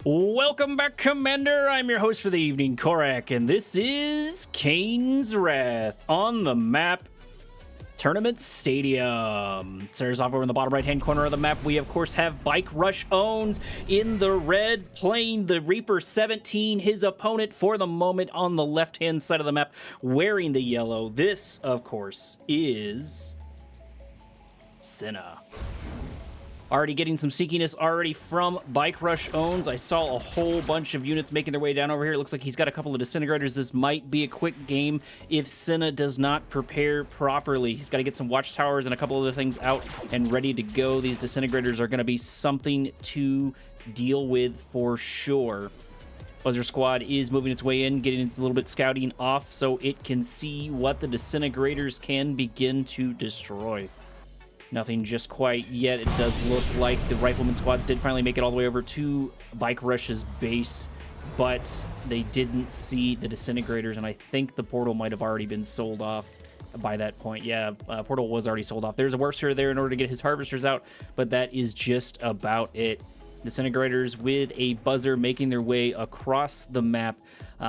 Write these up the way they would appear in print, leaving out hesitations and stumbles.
Welcome back, Commander. I'm your host for the evening, Korak, and this is Kane's Wrath on the map Tournament Stadium. Starts off over in the bottom right-hand corner of the map. We, of course, have Bike Rush Owns in the red, playing the Reaper 17. His opponent, for the moment, on the left-hand side of the map, wearing the yellow. This, of course, is Senna. Already getting some sneakiness already from Bike Rush Owns. I saw a whole bunch of units making their way down over here. It looks like he's got a couple of disintegrators. This might be a quick game if Senna does not prepare properly. He's got to get some watchtowers and a couple other things out and ready to go. These disintegrators are going to be something to deal with for sure. Buzzer Squad is moving its way in, getting its a little bit scouting off so it can see what the disintegrators can begin to destroy. Nothing just quite yet. It does look like the Rifleman squads did finally make it all the way over to Bike Rush's base, but they didn't see the disintegrators, and I think the portal might have already been sold off by that point. Yeah, portal was already sold off. There's a Warpster there in order to get his harvesters out, but that is just about it. Disintegrators with a buzzer making their way across the map,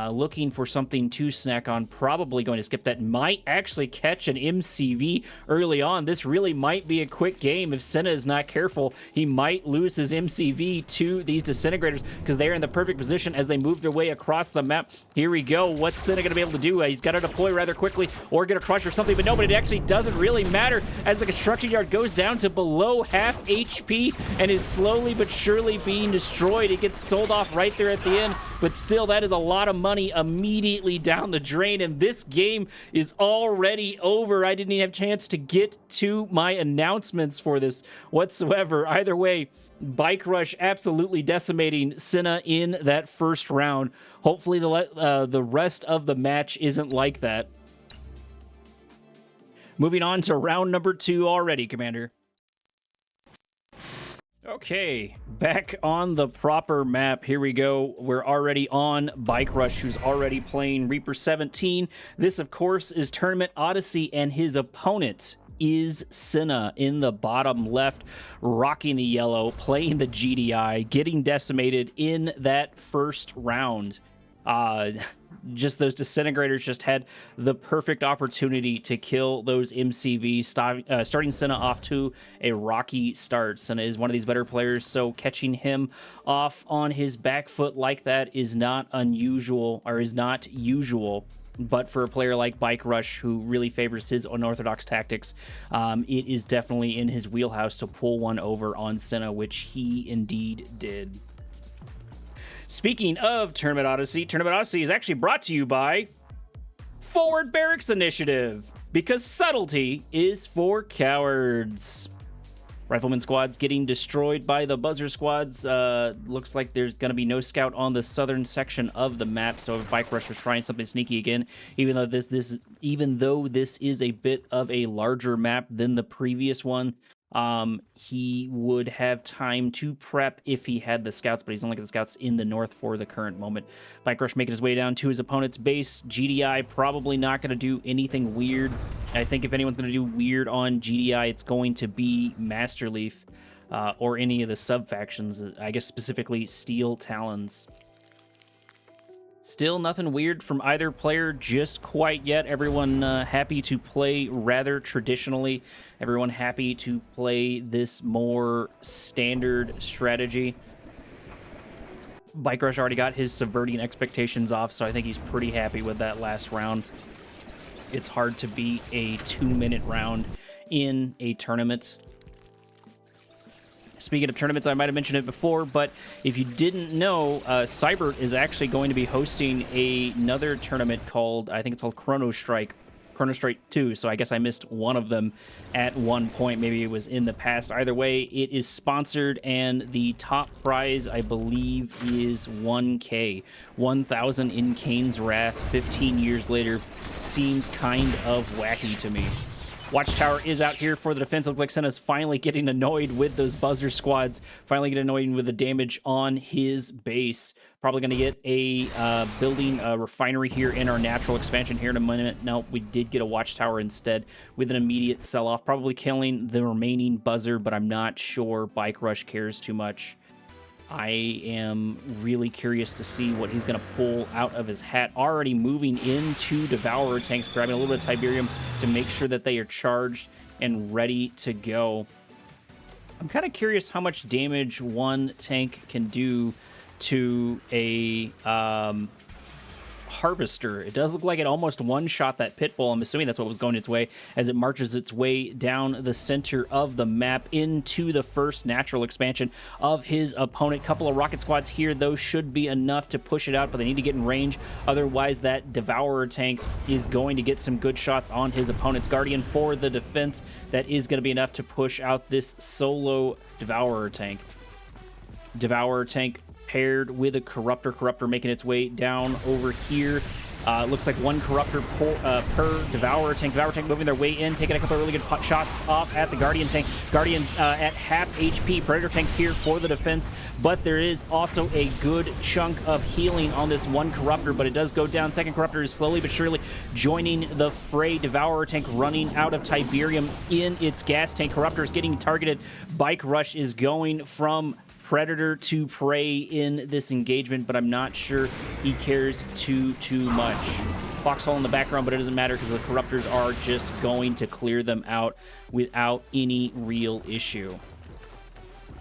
looking for something to snack on. Probably going to skip that. Might actually catch an MCV early on. This really might be a quick game. If Senna is not careful, he might lose his MCV to these disintegrators because they are in the perfect position as they move their way across the map. Here we go. What's Senna going to be able to do? He's got to deploy rather quickly or get a crush or something, but no, but it actually doesn't really matter as the construction yard goes down to below half HP and is slowly but surely being destroyed. It gets sold off right there at the end, but still, that is a lot of money immediately down the drain, and this game is already over. I didn't even have a chance to get to my announcements for this whatsoever. Either way, Bike Rush absolutely decimating Senna in that first round. Hopefully the rest of the match isn't like that. Moving on to round number 2 already, Commander. Okay, back on the proper map. Here we go. We're already on Bike Rush, who's already playing Reaper 17. This, of course, is Tournament Odyssey, and his opponent is Senna in the bottom left, rocking the yellow, playing the GDI, getting decimated in that first round. Just those disintegrators just had the perfect opportunity to kill those MCVs, starting Senna off to a rocky start. Senna is one of these better players, so catching him off on his back foot like that is not unusual, or is not usual. But for a player like Bike Rush, who really favors his unorthodox tactics, it is definitely in his wheelhouse to pull one over on Senna, which he indeed did. Speaking of Tournament Odyssey is actually brought to you by Forward Barracks Initiative, because subtlety is for cowards. Rifleman squads getting destroyed by the Buzzer squads. Looks like there's going to be no scout on the southern section of the map, so if Bike Rush was trying something sneaky again, even though this is a bit of a larger map than the previous one, he would have time to prep if he had the scouts, but he's only got the scouts in the north for the current moment. Bike Rush making his way down to his opponent's base. GDI probably not going to do anything weird. I think if anyone's going to do weird on GDI, it's going to be Master Leaf, or any of the sub-factions, I guess specifically Steel Talons. Still nothing weird from either player just quite yet. Everyone happy to play rather traditionally. Everyone happy to play this more standard strategy. Bike Rush already got his subverting expectations off, so I think he's pretty happy with that last round. It's hard to beat a 2-minute round in a tournament. Speaking of tournaments, I might have mentioned it before, but if you didn't know, Cybert is actually going to be hosting another tournament called, I think it's called Chrono Strike 2, so I guess I missed one of them at one point. Maybe it was in the past. Either way, it is sponsored, and the top prize, I believe, is 1K. 1,000 in Kane's Wrath 15 years later seems kind of wacky to me. Watchtower is out here for the defense. It looks like Senna's finally getting annoyed with those Buzzer squads. Finally getting annoyed with the damage on his base. Probably going to get a building a refinery here in our natural expansion here in a minute. No, we did get a Watchtower instead with an immediate sell-off. Probably killing the remaining Buzzer, but I'm not sure Bike Rush cares too much. I am really curious to see what he's going to pull out of his hat. Already moving into Devourer tanks, grabbing a little bit of Tiberium to make sure that they are charged and ready to go. I'm kind of curious how much damage one tank can do to a Harvester. It does look like it almost one-shot that Pitbull. I'm assuming that's what was going its way as it marches its way down the center of the map into the first natural expansion of his opponent. Couple of rocket squads here. Those should be enough to push it out, but they need to get in range. Otherwise, that Devourer tank is going to get some good shots on his opponent's Guardian for the defense. That is going to be enough to push out this solo Devourer tank. Devourer tank paired with a Corruptor making its way down over here. Looks like one Corruptor per Devourer tank. Devourer tank moving their way in, taking a couple of really good shots off at the Guardian tank. Guardian at half HP. Predator tank's here for the defense, but there is also a good chunk of healing on this one Corruptor, but it does go down. Second Corruptor is slowly but surely joining the fray. Devourer tank running out of Tiberium in its gas tank. Corruptor is getting targeted. Bike Rush is going from Predator to prey in this engagement, but I'm not sure he cares too much. Foxhole in the background, but it doesn't matter because the Corruptors are just going to clear them out without any real issue.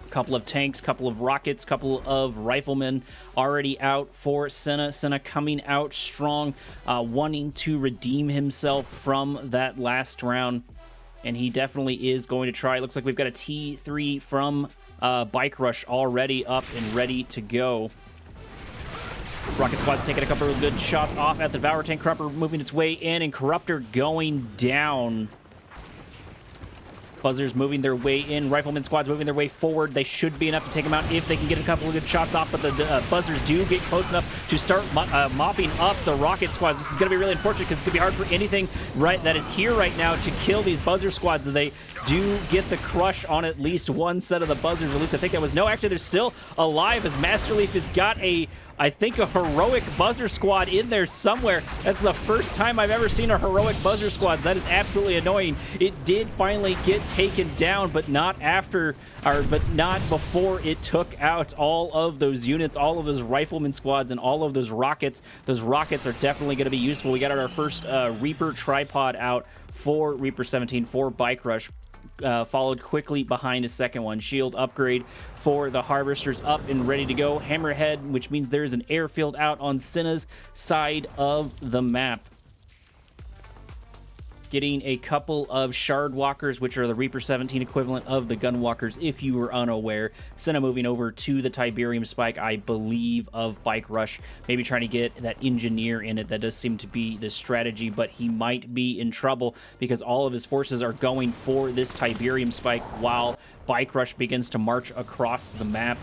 Couple of tanks, couple of rockets, couple of riflemen already out for Senna. Senna coming out strong, wanting to redeem himself from that last round, and he definitely is going to try. It looks like we've got a T3 from Bike Rush already up and ready to go. Rocket Squad's taking a couple of good shots off at the Devourer tank. Corruptor moving its way in, and Corruptor going down. Buzzers moving their way in. Rifleman squads moving their way forward. They should be enough to take them out if they can get a couple of good shots off, but the Buzzers do get close enough to start mopping up the Rocket squads. This is going to be really unfortunate because it's going to be hard for anything that is here right now to kill these Buzzer squads. They do get the crush on at least one set of the Buzzers. At least I think that was... No, actually, they're still alive as Master Leaf has got I think a heroic Buzzer squad in there somewhere. That's the first time I've ever seen a heroic Buzzer squad. That is absolutely annoying. It did finally get taken down, but not before it took out all of those units, all of those Rifleman squads, and all of those rockets. Those rockets are definitely going to be useful. We got our first Reaper tripod out for Reaper 17 for Bike Rush. Followed quickly behind a second one. Shield upgrade for the Harvesters up and ready to go. Hammerhead, which means there is an airfield out on Senna's side of the map. Getting a couple of Shard Walkers, which are the Reaper 17 equivalent of the Gun Walkers, if you were unaware. Senna moving over to the Tiberium Spike, I believe, of Bike Rush. Maybe trying to get that Engineer in it. That does seem to be the strategy, but he might be in trouble because all of his forces are going for this Tiberium Spike while Bike Rush begins to march across the map.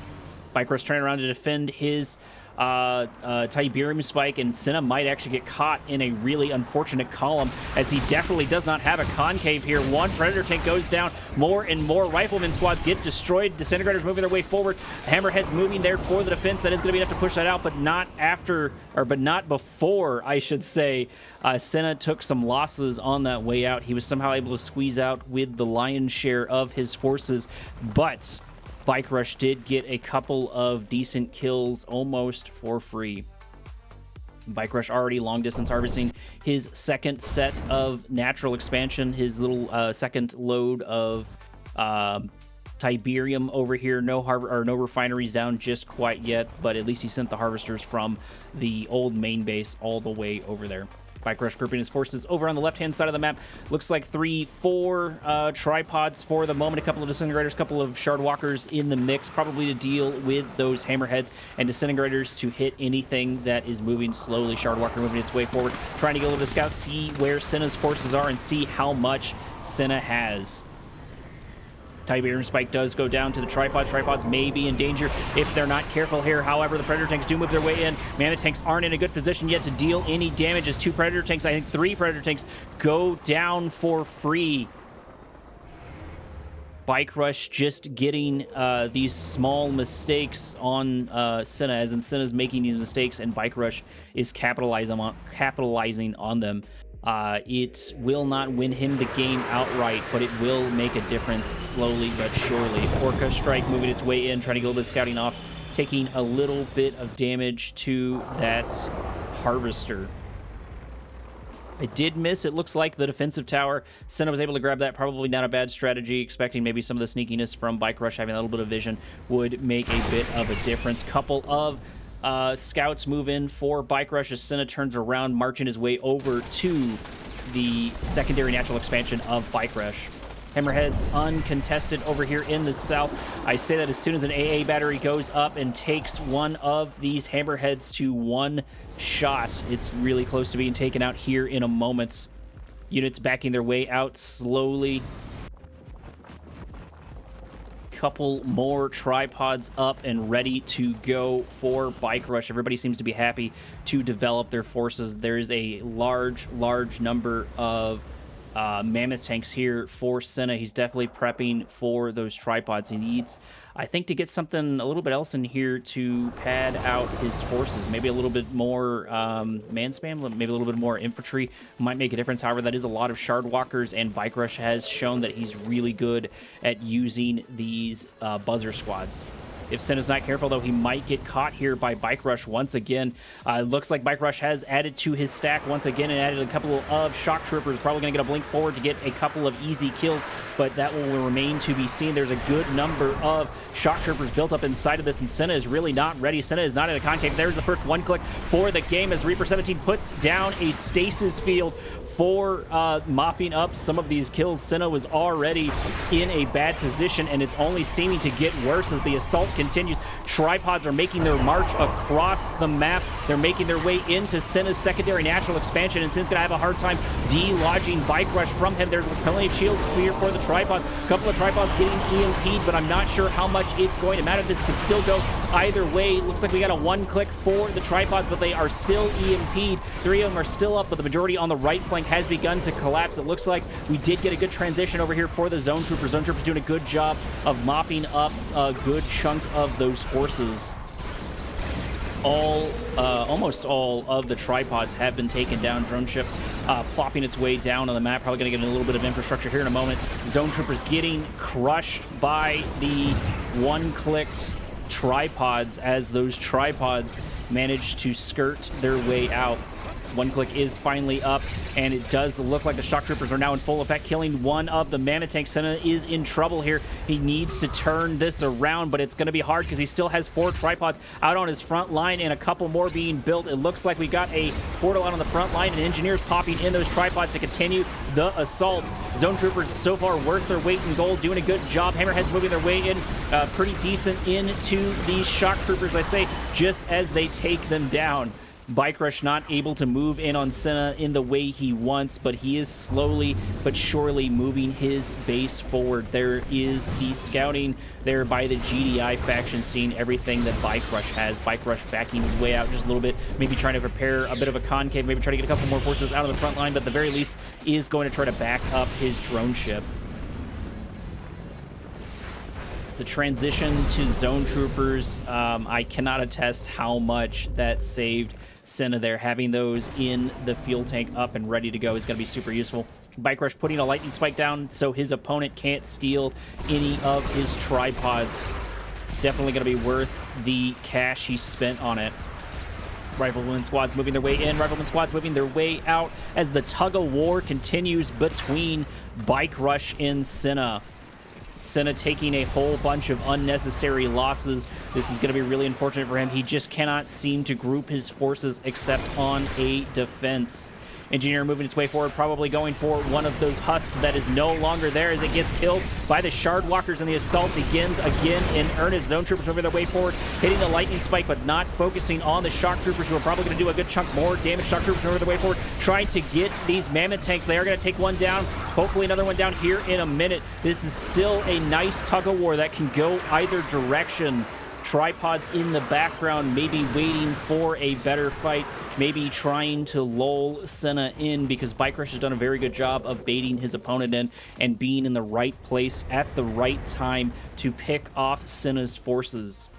Bike Rush turning around to defend his Tiberium Spike, and Senna might actually get caught in a really unfortunate column as he definitely does not have a concave here. One Predator tank goes down. More and more Rifleman squads get destroyed. Disintegrators moving their way forward. Hammerhead's moving there for the defense. That is going to be enough to push that out, but not before, I should say. Senna took some losses on that way out. He was somehow able to squeeze out with the lion's share of his forces, but Bike Rush did get a couple of decent kills almost for free. Bike Rush already long distance harvesting his second set of natural expansion, his little second load of Tiberium over here. No refineries down just quite yet, but at least he sent the Harvesters from the old main base all the way over there. Bike Rush grouping his forces over on the left-hand side of the map. Looks like 3-4 tripods for the moment. A couple of Disintegrators, a couple of Shard Walkers in the mix, probably to deal with those Hammerheads, and Disintegrators to hit anything that is moving slowly. Shard Walker moving its way forward, trying to get a little bit of scout, see where Senna's forces are, and see how much Senna has. Tiberium Spike does go down to the tripod. Tripods may be in danger if they're not careful here. However, the Predator tanks do move their way in. Mammoth tanks aren't in a good position yet to deal any damage as two Predator tanks, I think 3 Predator tanks, go down for free. Bike Rush just getting these small mistakes on Senna, as in Senna's making these mistakes and Bike Rush is capitalizing on them. It will not win him the game outright, but it will make a difference slowly but surely. Orca Strike moving its way in, trying to get a little bit of scouting off taking a little bit of damage to that Harvester. I did miss, it looks like, the defensive tower. Senna was able to grab that. Probably not a bad strategy, expecting maybe some of the sneakiness from Bike Rush. Having a little bit of vision would make a bit of a difference. Couple of scouts move in for Bike Rush as Senna turns around, marching his way over to the secondary natural expansion of Bike Rush. Hammerheads uncontested over here in the south. I say that as soon as an AA battery goes up and takes one of these Hammerheads to one shot, it's really close to being taken out here in a moment. Units backing their way out slowly. Couple more tripods up and ready to go for Bike Rush. Everybody seems to be happy to develop their forces. There's a large number of mammoth tanks here for Senna. He's definitely prepping for those tripods. He needs, I think, to get something a little bit else in here to pad out his forces. Maybe a little bit more man spam, maybe a little bit more infantry might make a difference. However, that is a lot of shard walkers, and Bike Rush has shown that he's really good at using these buzzer squads. If Senna's not careful, though, he might get caught here by Bike Rush once again. Looks like Bike Rush has added to his stack once again and added a couple of shock troopers. Probably going to get a blink forward to get a couple of easy kills, but that will remain to be seen. There's a good number of shock troopers built up inside of this, and Senna is really not ready. Senna is not in a concave. There's the first one click for the game as Reaper 17 puts down a stasis field for mopping up some of these kills. Senna was already in a bad position, and it's only seeming to get worse as the assault continues. Tripods are making their march across the map. They're making their way into Senna's secondary natural expansion, and Senna's going to have a hard time de-lodging Bike Rush from him. There's plenty of shields here for the tripods. A couple of tripods getting EMP'd, but I'm not sure how much it's going to matter. This could still go either way. Looks like we got a one click for the tripods, but they are still EMP'd. 3 of them are still up, but the majority on the right flank has begun to collapse. It looks like we did get a good transition over here for the Zone Troopers. Zone Troopers doing a good job of mopping up a good chunk of those forces. Almost all of the tripods have been taken down. Drone ship plopping its way down on the map. Probably going to get a little bit of infrastructure here in a moment. Zone Troopers getting crushed by the one-clicked tripods as those tripods manage to skirt their way out. One click is finally up, and it does look like the shock troopers are now in full effect, killing one of the mammoth tanks. Senna is in trouble here. He needs to turn this around, but it's going to be hard because he still has 4 tripods out on his front line and a couple more being built. It looks like we got a portal out on the front line and engineers popping in those tripods to continue the assault. Zone troopers so far worth their weight in gold, doing a good job. Hammerheads moving their way in pretty decent into these shock troopers, I say, just as they take them down. Bike Rush not able to move in on Senna in the way he wants, but he is slowly but surely moving his base forward. There is the scouting there by the GDI faction, seeing everything that Bike Rush has. Bike Rush backing his way out just a little bit, maybe trying to prepare a bit of a concave, maybe try to get a couple more forces out of the front line, but at the very least is going to try to back up his drone ship. The transition to Zone Troopers, I cannot attest how much that saved Senna there. Having those in the fuel tank up and ready to go is going to be super useful. Bike Rush putting a lightning spike down so his opponent can't steal any of his tripods. Definitely going to be worth the cash he spent on it. Rifleman squads moving their way in, Rifleman squads moving their way out as the tug-of-war continues between Bike Rush and Senna. Senna taking a whole bunch of unnecessary losses. This is going to be really unfortunate for him. He just cannot seem to group his forces except on a defense. Engineer moving its way forward, probably going for one of those husks that is no longer there as it gets killed by the shard walkers, and the assault begins again in earnest. Zone troopers moving their way forward, hitting the lightning spike, but not focusing on the shock troopers, who are probably going to do a good chunk more damage. Shock troopers moving their way forward, trying to get these mammoth tanks. They are going to take one down, hopefully another one down here in a minute. This is still a nice tug-of-war that can go either direction. Tripods in the background, maybe waiting for a better fight, maybe trying to lull Senna in, because Bike Rush has done a very good job of baiting his opponent in and being in the right place at the right time to pick off Senna's forces.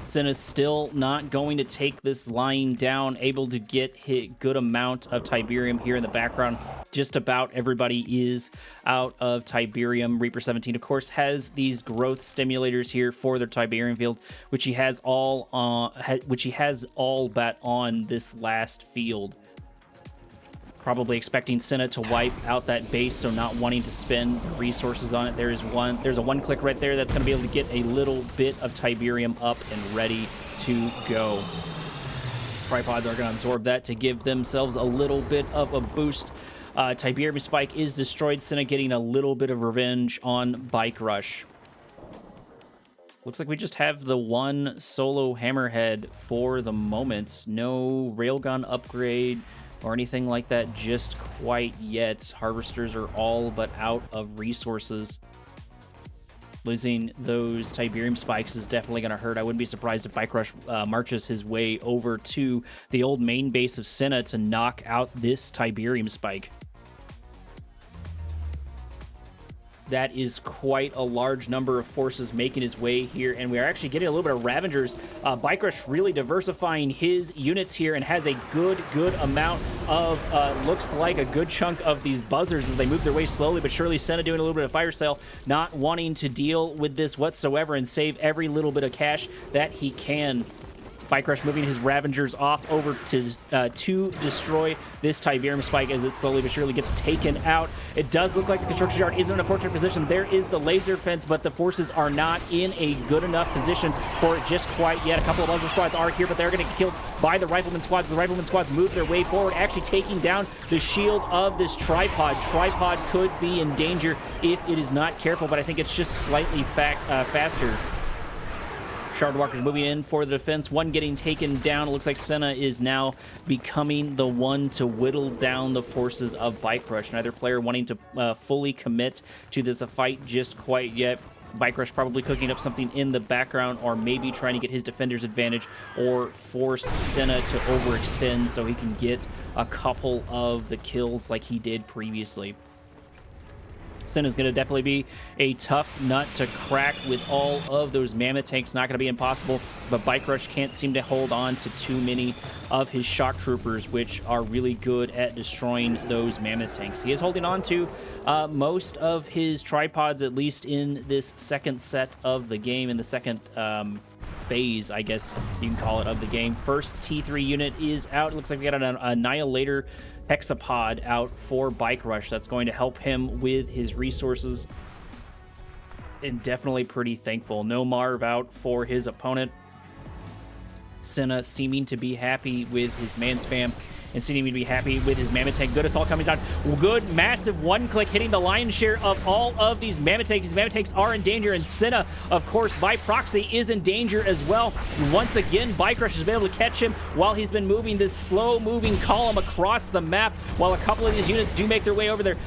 Senna's still not going to take this line down, able to get hit good amount of Tiberium here in the background. Just about everybody is out of Tiberium. Reaper 17, of course, has these growth stimulators here for their Tiberium field, which he has all but on this last field. Probably expecting Senna to wipe out that base, so not wanting to spend resources on it. There's a one-click right there that's going to be able to get a little bit of Tiberium up and ready to go. Tripods are going to absorb that to give themselves a little bit of a boost. Tiberium Spike is destroyed. Senna getting a little bit of revenge on Bike Rush. Looks like we just have the one solo Hammerhead for the moment. No Railgun upgrade or anything like that just quite yet. Harvesters are all but out of resources. Losing those Tiberium Spikes is definitely going to hurt. I wouldn't be surprised if Bike Rush marches his way over to the old main base of Senna to knock out this Tiberium Spike. That is quite a large number of forces making his way here, and we are actually getting a little bit of Ravengers. Bike Rush really diversifying his units here and has a good amount of, looks like a good chunk of these buzzers as they move their way slowly but surely. Senna doing a little bit of fire sale, not wanting to deal with this whatsoever and save every little bit of cash that he can. Bike Rush moving his Ravengers off over to destroy this Tiberium Spike as it slowly but surely gets taken out. It does look like the construction yard is in a fortunate position. There is the laser fence, but the forces are not in a good enough position for it just quite yet. A couple of other squads are here, but they're going to get killed by the Rifleman squads. The Rifleman squads move their way forward, actually taking down the shield of this Tripod. Tripod could be in danger if it is not careful, but I think it's just slightly faster. Shardwalkers moving in for the defense. One getting taken down. It looks like Senna is now becoming the one to whittle down the forces of Bike Rush. Neither player wanting to fully commit to this fight just quite yet. Bike Rush probably cooking up something in the background, or maybe trying to get his defender's advantage or force Senna to overextend so he can get a couple of the kills like he did previously. Senna's going to definitely be a tough nut to crack with all of those mammoth tanks. Not going to be impossible, but Bike Rush can't seem to hold on to too many of his shock troopers, which are really good at destroying those mammoth tanks. He is holding on to most of his tripods, at least in this second set of the game, in the second phase, I guess you can call it, of the game. First T3 unit is out. It looks like we got an Annihilator Hexapod out for Bike Rush. That's going to help him with his resources. And definitely pretty thankful. No Marv out for his opponent. Senna seeming to be happy with his man spam and seeming to be happy with his Mammoth Tank. Good assault coming down. Good, massive one-click hitting the lion's share of all of these Mammoth Tanks. These Mammoth Tanks are in danger, and Senna, of course, by proxy, is in danger as well. Once again, Bike Rush has been able to catch him while he's been moving this slow-moving column across the map, while a couple of these units do make their way over there.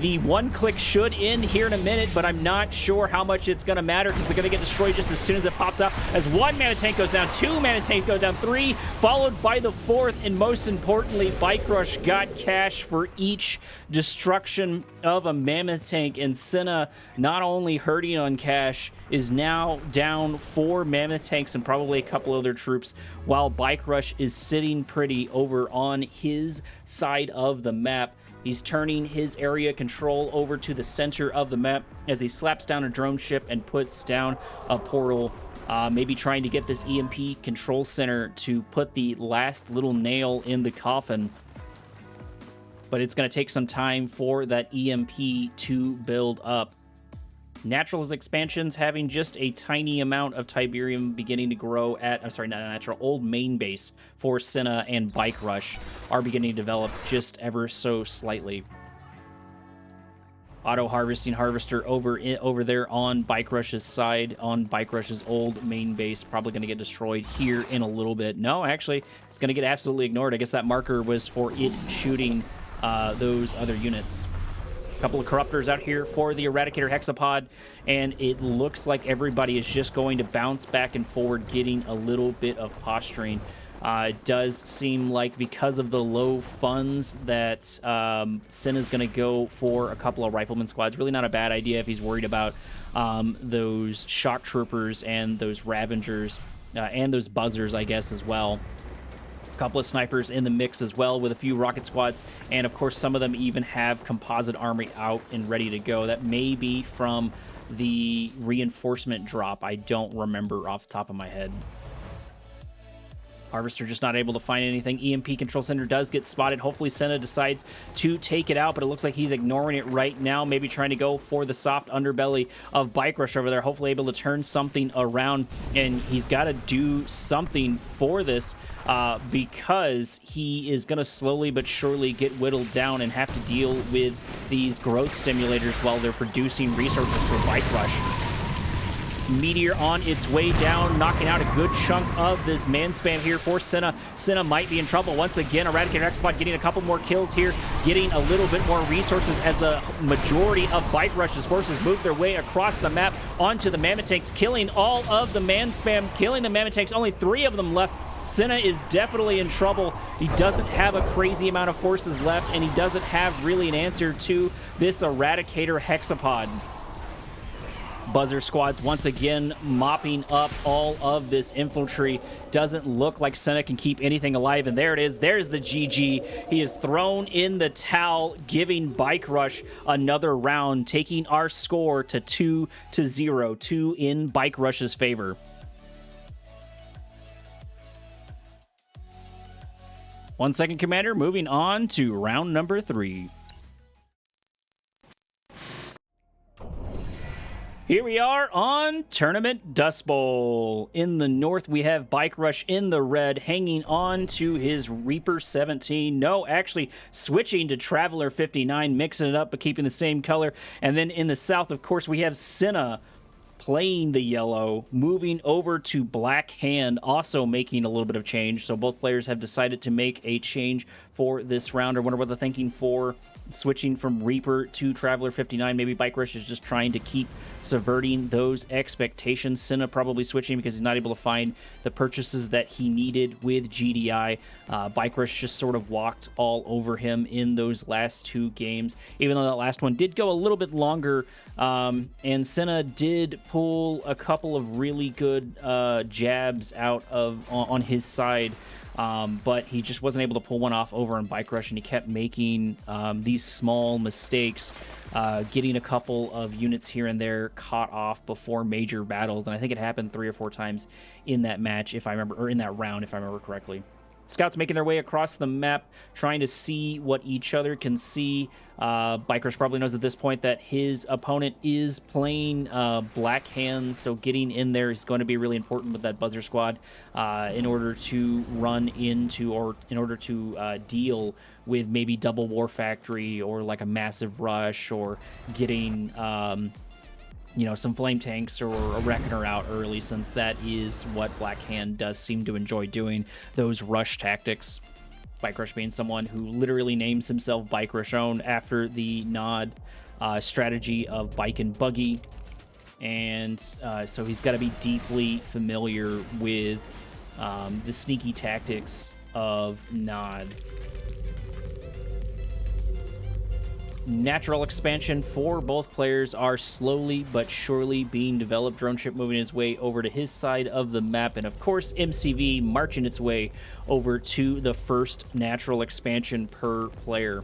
The one-click should end here in a minute, but I'm not sure how much it's going to matter, because they're going to get destroyed just as soon as it pops out. As one Mammoth Tank goes down, two Mammoth Tanks go down, three, followed by the fourth, and most importantly, Bike Rush got cash for each destruction of a Mammoth Tank, and Senna, not only hurting on cash, is now down 4 Mammoth Tanks and probably a couple other troops, while Bike Rush is sitting pretty over on his side of the map. He's turning his area control over to the center of the map as he slaps down a drone ship and puts down a portal. Maybe trying to get this EMP control center to put the last little nail in the coffin. But it's going to take some time for that EMP to build up. Naturalist expansions having just a tiny amount of Tiberium beginning to grow at, I'm sorry, not natural, old main base for Senna and Bike Rush are beginning to develop just ever so slightly. Auto-harvesting harvester over there on Bike Rush's side, on Bike Rush's old main base. Probably going to get destroyed here in a little bit. No, actually, it's going to get absolutely ignored. I guess that marker was for it shooting those other units. A couple of corruptors out here for the Eradicator Hexapod, and it looks like everybody is just going to bounce back and forward, getting a little bit of posturing. It does seem like because of the low funds that Senna's going to go for a couple of rifleman squads. Really not a bad idea if he's worried about those shock troopers and those Ravengers and those buzzers, I guess, as well. A couple of snipers in the mix as well with a few rocket squads, and of course some of them even have composite armor out and ready to go. That may be from the reinforcement drop. I don't remember off the top of my head. Harvester just not able to find anything. EMP Control Center does get spotted. Hopefully Senna decides to take it out, but it looks like he's ignoring it right now, maybe trying to go for the soft underbelly of Bike Rush over there, hopefully able to turn something around, and he's got to do something for this because he is going to slowly but surely get whittled down and have to deal with these growth stimulators while they're producing resources for Bike Rush. Meteor on its way down, knocking out a good chunk of this man spam here for Senna. Senna might be in trouble once again. Eradicator Xbot getting a couple more kills here, getting a little bit more resources as the majority of Bike Rush's forces move their way across the map onto the Mammoth Tanks, killing all of the man spam, killing the Mammoth Tanks. Only 3 of them left. Senna is definitely in trouble. He doesn't have a crazy amount of forces left, and he doesn't have really an answer to this Eradicator Hexapod. Buzzer squads once again mopping up all of this infantry. Doesn't look like Senna can keep anything alive, and there it is. There's the GG. He is thrown in the towel, giving Bike Rush another round, taking our score to 2-0, 2 in Bike Rush's favor. One second, Commander. Moving on to round number 3. Here we are on Tournament Dust Bowl. In the north, we have Bike Rush in the red, hanging on to his Reaper 17. No, actually switching to Traveler 59, mixing it up but keeping the same color. And then in the south, of course, we have Senna playing the yellow, moving over to Black Hand, also making a little bit of change. So both players have decided to make a change for this round. I wonder what they're thinking for switching from Reaper to Traveler 59. Maybe Bike Rush is just trying to keep subverting those expectations. Senna probably switching because he's not able to find the purchases that he needed with GDI. Bike Rush just sort of walked all over him in those last 2 games, even though that last one did go a little bit longer. And Senna did pull a couple of really good jabs out of on his side. But he just wasn't able to pull one off over on Bike Rush, and he kept making these small mistakes, getting a couple of units here and there caught off before major battles. And I think it happened 3 or 4 times in that match, if I remember, or in that round, if I remember correctly. Scouts making their way across the map, trying to see what each other can see. Bike Rush probably knows at this point that his opponent is playing Black Hand, so getting in there is going to be really important with that Buzzer Squad in order to run into, or in order to deal with maybe double War Factory or like a massive rush, or getting you know, some flame tanks or a reckoner out early, since that is what Black Hand does seem to enjoy doing, those rush tactics. Bike Rush being someone who literally names himself Bike Rush Own after the nod strategy of Bike and Buggy. And so he's got to be deeply familiar with the sneaky tactics of nod. Natural expansion for both players are slowly but surely being developed. Drone ship moving its way over to his side of the map, and of course MCV marching its way over to the first natural expansion per player.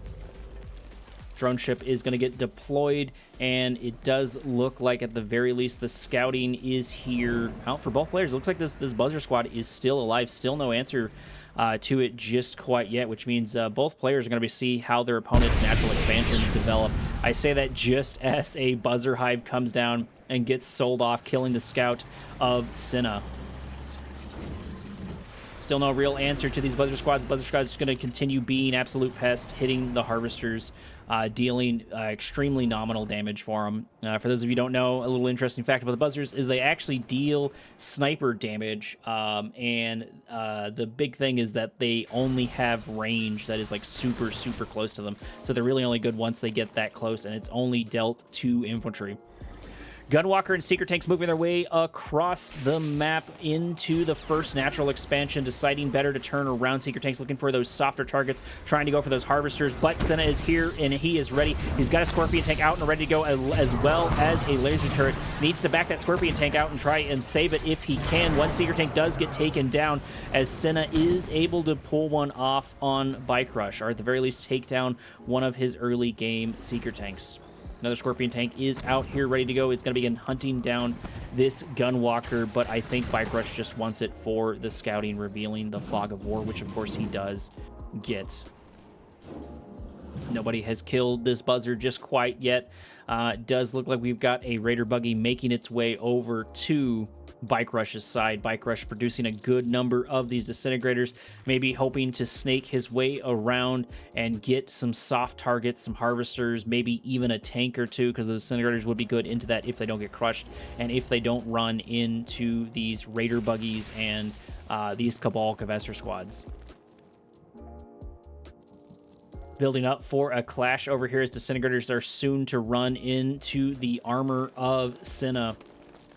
Drone ship is going to get deployed, and it does look like at the very least the scouting is here out for both players. It looks like this Buzzer Squad is still alive, still no answer to it just quite yet, which means both players are going to see how their opponent's natural expansions develop. I say that just as a Buzzer Hive comes down and gets sold off, killing the scout of Senna. Still no real answer to these Buzzer Squads. Buzzer Squads is going to continue being absolute pest, hitting the Harvesters, dealing extremely nominal damage for them. For those of you who don't know, a little interesting fact about the Buzzers is they actually deal sniper damage, and the big thing is that they only have range that is like super, super close to them. So they're really only good once they get that close, and it's only dealt to infantry. Gunwalker and Seeker Tanks moving their way across the map into the first natural expansion, deciding better to turn around. Seeker Tanks looking for those softer targets, trying to go for those harvesters, but Senna is here and he is ready. He's got a Scorpion Tank out and ready to go, as well as a laser turret. Needs to back that Scorpion Tank out and try and save it if he can. One Seeker Tank does get taken down, as Senna is able to pull one off on Bike Rush, or at the very least take down one of his early game Seeker Tanks. Another Scorpion Tank is out here ready to go. It's going to begin hunting down this Gunwalker, but I think Bike Rush just wants it for the scouting, revealing the Fog of War, which of course he does get. Nobody has killed this Buzzard just quite yet. It does look like we've got a Raider Buggy making its way over to Bike Rush's side. Bike Rush producing a good number of these disintegrators, maybe hoping to snake his way around and get some soft targets, some harvesters, maybe even a tank or two, because those disintegrators would be good into that if they don't get crushed and if they don't run into these Raider Buggies and these Cabal Cavester squads. Building up for a clash over here as disintegrators are soon to run into the armor of Senna.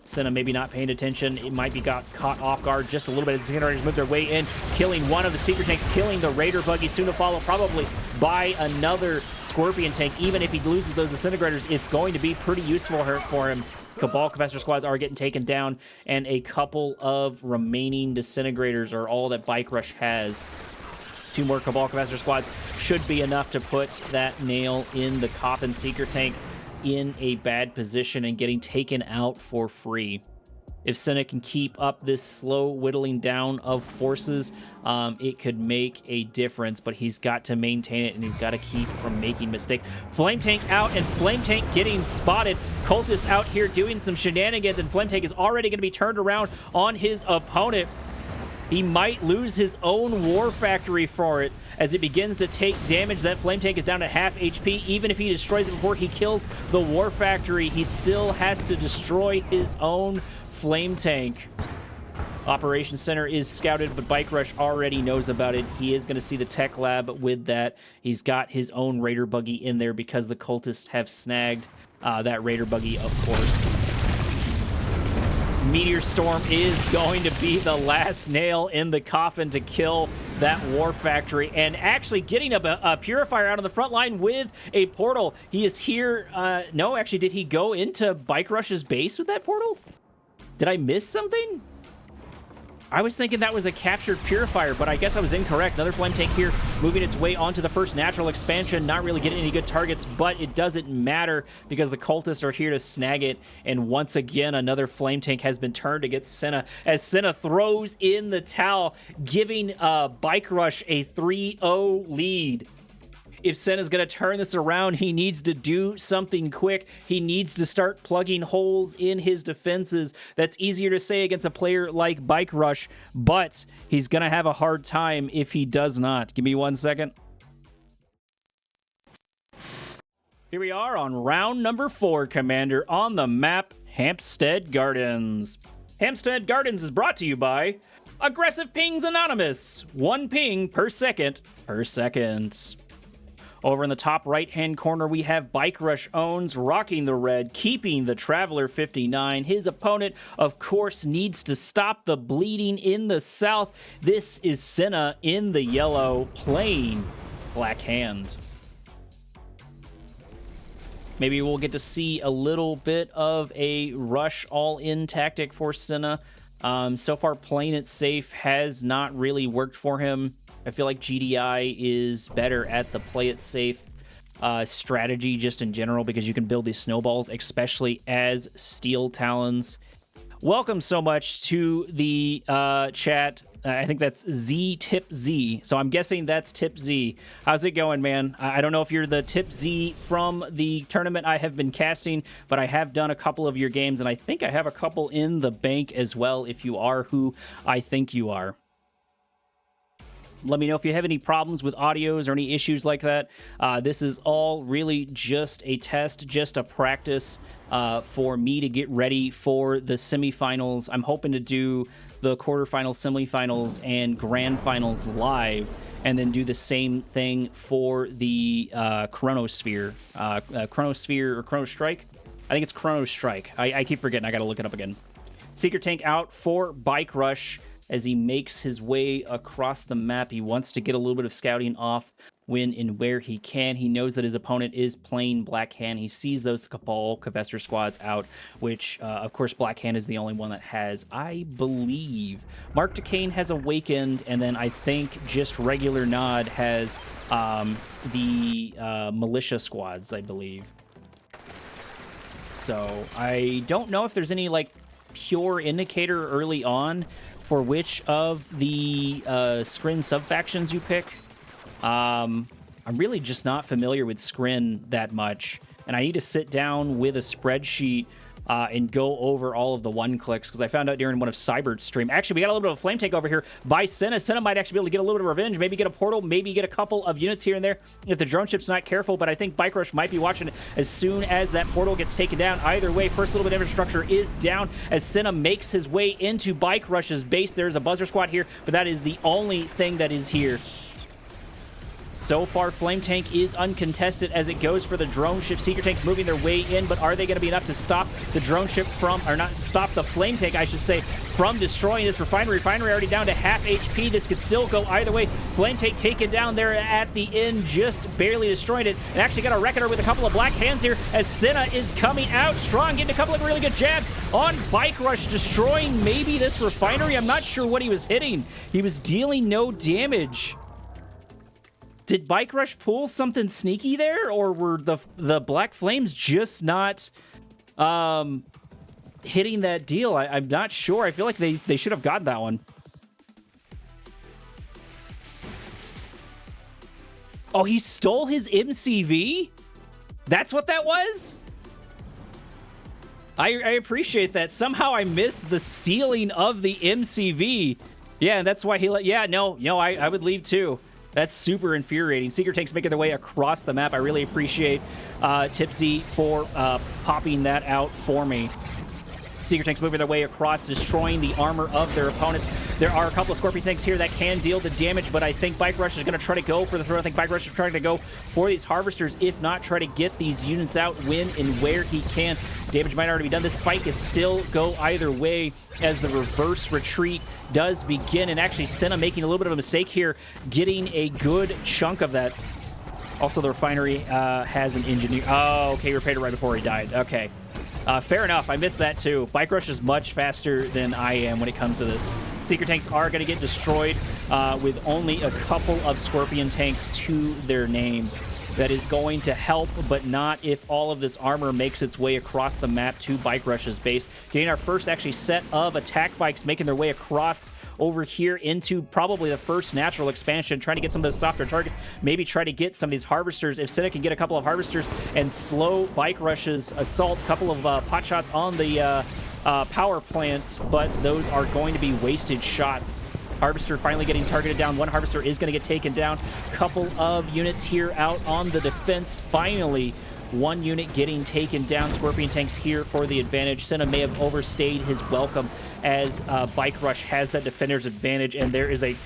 Senna maybe not paying attention. It might be got caught off guard just a little bit as the disintegrators move their way in, killing one of the Seeker Tanks, killing the Raider Buggy, soon to follow probably by another Scorpion Tank. Even if he loses those disintegrators, it's going to be pretty useful for him. Cabal Cavester squads are getting taken down, and a couple of remaining disintegrators are all that Bike Rush has. 2 more Cabal Cavester squads should be enough to put that nail in the coffin. Seeker Tank in a bad position and getting taken out for free. If Senna can keep up this slow whittling down of forces, it could make a difference, but he's got to maintain it and he's got to keep from making mistakes. Flame Tank out and Flame Tank getting spotted. Cultist out here doing some shenanigans, and Flame Tank is already going to be turned around on his opponent. He might lose his own War Factory for it as it begins to take damage. That Flame Tank is down to half HP. Even if he destroys it before he kills the War Factory, he still has to destroy his own Flame Tank. Operations Center is scouted, but Bike Rush already knows about it. He is going to see the tech lab with that. He's got his own Raider Buggy in there because the cultists have snagged that Raider Buggy, of course. Meteor Storm is going to be the last nail in the coffin to kill that War Factory, and actually getting a Purifier out on the front line with a portal. He is here. No, actually, did he go into Bike Rush's base with that portal? Did I miss something? I was thinking that was a captured Purifier, but I guess I was incorrect. Another Flame Tank here moving its way onto the first natural expansion, not really getting any good targets, but it doesn't matter because the cultists are here to snag it. And once again, another Flame Tank has been turned against Senna as Senna throws in the towel, giving Bike Rush a 3-0 lead. If Senna's going to turn this around, he needs to do something quick. He needs to start plugging holes in his defenses. That's easier to say against a player like Bike Rush, but he's going to have a hard time if he does not. Give me 1 second. Here we are on round number 4, Commander, on the map, Hampstead Gardens. Hampstead Gardens is brought to you by Aggressive Pings Anonymous. 1 ping per second per second. Over in the top right-hand corner, we have Bike Rush owns, rocking the red, keeping the Traveler 59. His opponent, of course, needs to stop the bleeding in the south. This is Senna in the yellow, playing Black Hand. Maybe we'll get to see a little bit of a rush all-in tactic for Senna. So far, playing it safe has not really worked for him. I feel like GDI is better at the play it safe strategy just in general because you can build these snowballs, especially as Steel Talons. Welcome so much to the chat. I think that's Tip Z. So I'm guessing that's Tip Z. How's it going, man? I don't know if you're the Tip Z from the tournament I have been casting, but I have done a couple of your games, and I think I have a couple in the bank as well if you are who I think you are. Let me know if you have any problems with audios or any issues like that. This is all really just a test, just a practice for me to get ready for the semifinals. I'm hoping to do the quarterfinals, semifinals, and grand finals live, and then do the same thing for the Chronosphere or Chrono Strike. I think it's Chrono Strike. I keep forgetting. I got to look it up again. Seeker Tank out for Bike Rush as he makes his way across the map. He wants to get a little bit of scouting off when and where he can. He knows that his opponent is playing Black Hand. He sees those Cabal Cavester squads out, which, of course, Black Hand is the only one that has, I believe. Mark Kane has Awakened, and then I think just regular Nod has the Militia squads, I believe. So I don't know if there's any, like, pure indicator early on for which of the Skrin sub-factions you pick. I'm really just not familiar with Skrin that much, and I need to sit down with a spreadsheet and go over all of the one-clicks, because I found out during one of Cyber's stream. Actually, we got a little bit of a flame take over here by Senna. Senna might actually be able to get a little bit of revenge, maybe get a portal, maybe get a couple of units here and there if the drone ship's not careful, but I think Bike Rush might be watching it as soon as that portal gets taken down. Either way, first little bit of infrastructure is down as Senna makes his way into Bike Rush's base. There's a Buzzer Squad here, but that is the only thing that is here. So far, Flame Tank is uncontested as it goes for the drone ship. Seeker Tank's moving their way in, but are they going to be enough to stop the drone ship from, or not stop the Flame Tank, I should say, from destroying this refinery? Refinery already down to half HP. This could still go either way. Flame Tank taken down there at the end, just barely destroying it. And actually got a Reckoner with a couple of black hands here as Senna is coming out strong, getting a couple of really good jabs on Bike Rush, destroying maybe this refinery. I'm not sure what he was hitting. He was dealing no damage. Did Bike Rush pull something sneaky there, or were the Black Flames just not hitting that deal? I'm not sure. I feel like they should have got that one. Oh, he stole his MCV? That's what that was? I appreciate that. Somehow I missed the stealing of the MCV. Yeah, and that's why he let... Yeah, no, I would leave too. That's super infuriating. Seeker Tanks making their way across the map. I really appreciate Tipsy for popping that out for me. Seeker Tanks moving their way across, destroying the armor of their opponents. There are a couple of Scorpion Tanks here that can deal the damage, but I think Bike Rush is going to try to go for the throw. I think Bike Rush is trying to go for these Harvesters, if not try to get these units out when and where he can. Damage might already be done. This fight could still go either way as the reverse retreat does begin, and actually Senna making a little bit of a mistake here, getting a good chunk of that. Also, the refinery has an engineer. Oh, okay, repaired it right before he died. Okay. Fair enough. I missed that too. Bike Rush is much faster than I am when it comes to this. Seeker Tanks are going to get destroyed with only a couple of Scorpion Tanks to their name. That is going to help, but not if all of this armor makes its way across the map to Bike Rush's base. Getting our first actually set of attack bikes making their way across over here into probably the first natural expansion, trying to get some of those softer targets, maybe try to get some of these Harvesters. If Senna can get a couple of Harvesters and slow Bike Rush's assault, a couple of pot shots on the power plants, but those are going to be wasted shots. Harvester finally getting targeted down. One Harvester is going to get taken down. Couple of units here out on the defense. Finally, one unit getting taken down. Scorpion Tanks here for the advantage. Senna may have overstayed his welcome as Bike Rush has that defender's advantage, and there is a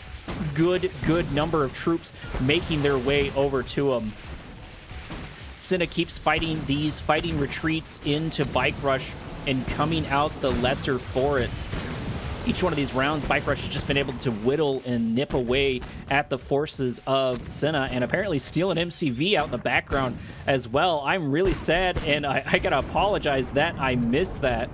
good number of troops making their way over to him. Senna keeps fighting these fighting retreats into Bike Rush and coming out the lesser for it. Each one of these rounds, Bike Rush has just been able to whittle and nip away at the forces of Senna, and apparently steal an MCV out in the background as well. I'm really sad, and I gotta apologize that I missed that.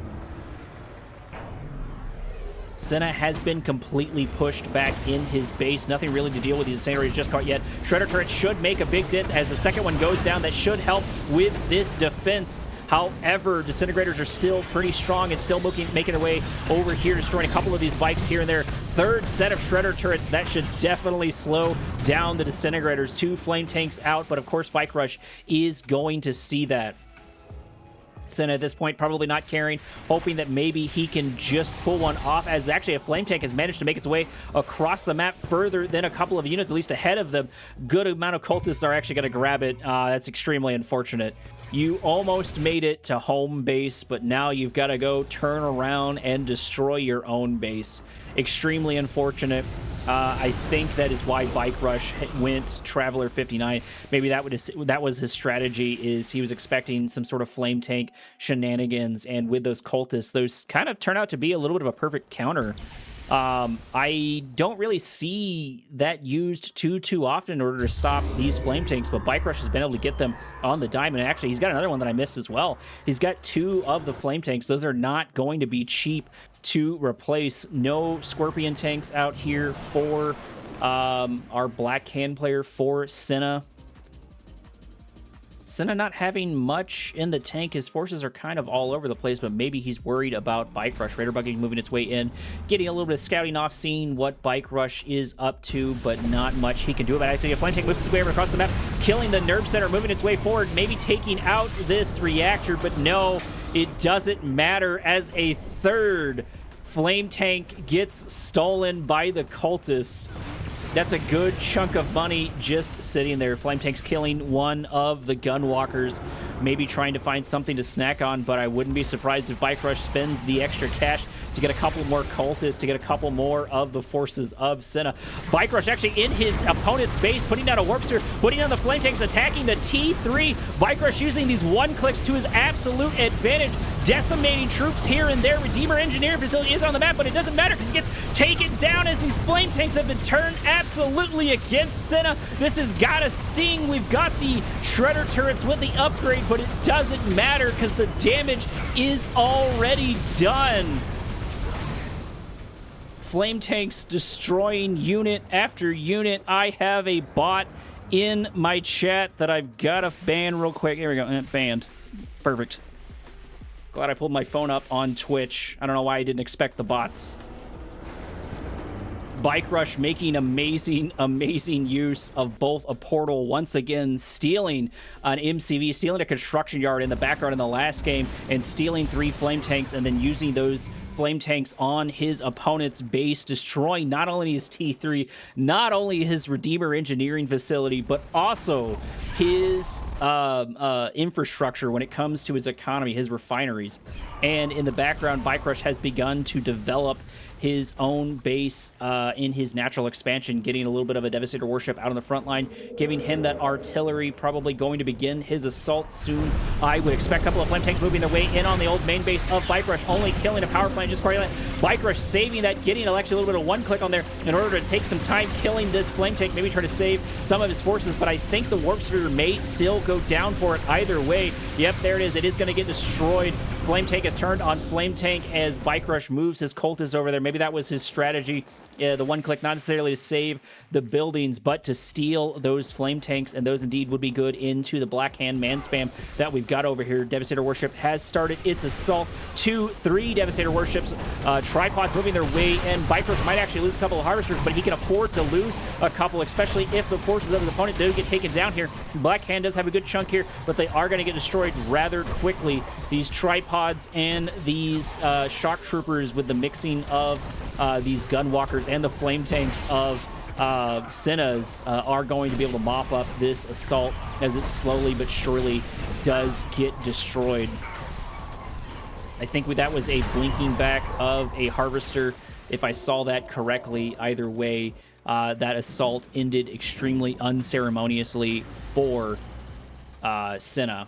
Senna has been completely pushed back in his base. Nothing really to deal with. These disintegrators just caught yet. Shredder turret should make a big dent as the second one goes down. That should help with this defense. However, disintegrators are still pretty strong and still making their way over here, destroying a couple of these bikes here and there. Third set of Shredder turrets. That should definitely slow down the disintegrators. 2 flame tanks out, but of course Bike Rush is going to see that. Senna at this point probably not caring, hoping that maybe he can just pull one off, as actually a flame tank has managed to make its way across the map further than a couple of units, at least ahead of them. Good amount of cultists are actually going to grab it. That's extremely unfortunate. You almost made it to home base, but now you've got to go turn around and destroy your own base. Extremely unfortunate. I think that is why Bike Rush went Traveler 59. Maybe that was his strategy, is he was expecting some sort of flame tank shenanigans, and with those cultists, those kind of turn out to be a little bit of a perfect counter. I don't really see that used too often in order to stop these flame tanks, but Bike Rush has been able to get them on the diamond. Actually, he's got another one that I missed as well. He's got 2 of the flame tanks. Those are not going to be cheap to replace. No Scorpion tanks out here for our Black Hand player, for Senna. Senna not having much in the tank. His forces are kind of all over the place, but maybe he's worried about Bike Rush. Raider Buggy moving its way in, getting a little bit of scouting off, seeing what Bike Rush is up to, but not much he can do about it. Actually, a flame tank moves its way over across the map, killing the nerve center, moving its way forward, maybe taking out this reactor, but no, it doesn't matter, as a third flame tank gets stolen by the cultist. That's a good chunk of money just sitting there. Flame tanks killing one of the gunwalkers, maybe trying to find something to snack on, but I wouldn't be surprised if Bike Rush spends the extra cash to get a couple more cultists, to get a couple more of the forces of Senna. Bike Rush actually in his opponent's base, putting down a warp sphere, putting down the flame tanks, attacking the T3. Bike Rush using these one clicks to his absolute advantage, decimating troops here and there. Redeemer Engineering Facility is on the map, but it doesn't matter because he gets taken down as these flame tanks have been turned absolutely against Senna. This has got to sting. We've got the Shredder turrets with the upgrade, but it doesn't matter because the damage is already done. Flame tanks destroying unit after unit. I have a bot in my chat that I've got to ban real quick. Here we go. Banned. Perfect. Glad I pulled my phone up on Twitch. I don't know why I didn't expect the bots. Bike Rush making amazing use of both a portal, once again stealing an MCV, stealing a construction yard in the background in the last game, and stealing 3 flame tanks, and then using those flame tanks on his opponent's base, destroying not only his T3, not only his Redeemer Engineering Facility, but also his infrastructure when it comes to his economy, his refineries. And in the background, Bike Rush has begun to develop his own base in his natural expansion, getting a little bit of a Devastator warship out on the front line, giving him that artillery, probably going to begin his assault soon. I would expect a couple of flame tanks moving their way in on the old main base of Bike Rush, only killing a power plant just barely. Bike Rush saving that, getting actually a little bit of one click on there in order to take some time killing this flame tank, maybe try to save some of his forces, but I think the warp sphere may still go down for it either way. Yep, there it is. It is going to get destroyed. Flame tank is turned on flame tank as Bike Rush moves his cultists over there. Maybe that was his strategy. The one click, not necessarily to save the buildings, but to steal those flame tanks, and those indeed would be good into the Black Hand man spam that we've got over here. Devastator warship has started its assault. 2-3 Devastator warships, tripods moving their way in. Bike Rush might actually lose a couple of harvesters, but he can afford to lose a couple, especially if the forces of his opponent do get taken down here. Black Hand does have a good chunk here, but they are going to get destroyed rather quickly. These tripods and these shock troopers with the mixing of these gunwalkers and the flame tanks of Senna's are going to be able to mop up this assault as it slowly but surely does get destroyed. I think that was a blinking back of a harvester, if I saw that correctly. Either way, that assault ended extremely unceremoniously for Senna.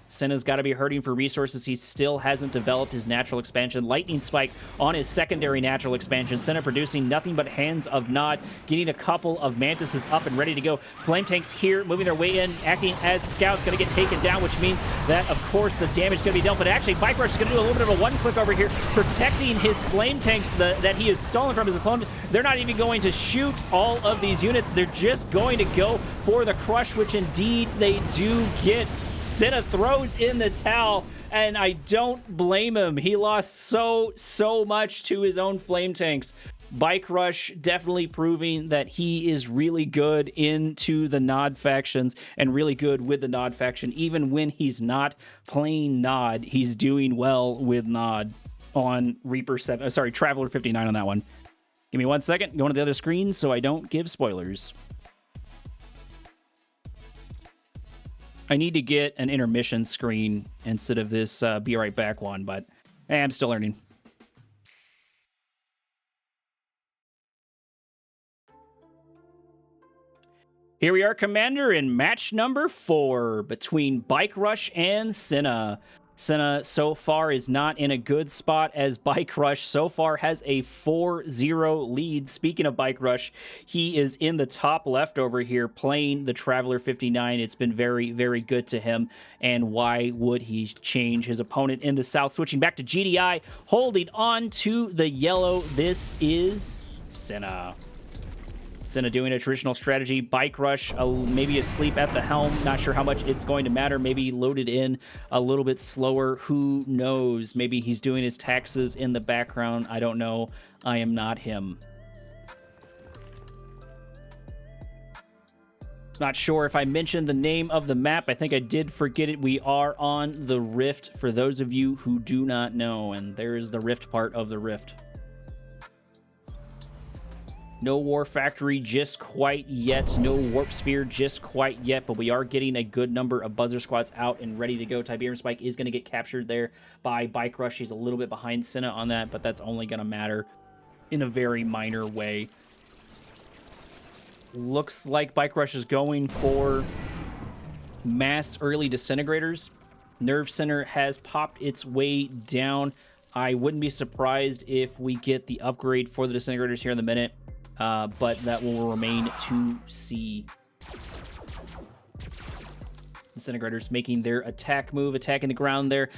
Senna's got to be hurting for resources. He still hasn't developed his natural expansion. Lightning Spike on his secondary natural expansion. Senna producing nothing but Hands of Nod, getting a couple of Mantises up and ready to go. Flame tanks here, moving their way in, acting as scouts, going to get taken down, which means that, of course, the damage is going to be dealt. But actually, Bike Rush is going to do a little bit of a one-click over here, protecting his flame tanks that he has stolen from his opponent. They're not even going to shoot all of these units. They're just going to go for the crush, which indeed they do get. Senna throws in the towel, and I don't blame him. He lost so much to his own flame tanks. Bike Rush definitely proving that he is really good into the Nod factions and really good with the Nod faction. Even when he's not playing Nod, he's doing well with Nod on Reaper 7. Sorry, Traveler 59 on that one. Give me 1 second. Going to the other screen so I don't give spoilers. I need to get an intermission screen instead of this be right back one, but I'm still learning. Here we are, Commander, in match number 4 between Bike Rush and Cinna. Cinna so far is not in a good spot, as Bike Rush so far has a 4-0 lead. Speaking of Bike Rush, he is in the top left over here playing the Traveler 59. It's been very, very good to him, and why would he change? His opponent in the south switching back to GDI, holding on to the yellow. This is Cinna. Cinna doing a traditional strategy. Bike Rush, maybe asleep at the helm. Not sure how much it's going to matter. Maybe loaded in a little bit slower. Who knows? Maybe he's doing his taxes in the background. I don't know. I am not him. Not sure if I mentioned the name of the map. I think I did forget it. We are on the Rift, for those of you who do not know. And there is the Rift part of the Rift. No War Factory just quite yet. No Warp Sphere just quite yet, but we are getting a good number of Buzzer Squads out and ready to go. Tiberium Spike is going to get captured there by Bike Rush. He's a little bit behind Cinna on that, but that's only going to matter in a very minor way. Looks like Bike Rush is going for mass early disintegrators. Nerve Center has popped its way down. I wouldn't be surprised if we get the upgrade for the disintegrators here in a minute. But that will remain to see. Disintegrators making their attack move, attacking the ground there.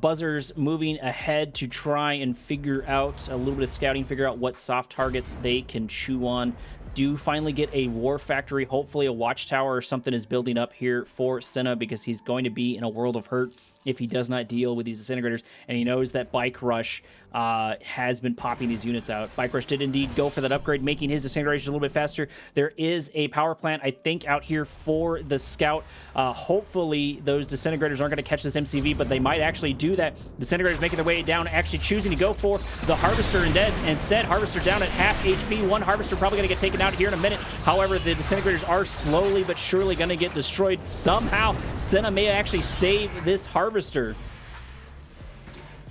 Buzzers moving ahead to try and figure out a little bit of scouting, figure out what soft targets they can chew on. Do finally get a War Factory. Hopefully a Watchtower or something is building up here for Cinna, because he's going to be in a world of hurt if he does not deal with these disintegrators, and he knows that Bike Rush has been popping these units out. Bike Rush did indeed go for that upgrade, making his disintegrators a little bit faster. There is a power plant, I think, out here for the scout. Hopefully those disintegrators aren't going to catch this MCV, but they might actually do that. Disintegrators making their way down, actually choosing to go for the Harvester instead. Harvester down at half HP. One Harvester probably going to get taken out here in a minute. However, the disintegrators are slowly but surely going to get destroyed. Somehow, Cinna may actually save this Harvester.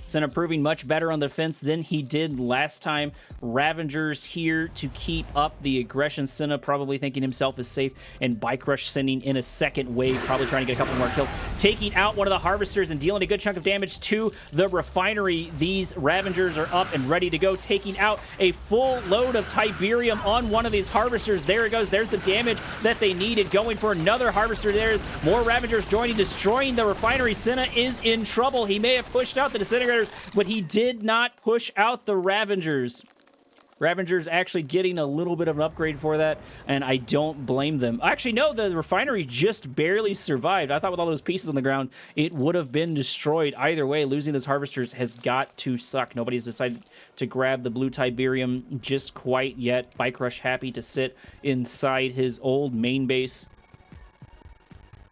Cinna proving much better on the defense than he did last time. Ravengers here to keep up the aggression. Cinna probably thinking himself is safe, and Bike Rush sending in a second wave, probably trying to get a couple more kills. Taking out one of the Harvesters and dealing a good chunk of damage to the refinery. These Ravengers are up and ready to go, taking out a full load of Tiberium on one of these Harvesters. There it goes. There's the damage that they needed. Going for another Harvester. There's more Ravengers joining, destroying the refinery. Cinna is in trouble. He may have pushed out the disintegrators, but he did not push out the Ravengers. Ravengers actually getting a little bit of an upgrade for that, and I don't blame them. Actually, no, the refinery just barely survived. I thought with all those pieces on the ground, it would have been destroyed. Either way, losing those Harvesters has got to suck. Nobody's decided to grab the blue Tiberium just quite yet. Bike Rush happy to sit inside his old main base,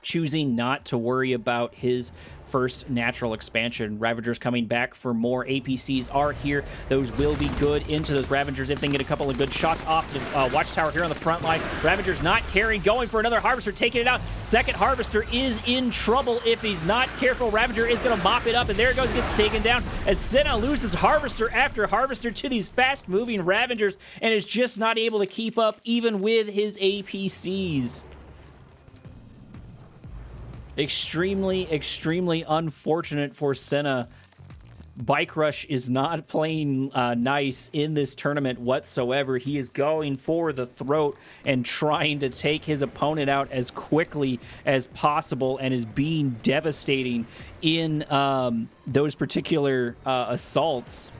choosing not to worry about his first natural expansion. Ravagers coming back for more. APCs are here. Those will be good into those Ravagers if they can get a couple of good shots off the Watchtower here on the front line. Ravagers not caring, going for another Harvester, taking it out. Second Harvester is in trouble if he's not careful. Ravager is going to mop it up, and there it goes, gets taken down as Cinna loses Harvester after Harvester to these fast-moving Ravagers, and is just not able to keep up even with his APCs. Extremely, extremely unfortunate for Cinna. Bike Rush is not playing nice in this tournament whatsoever. He is going for the throat and trying to take his opponent out as quickly as possible, and is being devastating in those particular assaults.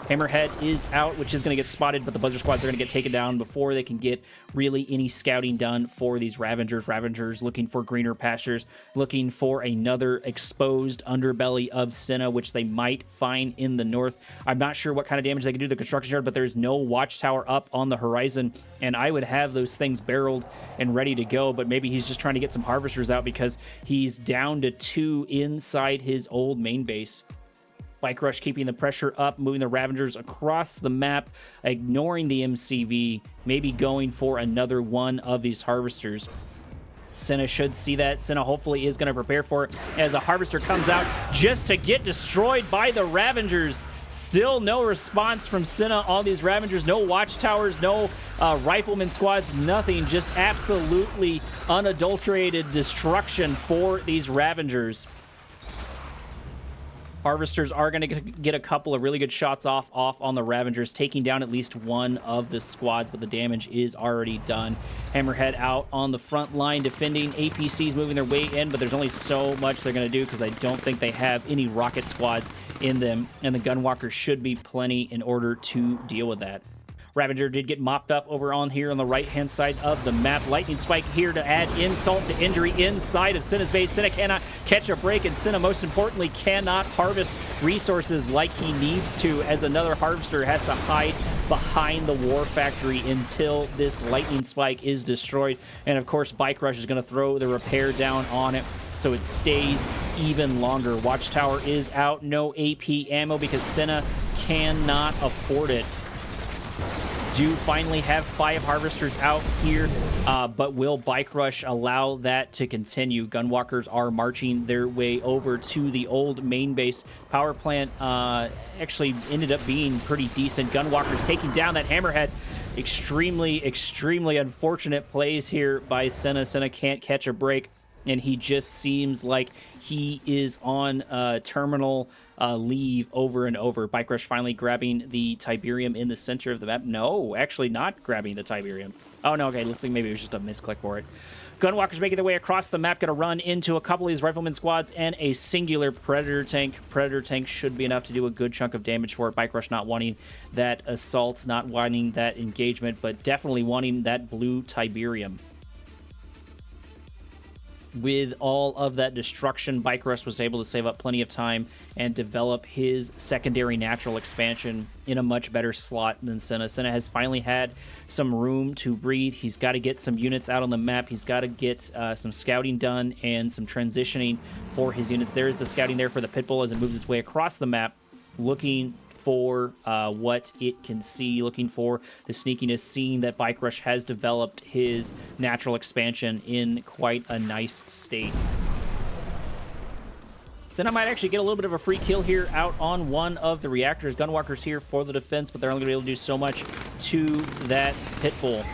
Hammerhead is out, which is going to get spotted, but the Buzzer Squads are going to get taken down before they can get really any scouting done for these Ravengers. Ravengers looking for greener pastures, looking for another exposed underbelly of Cinna, which they might find in the north. I'm not sure what kind of damage they can do to the construction yard, but there's no Watchtower up on the horizon, and I would have those things barreled and ready to go, but maybe he's just trying to get some Harvesters out because he's down to 2 inside his old main base. Bike Rush keeping the pressure up, moving the Ravengers across the map, ignoring the MCV, maybe going for another one of these Harvesters. Cinna should see that. Cinna hopefully is going to prepare for it as a Harvester comes out just to get destroyed by the Ravengers. Still no response from Cinna on these Ravagers. No watchtowers, no rifleman squads, nothing. Just absolutely unadulterated destruction for these Ravagers. Harvesters are going to get a couple of really good shots off on the Ravagers, taking down at least one of the squads, but the damage is already done. Hammerhead out on the front line defending. APCs moving their way in, but there's only so much they're going to do because I don't think they have any rocket squads in them, and the Gunwalkers should be plenty in order to deal with that. Ravager did get mopped up over on here on the right-hand side of the map. Lightning Spike here to add insult to injury inside of Cinna's base. Cinna cannot catch a break, and Cinna, most importantly, cannot harvest resources like he needs to, as another Harvester has to hide behind the War Factory until this Lightning Spike is destroyed. And, of course, Bike Rush is going to throw the repair down on it, so it stays even longer. Watchtower is out. No AP ammo because Cinna cannot afford it. Do finally have 5 Harvesters out here, but will Bike Rush allow that to continue? Gunwalkers are marching their way over to the old main base. Power plant actually ended up being pretty decent. Gunwalkers taking down that Hammerhead. Extremely, extremely unfortunate plays here by Cinna. Cinna can't catch a break, and he just seems like he is on terminal leave over and over. Bike Rush finally grabbing the Tiberium in the center of the map. No, actually not grabbing the Tiberium. Oh, no, okay, looks like maybe it was just a misclick for it. Gunwalkers making their way across the map, going to run into a couple of these Rifleman squads and a singular Predator tank. Predator tank should be enough to do a good chunk of damage for it. Bike Rush not wanting that assault, not wanting that engagement, but definitely wanting that blue Tiberium. With all of that destruction, Bike Rush was able to save up plenty of time and develop his secondary natural expansion in a much better slot than Cinna. Cinna has finally had some room to breathe. He's got to get some units out on the map. He's got to get some scouting done and some transitioning for his units. There is the scouting there for the Pitbull as it moves its way across the map, looking for what it can see, looking for the sneakiness, seeing that Bike Rush has developed his natural expansion in quite a nice state. Cinna might actually get a little bit of a free kill here out on one of the reactors. Gunwalkers here for the defense, but they're only going to be able to do so much to that Pitbull.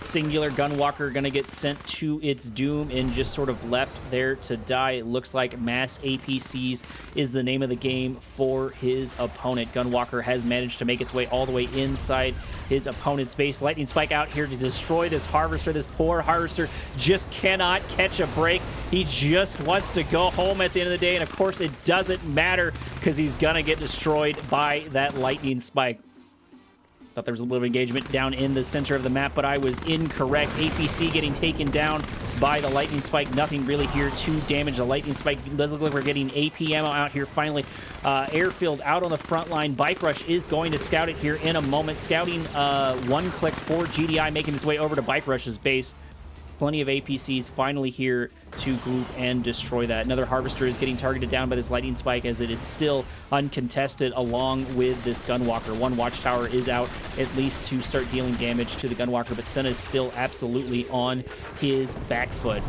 Singular Gunwalker going to get sent to its doom and just sort of left there to die. It looks like mass APCs is the name of the game for his opponent. Gunwalker has managed to make its way all the way inside his opponent's base. Lightning Spike out here to destroy this Harvester. This poor Harvester just cannot catch a break. He just wants to go home at the end of the day, and of course it doesn't matter because he's going to get destroyed by that Lightning Spike. Thought there was a little bit of engagement down in the center of the map, but I was incorrect. APC getting taken down by the Lightning Spike. Nothing really here to damage the Lightning Spike. It does look like we're getting AP ammo out here finally. Airfield out on the front line. Bike Rush is going to scout it here in a moment. Scouting one click for GDI, making its way over to Bike Rush's base. Plenty of APCs finally here to group and destroy that. Another Harvester is getting targeted down by this Lightning Spike as it is still uncontested along with this Gunwalker. One Watchtower is out at least to start dealing damage to the Gunwalker, but Cinna is still absolutely on his back foot.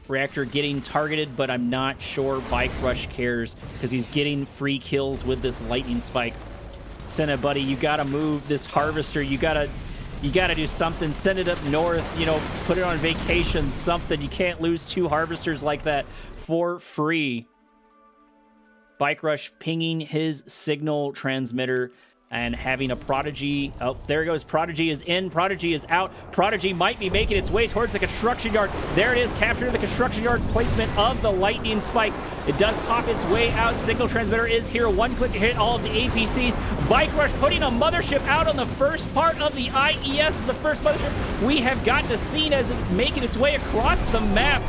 Reactor getting targeted, but I'm not sure Bike Rush cares because he's getting free kills with this Lightning Spike. Cinna, buddy, you gotta move this Harvester. You gotta do something. Send it up north, you know, put it on vacation, something. You can't lose 2 Harvesters like that for free. Bike Rush pinging his signal transmitter and having a Prodigy. Oh, there it goes. Prodigy is in. Prodigy is out. Prodigy might be making its way towards the construction yard. There it is, capturing the construction yard. Placement of the Lightning Spike. It does pop its way out. Signal transmitter is here. One click to hit all of the APCs. Bike Rush putting a mothership out on the first part of the IES. The first mothership we have got to see as it's making its way across the map.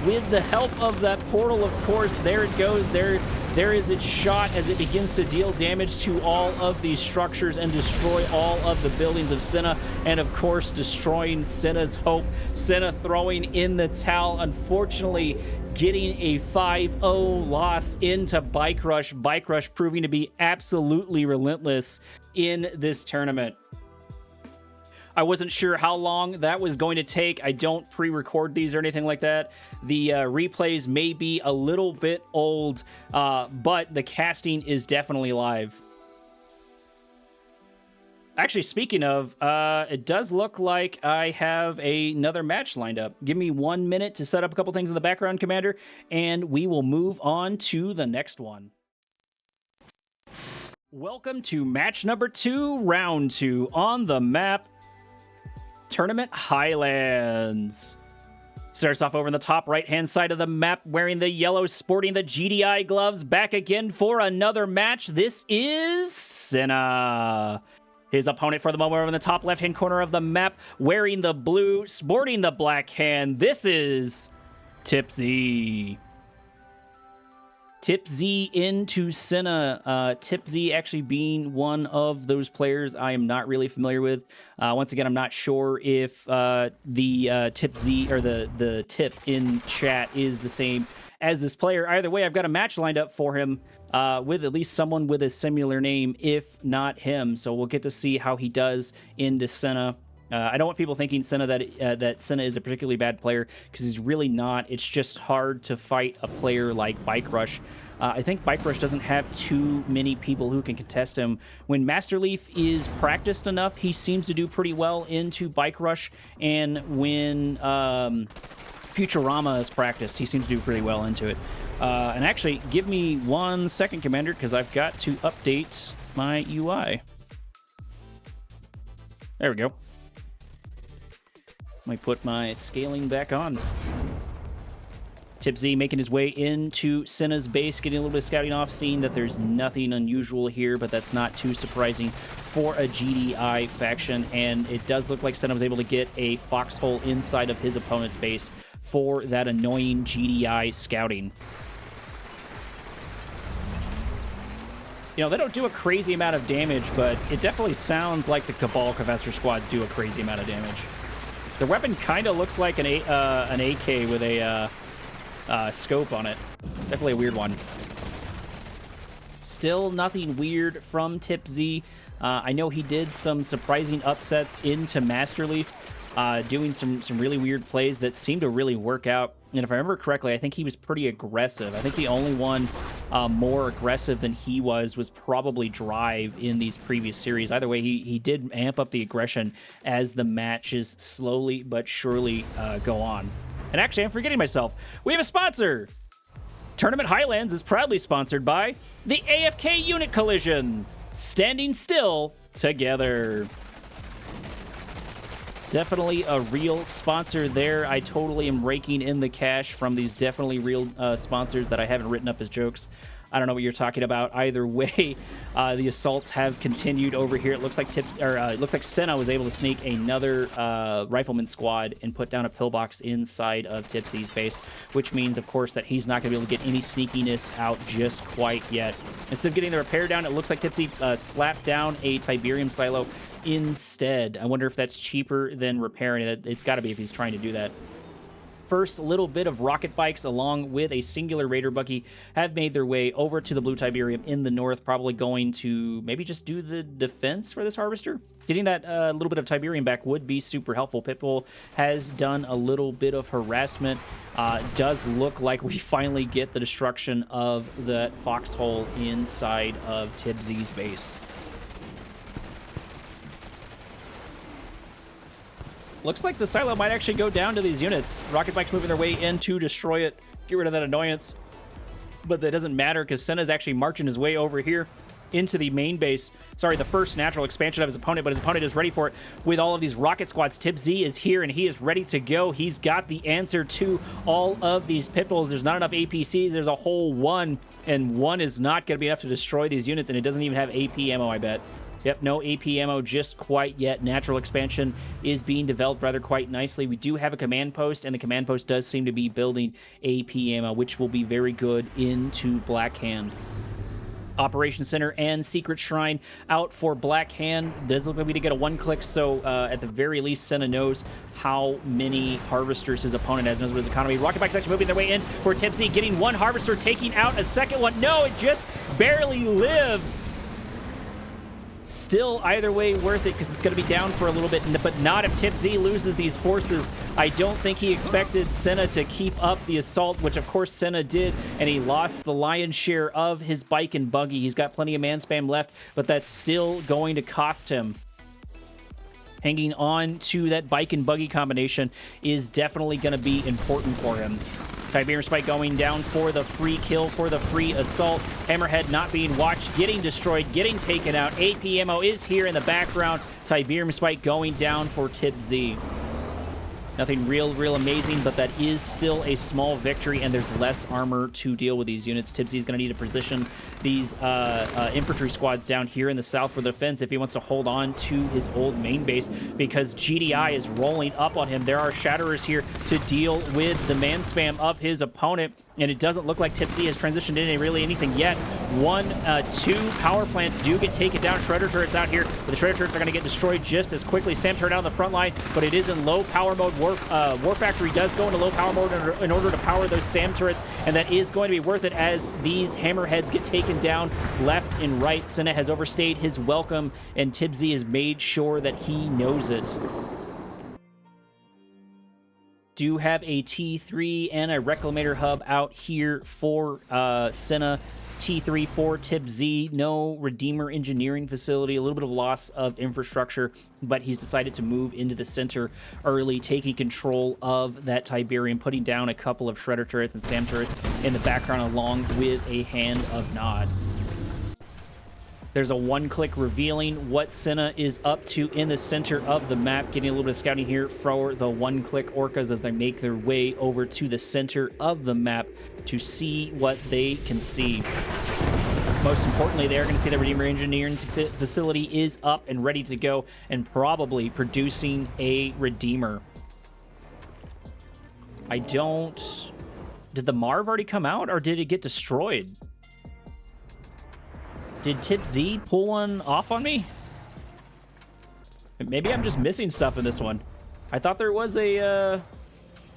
With the help of that portal, of course, there it goes. There is its shot as it begins to deal damage to all of these structures and destroy all of the buildings of Cinna, and of course destroying Cinna's hope. Cinna throwing in the towel, unfortunately getting a 5-0 loss into Bike Rush. Bike Rush proving to be absolutely relentless in this tournament. I wasn't sure how long that was going to take. I don't pre-record these or anything like that. The replays may be a little bit old, but the casting is definitely live. Actually, speaking of, it does look like I have another match lined up. Give me 1 minute to set up a couple things in the background, Commander, and we will move on to the next one. Welcome to match number 2, round 2 on the map, Tournament Highlands. Starts off over in the top right-hand side of the map, wearing the yellow, sporting the GDI gloves. Back again for another match. This is Senna. His opponent for the moment over in the top left-hand corner of the map, wearing the blue, sporting the black hand. This is Tipsy. Tipsy into Senna. Tipsy actually being one of those players I am not really familiar with. Once again, I'm not sure if the Tipsy or the tip in chat is the same as this player. Either way, I've got a match lined up for him with at least someone with a similar name, if not him. So we'll get to see how he does into Senna. I don't want people thinking Senna that Senna is a particularly bad player, because he's really not. It's just hard to fight a player like Bike Rush. I think Bike Rush doesn't have too many people who can contest him. When Master Leaf is practiced enough, he seems to do pretty well into Bike Rush, and when Futurama is practiced, he seems to do pretty well into it. And actually, give me 1 second, Commander, because I've got to update my UI. There we go. Let me put my scaling back on. Tipsy making his way into Senna's base, getting a little bit of scouting off, seeing that there's nothing unusual here, but that's not too surprising for a GDI faction. And it does look like Senna was able to get a foxhole inside of his opponent's base for that annoying GDI scouting. You know, they don't do a crazy amount of damage, but it definitely sounds like the Cabal Cavester squads do a crazy amount of damage. The weapon kind of looks like an AK with a scope on it. Definitely a weird one. Still nothing weird from Tipsy. I know he did some surprising upsets into Master Leaf, doing some really weird plays that seemed to really work out. And if I remember correctly, I think he was pretty aggressive. I think the only one more aggressive than he was probably Drive in these previous series. Either way, he did amp up the aggression as the matches slowly but surely go on. And actually, I'm forgetting myself. We have a sponsor! Tournament Highlands is proudly sponsored by the AFK Unit Collision. Standing still together. Definitely a real sponsor there. I totally am raking in the cash from these definitely real sponsors that I haven't written up as jokes. I don't know what you're talking about. Either way, the assaults have continued over here. It looks like it looks like Senna was able to sneak another rifleman squad and put down a pillbox inside of Tipsy's base, which means, of course, that he's not going to be able to get any sneakiness out just quite yet. Instead of getting the repair down, it looks like Tipsy slapped down a Tiberium silo instead. I wonder if that's cheaper than repairing it. It's got to be if he's trying to do that. First little bit of rocket bikes along with a singular Raider Bucky have made their way over to the Blue Tiberium in the north, probably going to maybe just do the defense for this harvester. Getting that little bit of Tiberium back would be super helpful. Pitbull has done a little bit of harassment. Does look like we finally get the destruction of the foxhole inside of Tipsy's base. Looks like the silo might actually go down to these units. Rocket bikes moving their way in to destroy it, get rid of that annoyance. But that doesn't matter because Senna's actually marching his way over here into the main base. Sorry, the first natural expansion of his opponent, but his opponent is ready for it with all of these rocket squads. Tipsy is here and he is ready to go. He's got the answer to all of these pitbulls. There's not enough APCs. There's a whole one, and one is not going to be enough to destroy these units, and it doesn't even have AP ammo, I bet. Yep, no AP ammo just quite yet. Natural expansion is being developed rather quite nicely. We do have a command post, and the command post does seem to be building AP ammo, which will be very good into Black Hand. Operation Center and Secret Shrine out for Black Hand. Does look like we did get a one-click, so at the very least, Senna knows how many harvesters his opponent has, knows what his economy. Rocket Bike's actually moving their way in for Tipsy, getting one harvester, taking out a second one. No, it just barely lives. Still, either way, worth it because it's going to be down for a little bit, but not if Tip Z loses these forces. I don't think he expected Senna to keep up the assault, which of course Senna did, and he lost the lion's share of his bike and buggy. He's got plenty of man spam left, but that's still going to cost him. Hanging on to that bike and buggy combination is definitely going to be important for him. Tiberium Spike going down for the free kill, for the free assault. Hammerhead not being watched, getting destroyed, getting taken out. AP ammo is here in the background. Tiberium Spike going down for Tip Z. Nothing real amazing, but that is still a small victory, and there's less armor to deal with these units. Tip Z is going to need to position these infantry squads down here in the south for the defense if he wants to hold on to his old main base, because GDI is rolling up on him. There are Shatterers here to deal with the man spam of his opponent, and it doesn't look like Tip Z has transitioned into really anything yet. Two power plants do get taken down. Shredder turrets out here, but the Shredder turrets are going to get destroyed just as quickly. Sam turned out on the front line, but it is in low power mode. War Factory does go into low power mode in order to power those Sam turrets, and that is going to be worth it as these Hammerheads get taken down left and right. Senna has overstayed his welcome, and Tip Z has made sure that he knows it. Do have a T3 and a Reclamator hub out here for Senna. T3 for Tip Z, no Redeemer engineering facility, a little bit of loss of infrastructure, but he's decided to move into the center early, taking control of that Tiberium, putting down a couple of Shredder turrets and Sam turrets in the background along with a Hand of Nod. There's a one-click revealing what Senna is up to in the center of the map, getting a little bit of scouting here for the one-click Orcas as they make their way over to the center of the map to see what they can see. Most importantly, they're going to see the Redeemer Engineering facility is up and ready to go and probably producing a Redeemer. Did the Marv already come out, or did it get destroyed? Did Tip Z pull one off on me? Maybe I'm just missing stuff in this one. I thought there was a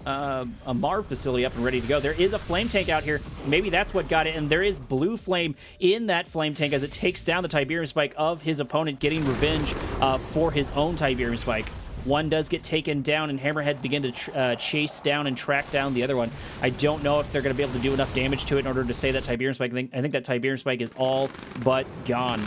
Marv facility up and ready to go. There is a flame tank out here. Maybe that's what got it, and there is blue flame in that flame tank as it takes down the Tiberium Spike of his opponent, getting revenge for his own Tiberium Spike. One does get taken down, and Hammerheads begin to chase down and track down the other one. I don't know if they're going to be able to do enough damage to it in order to say that Tiberium Spike. I think that Tiberium Spike is all but gone.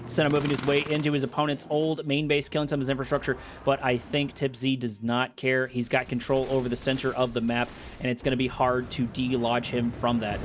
Senna moving his way into his opponent's old main base, killing some of his infrastructure, but I think Tip Z does not care. He's got control over the center of the map, and it's going to be hard to delodge him from that.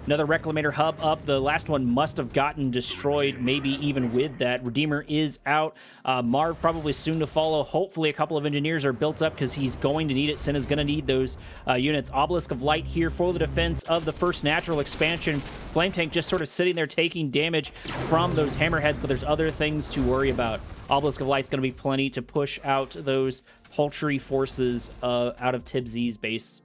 Another Reclamator hub up. The last one must have gotten destroyed, maybe even with that. Redeemer is out. Marv probably soon to follow. Hopefully a couple of engineers are built up because he's going to need it. Senna's going to need those units. Obelisk of Light here for the defense of the first natural expansion. Flame Tank just sort of sitting there taking damage from those Hammerheads, but there's other things to worry about. Obelisk of Light's going to be plenty to push out those paltry forces out of Tip Z's base.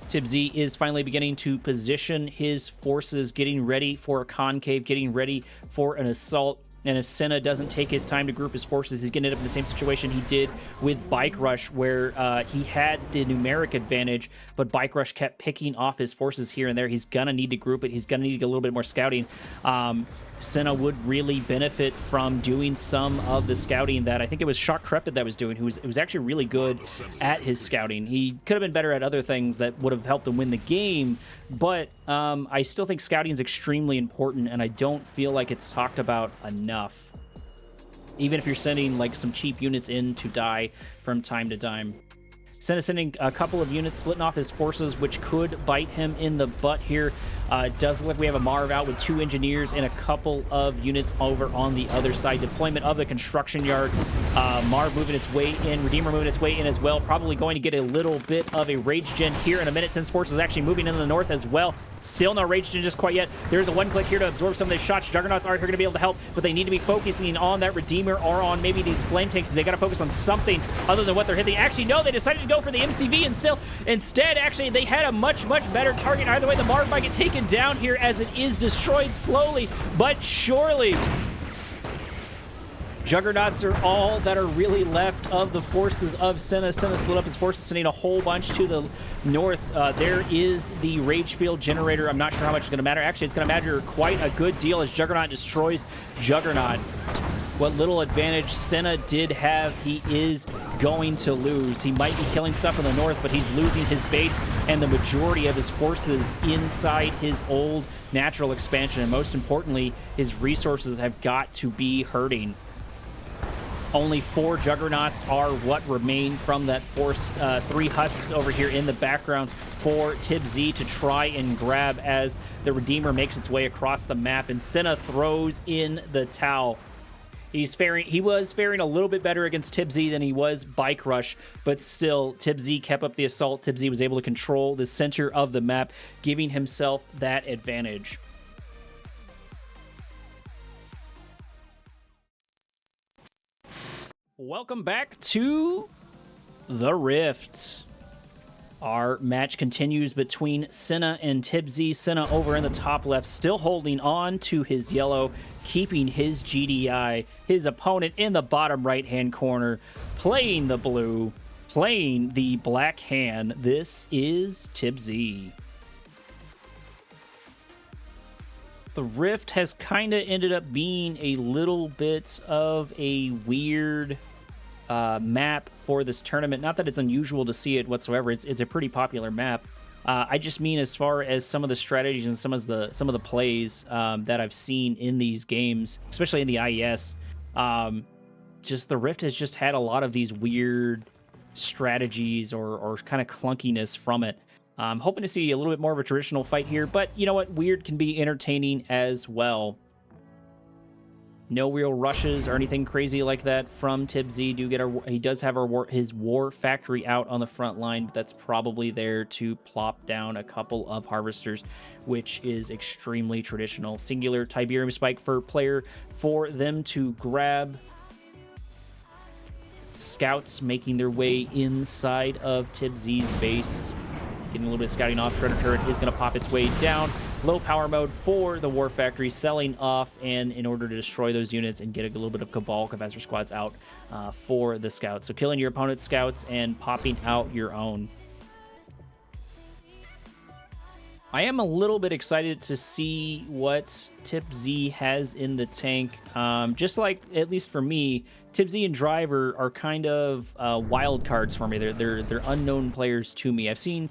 Tip Z is finally beginning to position his forces, getting ready for a concave, getting ready for an assault. And if Senna doesn't take his time to group his forces, he's going to end up in the same situation he did with Bike Rush, where he had the numeric advantage, but Bike Rush kept picking off his forces here and there. He's going to need to group it. He's going to need to get a little bit more scouting. Senna would really benefit from doing some of the scouting that I think it was Shock Crepid that was doing, who was actually really good at his scouting. He could have been better at other things that would have helped him win the game, but I still think scouting is extremely important, and I don't feel like it's talked about enough. Even if you're sending like some cheap units in to die from time to time. Senna sending a couple of units, splitting off his forces, which could bite him in the butt here. It does look like we have a Marv out with 2 engineers and a couple of units over on the other side. Deployment of the construction yard. Marv moving its way in. Redeemer moving its way in as well. Probably going to get a little bit of a Rage Gen here in a minute, since Force is actually moving into the north as well. Still no Rage Gen just quite yet. There's a one-click here to absorb some of these shots. Juggernauts aren't going to be able to help, but they need to be focusing on that Redeemer or on maybe these Flame Tanks. They got to focus on something other than what they're hitting. Actually, no, they decided to go for the MCV, and instead, actually, they had a much better target. Either way, the Marv might get taken down here as it is destroyed slowly but surely. Juggernauts are all that are really left of the forces of Senna. Senna split up his forces, sending a whole bunch to the north. There is the Rage Field Generator. I'm not sure how much it's going to matter. Actually, it's going to matter quite a good deal as Juggernaut destroys Juggernaut. What little advantage Senna did have, he is going to lose. He might be killing stuff in the north, but he's losing his base and the majority of his forces inside his old natural expansion. And most importantly, his resources have got to be hurting. Only 4 Juggernauts are what remain from that force. 3 Husks over here in the background for TibZ to try and grab as the Redeemer makes its way across the map. And Senna throws in the towel. He was faring a little bit better against TibZ than he was Bike Rush, but still, TibZ kept up the assault. TibZ was able to control the center of the map, giving himself that advantage. Welcome back to the Rift. Our match continues between Senna and TibZ. Senna over in the top left, still holding on to his yellow, keeping his GDI. His opponent in the bottom right-hand corner, playing the blue, playing the black hand. This is TibZ. The Rift has kind of ended up being a little bit of a weird map for this tournament. Not that it's unusual to see it whatsoever. It's a pretty popular map. I just mean as far as some of the strategies and some of the plays that I've seen in these games, especially in the IES. Just the Rift has just had a lot of these weird strategies or kind of clunkiness from it. I'm hoping to see a little bit more of a traditional fight here, but you know what? Weird can be entertaining as well. No real rushes or anything crazy like that from TibZ. He does have his war factory out on the front line, but that's probably there to plop down a couple of harvesters, which is extremely traditional. Singular Tiberium Spike for player for them to grab. Scouts making their way inside of TibZ's base. Getting a little bit of scouting off. Shredder turret is going to pop its way down. Low power mode for the War Factory, selling off, and in order to destroy those units and get a little bit of Cabal Capacitor squads out for the scouts. So killing your opponent's scouts and popping out your own. I am a little bit excited to see what TibZ has in the tank. Just like, at least for me, TibZ and Driver are kind of wild cards for me. They're unknown players to me. I've seen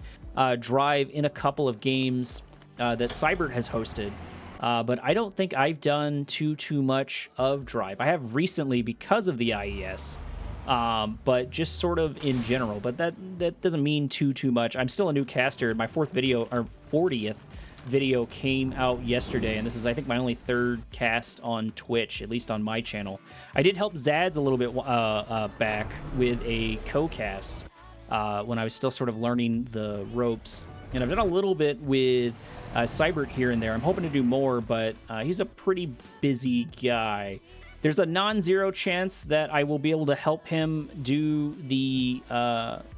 Drive in a couple of games that Cybert has hosted, but I don't think I've done too much of Drive. I have recently because of the IES, but just sort of in general. But that doesn't mean too much. I'm still a new caster. My 40th video came out yesterday, and this is, I think, my only 3rd cast on Twitch, at least on my channel. I did help Zads a little bit back with a co-cast when I was still sort of learning the ropes. And I've done a little bit with Cybert here and there. I'm hoping to do more, but he's a pretty busy guy. There's a non-zero chance that I will be able to help him do the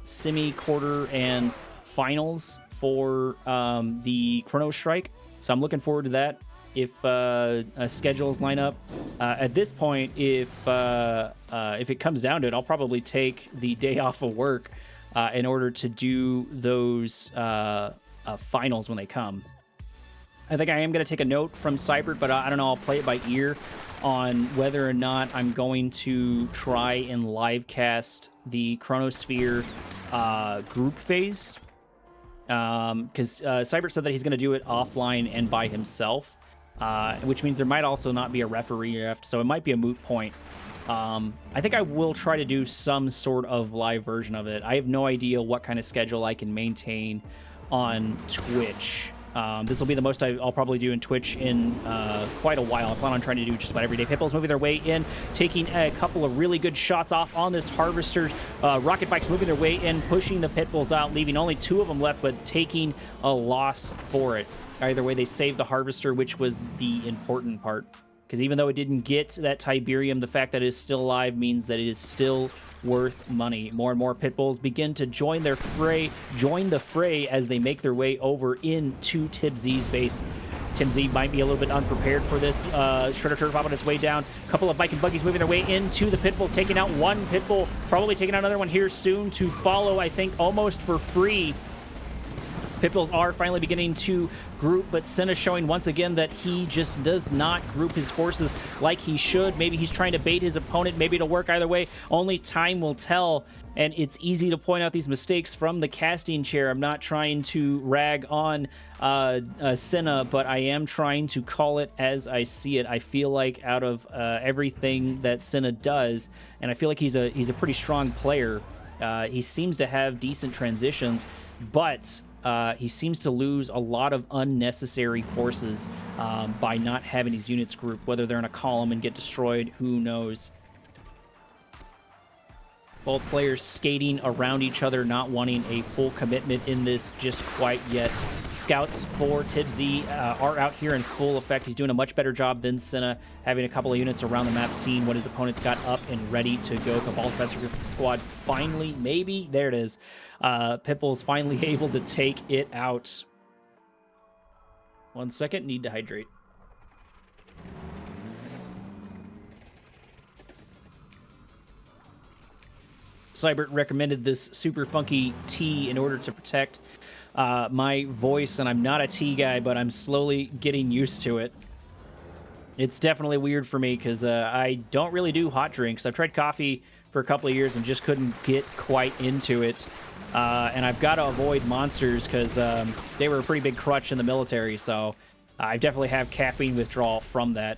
semi-quarter and finals for the Chrono Strike. So I'm looking forward to that if schedules line up. At this point, if it comes down to it, I'll probably take the day off of work in order to do those finals when they come. I think I am going to take a note from Cybert, but I don't know, I'll play it by ear on whether or not I'm going to try and live cast the Chronosphere group phase. Because Cybert said that he's going to do it offline and by himself, which means there might also not be a referee left, so it might be a moot point. I think I will try to do some sort of live version of it. I have no idea what kind of schedule I can maintain on Twitch. This will be the most I'll probably do in Twitch in quite a while. I plan on trying to do just about every day. Pitbull's moving their way in, taking a couple of really good shots off on this Harvester. Rocket Bike's moving their way in, pushing the Pitbulls out, leaving only 2 of them left, but taking a loss for it. Either way, they saved the Harvester, which was the important part. Because even though it didn't get that Tiberium, the fact that it is still alive means that it is still worth money. More and more Pitbulls begin to join the fray as they make their way over into TibZ's base. Tim Z might be a little bit unprepared for this. Shredder Turtle Pop on its way down. A couple of bike and buggies moving their way into the pit bulls, taking out one pit bull, probably taking out another one here soon to follow, I think, almost for free. Pit bulls are finally beginning to group, but Senna showing once again that he just does not group his forces like he should. Maybe he's trying to bait his opponent. Maybe it'll work either way. Only time will tell. And it's easy to point out these mistakes from the casting chair. I'm not trying to rag on Senna, but I am trying to call it as I see it. I feel like out of everything that Senna does, and I feel like he's a pretty strong player. He seems to have decent transitions, but he seems to lose a lot of unnecessary forces by not having his units grouped. Whether they're in a column and get destroyed, who knows? Both players skating around each other, not wanting a full commitment in this just quite yet. Scouts for TibZ are out here in full effect. He's doing a much better job than Senna, having a couple of units around the map, seeing what his opponent's got up and ready to go. Cabal's Best Squad finally, maybe, there it is. Pitbull's finally able to take it out. 1 second, need to hydrate. Cybert recommended this super funky tea in order to protect my voice, and I'm not a tea guy, but I'm slowly getting used to it. It's definitely weird for me because I don't really do hot drinks. I've tried coffee for a couple of years and just couldn't get quite into it. And I've got to avoid monsters because they were a pretty big crutch in the military, so I definitely have caffeine withdrawal from that.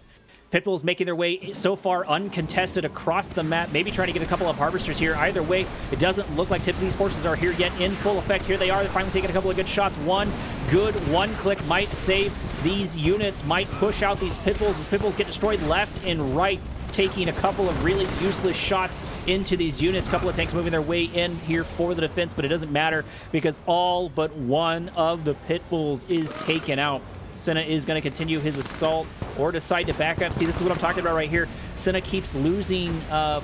Pitbull's making their way so far uncontested across the map, maybe trying to get a couple of harvesters here. Either way, it doesn't look like TibZ's forces are here yet in full effect. Here they are. They're finally taking a couple of good shots. One good one-click might save these units, might push out these Pitbulls as Pitbulls get destroyed left and right, taking a couple of really useless shots into these units. A couple of tanks moving their way in here for the defense, but it doesn't matter because all but one of the Pitbulls is taken out. Senna is going to continue his assault or decide to back up. See, this is what I'm talking about right here. Senna keeps losing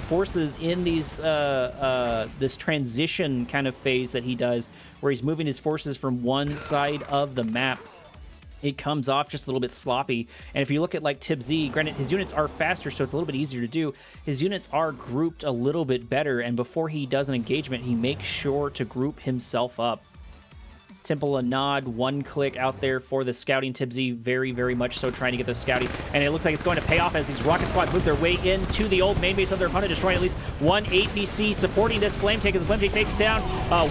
forces in these this transition kind of phase that he does, where he's moving his forces from one side of the map. It comes off just a little bit sloppy. And if you look at like TibZ, granted his units are faster, so it's a little bit easier to do. His units are grouped a little bit better, and before he does an engagement, he makes sure to group himself up. Temple a nod, one click out there for the scouting. TibZ very, very much so trying to get the scouting. And it looks like it's going to pay off as these rocket squads move their way into the old main base of their opponent, destroying at least one APC, supporting this Flame Tank as the Flame Tank takes down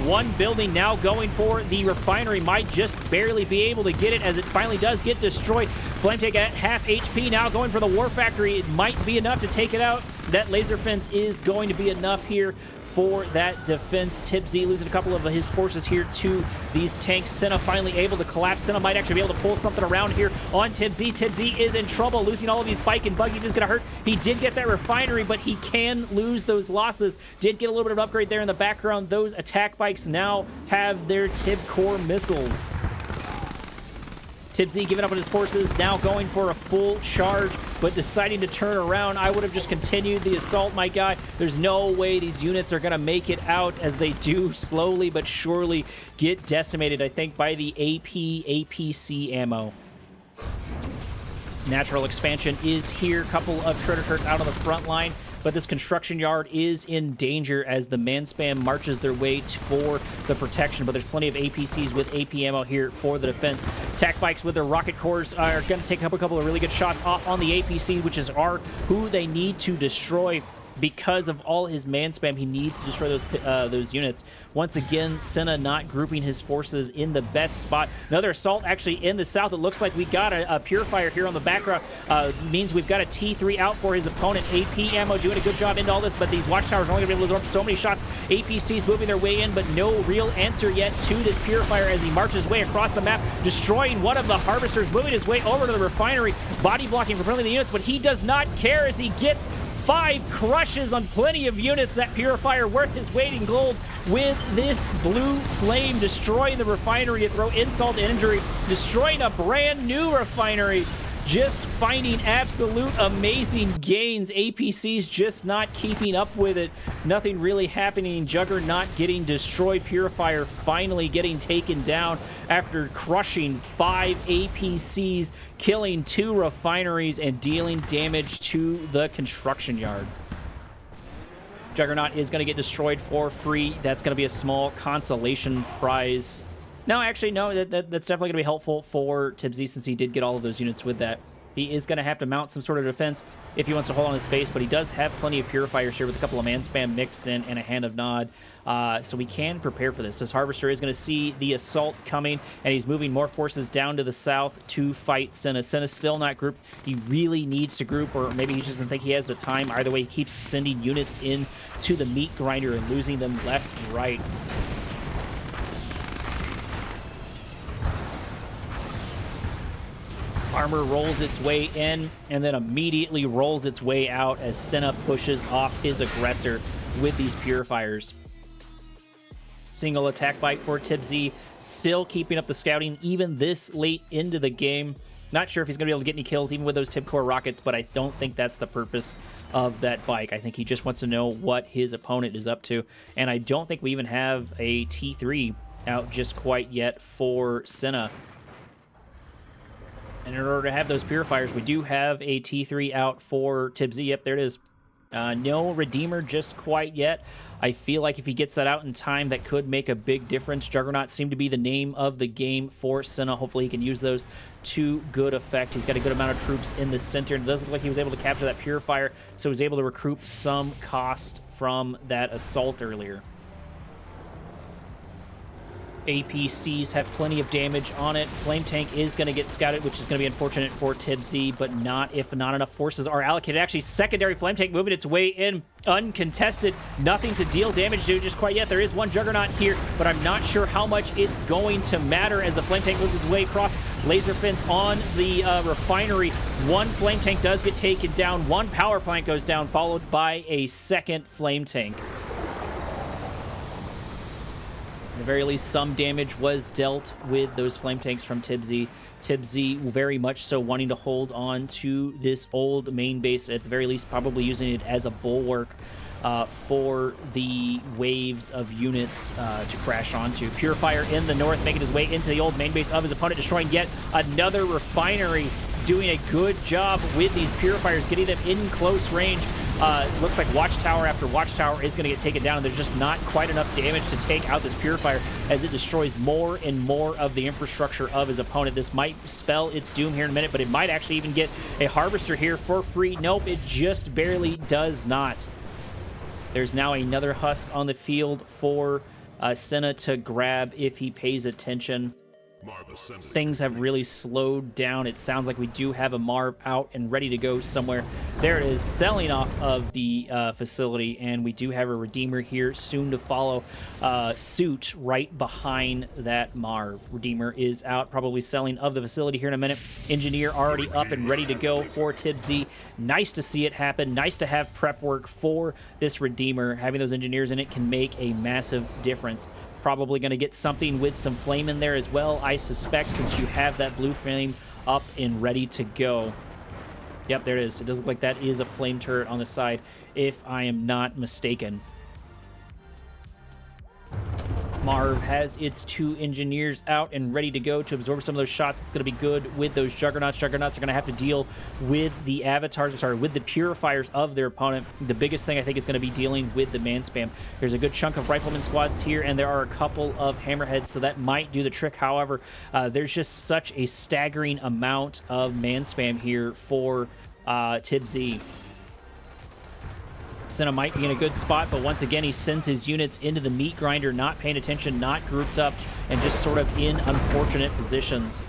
one building. Now going for the refinery, might just barely be able to get it as it finally does get destroyed. Flame Tank at half HP now going for the War Factory. It might be enough to take it out. That laser fence is going to be enough here for that defense. TibZ losing a couple of his forces here to these tanks. Senna finally able to collapse. Senna might actually be able to pull something around here on TibZ. TibZ is in trouble. Losing all of these bike and buggies is going to hurt. He did get that refinery, but he can lose those losses. Did get a little bit of upgrade there in the background. Those attack bikes now have their Tib core missiles. TibZ giving up on his forces, now going for a full charge, but deciding to turn around. I would have just continued the assault, my guy. There's no way these units are going to make it out, as they do slowly but surely get decimated, I think, by the APC ammo. Natural expansion is here. Couple of Shredder Turrets out on the front line, but this construction yard is in danger as the man spam marches their way for the protection. But there's plenty of APCs with AP ammo here for the defense. Attack bikes with their rocket cores are going to take up a couple of really good shots off on the APC, which is who they need to destroy. Because of all his man spam, he needs to destroy those units. Once again, Senna not grouping his forces in the best spot. Another assault actually in the south. It looks like we got a Purifier here on the background. Means we've got a T3 out for his opponent. AP ammo doing a good job into all this, but these watchtowers are only going to be able to absorb so many shots. APC's moving their way in, but no real answer yet to this Purifier as he marches his way across the map, destroying one of the harvesters, moving his way over to the refinery, body blocking for plenty of the units, but he does not care as he gets 5 crushes on plenty of units. That Purifier worth his weight in gold with this blue flame, destroying the refinery to throw insult to injury, destroying a brand new refinery. just finding absolute amazing gains. APC's just not keeping up with it. Nothing really happening. Juggernaut getting destroyed. Purifier finally getting taken down after crushing 5 APCs, killing 2 refineries, and dealing damage to the construction yard. Juggernaut is going to get destroyed for free. That's going to be a small consolation prize. No, actually, no, that's definitely going to be helpful for Tibsy since he did get all of those units with that. He is going to have to mount some sort of defense if he wants to hold on his base, but he does have plenty of Purifiers here with a couple of Man Spam mixed in and a Hand of Nod, so we can prepare for this. This Harvester is going to see the assault coming, and he's moving more forces down to the south to fight Senna. Senna's still not grouped. He really needs to group, or maybe he just doesn't think he has the time. Either way, he keeps sending units in to the meat grinder and losing them left and right. Armor rolls its way in and then immediately rolls its way out as Senna pushes off his aggressor with these Purifiers. Single attack bite for Tibsy, still keeping up the scouting even this late into the game. Not sure if he's going to be able to get any kills even with those Tibcore rockets, but I don't think that's the purpose of that bike. I think he just wants to know what his opponent is up to, and I don't think we even have a T3 out just quite yet for Senna. And in order to have those Purifiers, we do have a T3 out for Tibsy. Yep, there it is. No Redeemer just quite yet. I feel like if he gets that out in time, that could make a big difference. Juggernaut seemed to be the name of the game for Senna. Hopefully he can use those to good effect. He's got a good amount of troops in the center. It does look like he was able to capture that Purifier, so he was able to recoup some cost from that assault earlier. APCs have plenty of damage on it. Flame Tank is going to get scouted, which is going to be unfortunate for Tibsy, but not if not enough forces are allocated. Actually, secondary Flame Tank moving its way in uncontested. Nothing to deal damage to just quite yet. There is one Juggernaut here, but I'm not sure how much it's going to matter as the Flame Tank moves its way across. Laser Fins on the refinery. One Flame Tank does get taken down. One Power Plant goes down, followed by a second Flame Tank. At the very least, some damage was dealt with those Flame Tanks from Tibsy. Tibsy very much so wanting to hold on to this old main base, at the very least probably using it as a bulwark for the waves of units to crash onto. Purifier in the north making his way into the old main base of his opponent, destroying yet another refinery, doing a good job with these Purifiers, getting them in close range. Looks like Watchtower after Watchtower is going to get taken down, and there's just not quite enough damage to take out this Purifier as it destroys more and more of the infrastructure of his opponent. This might spell its doom here in a minute, but it might actually even get a Harvester here for free. Nope, it just barely does not. There's now another Husk on the field for Senna to grab if he pays attention. Things have really slowed down. It sounds like we do have a Marv out and ready to go somewhere. There it is, selling off of the facility, and we do have a Redeemer here soon to follow suit right behind that Marv. Redeemer is out, probably selling of the facility here in a minute. Engineer already up and ready to go for Tibsy. Nice to see it happen. Nice to have prep work for this Redeemer. Having those engineers in it can make a massive difference. Probably going to get something with some flame in there as well, I suspect, since you have that blue flame up and ready to go. Yep, there it is. It does look like that is a flame turret on the side, if I am not mistaken. Marv has its 2 engineers out and ready to go to absorb some of those shots. It's going to be good with those Juggernauts. Juggernauts are going to have to deal with the avatars, sorry, with the Purifiers of their opponent. The biggest thing I think is going to be dealing with the man spam. There's a good chunk of Rifleman squads here, and there are a couple of Hammerheads, so that might do the trick. However, there's just such a staggering amount of man spam here for Tibsy. Senna might be in a good spot, but once again, he sends his units into the meat grinder, not paying attention, not grouped up, and just sort of in unfortunate positions.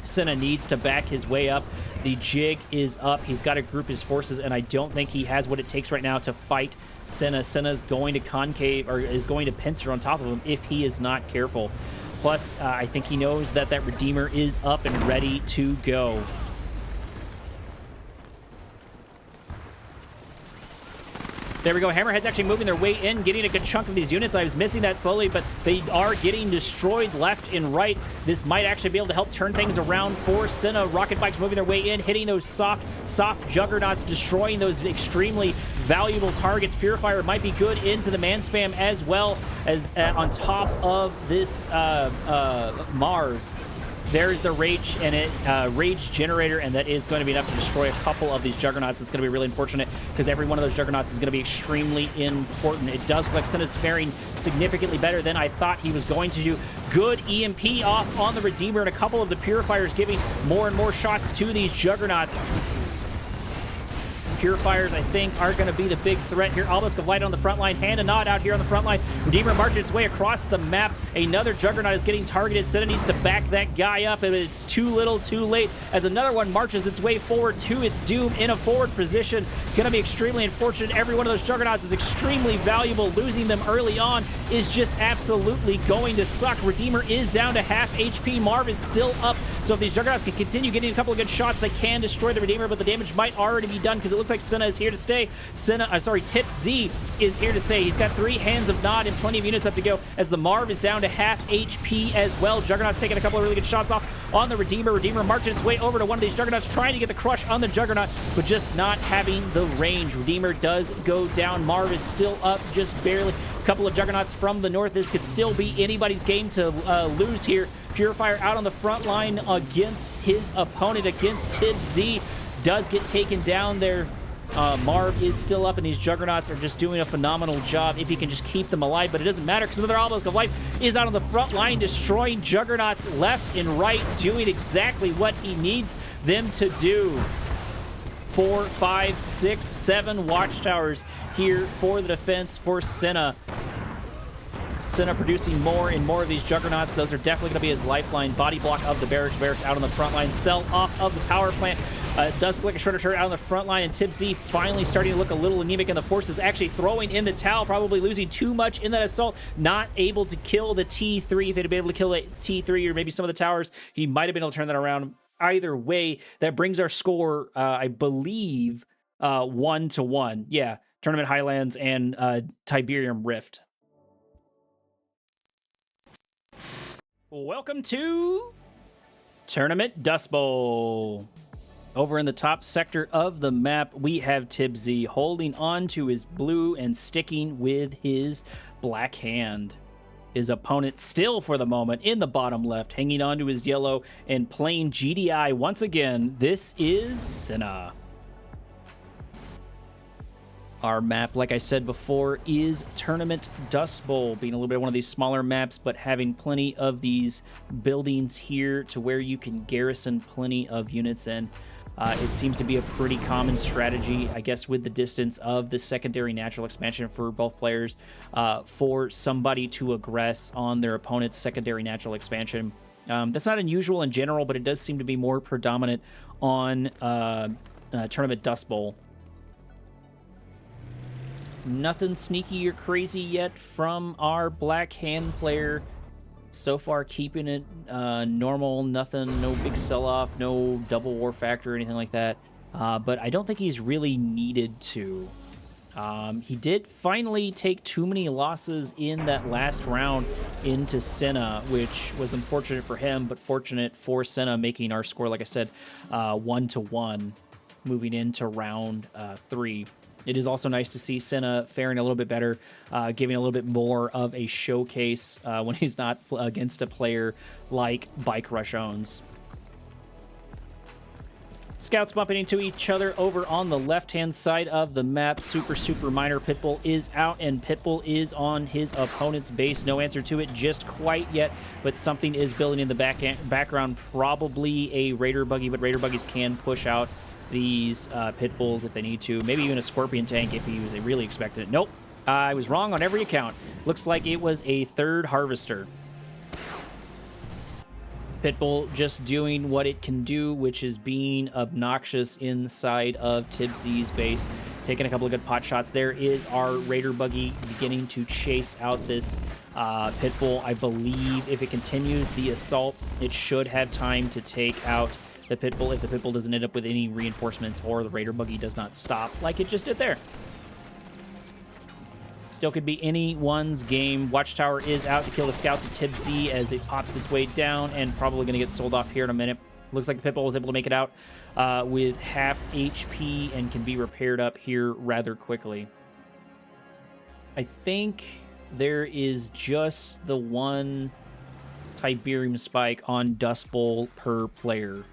Senna needs to back his way up. The jig is up. He's got to group his forces, and I don't think he has what it takes right now to fight Senna. Senna's going to concave, or is going to pincer on top of him if he is not careful. Plus, I think he knows that that Redeemer is up and ready to go. There we go. Hammerhead's actually moving their way in, getting a good chunk of these units. I was missing that slowly, but they are getting destroyed left and right. This might actually be able to help turn things around for Cinna. Rocket Bikes moving their way in, hitting those soft juggernauts, destroying those extremely valuable targets. Purifier might be good into the man spam as well as on top of this Marv. There's the Rage and Rage Generator, and that is going to be enough to destroy a couple of these Juggernauts. It's going to be really unfortunate because every one of those Juggernauts is going to be extremely important. It does look like Cinna's faring significantly better than I thought he was going to do. Good EMP off on the Redeemer, and a couple of the Purifiers giving more and more shots to these Juggernauts. Purifiers, I think, are going to be the big threat here. Obelisk of Light on the front line. Hand and Nod out here on the front line. Redeemer marching its way across the map. Another Juggernaut is getting targeted. Cinna needs to back that guy up, and it's too little, too late, as another one marches its way forward to its doom in a forward position. Going to be extremely unfortunate. Every one of those Juggernauts is extremely valuable. Losing them early on is just absolutely going to suck. Redeemer is down to half HP. Marv is still up, so if these Juggernauts can continue getting a couple of good shots, they can destroy the Redeemer, but the damage might already be done because it looks like Cinna is here to stay. Tip Z is here to stay. He's got 3 Hands of Nod and plenty of units up to go as the Marv is down to half HP as well. Juggernaut's taking a couple of really good shots off on the Redeemer. Redeemer marching its way over to one of these Juggernauts, trying to get the crush on the Juggernaut, but just not having the range. Redeemer does go down. Marv is still up just barely. A couple of Juggernauts from the north. This could still be anybody's game to lose here. Purifier out on the front line against his opponent, against Tib Z. Does get taken down there. Marv is still up, and these Juggernauts are just doing a phenomenal job if he can just keep them alive, but it doesn't matter because another Obelisk of Life is out on the front line, destroying Juggernauts left and right, doing exactly what he needs them to do. 4, 5, 6, 7 watchtowers here for the defense for Cinna. Cinna producing more and more of these Juggernauts. Those are definitely going to be his lifeline. Body block of the Barracks. Barracks out on the front line. Cell off of the power plant. Does look like a shorter turret out on the front line, and Tib Z finally starting to look a little anemic, and the Force is actually throwing in the towel, probably losing too much in that assault. Not able to kill the T3. If he'd been able to kill the T3 or maybe some of the towers, he might have been able to turn that around. Either way, that brings our score, I believe, 1-1. Yeah, Tournament Highlands and Tiberium Rift. Welcome to Tournament Dust Bowl. Over in the top sector of the map, we have Tib Z holding on to his blue and sticking with his black hand. His opponent still, for the moment, in the bottom left, hanging on to his yellow and playing GDI once again. This is Cinna. Our map, like I said before, is Tournament Dust Bowl, being a little bit one of these smaller maps, but having plenty of these buildings here to where you can garrison plenty of units in. It seems to be a pretty common strategy, I guess, with the distance of the secondary natural expansion for both players, for somebody to aggress on their opponent's secondary natural expansion. That's not unusual in general, but it does seem to be more predominant on Tournament Dust Bowl. Nothing sneaky or crazy yet from our black hand player. So far, keeping it normal, nothing, no big sell-off, no double war factor or anything like that. But I don't think he's really needed to. He did finally take too many losses in that last round into Cinna, which was unfortunate for him, but fortunate for Cinna, making our score, like I said, 1-1, moving into round 3. It is also nice to see Cinna faring a little bit better, giving a little bit more of a showcase when he's not against a player like Bike Rush owns. Scouts bumping into each other over on the left-hand side of the map. Super Minor Pitbull is out, and Pitbull is on his opponent's base. No answer to it just quite yet, but something is building in the background. Probably a Raider Buggy, but Raider Buggies can push out these pit bulls if they need to. Maybe even a Scorpion tank if he was really expecting it. Nope. I was wrong on every account. Looks like it was a third harvester. Pitbull just doing what it can do, which is being obnoxious inside of Tib Z's base. Taking a couple of good pot shots. There is our Raider Buggy beginning to chase out this Pitbull. I believe if it continues the assault, it should have time to take out the Pitbull if the Pitbull doesn't end up with any reinforcements or the Raider Buggy does not stop like it just did there. Still could be anyone's game. Watchtower is out to kill the scouts of Tib Z as it pops its way down and probably going to get sold off here in a minute. Looks like the Pitbull was able to make it out with half HP and can be repaired up here rather quickly. I think there is just the one Tiberium spike on Dust Bowl per player.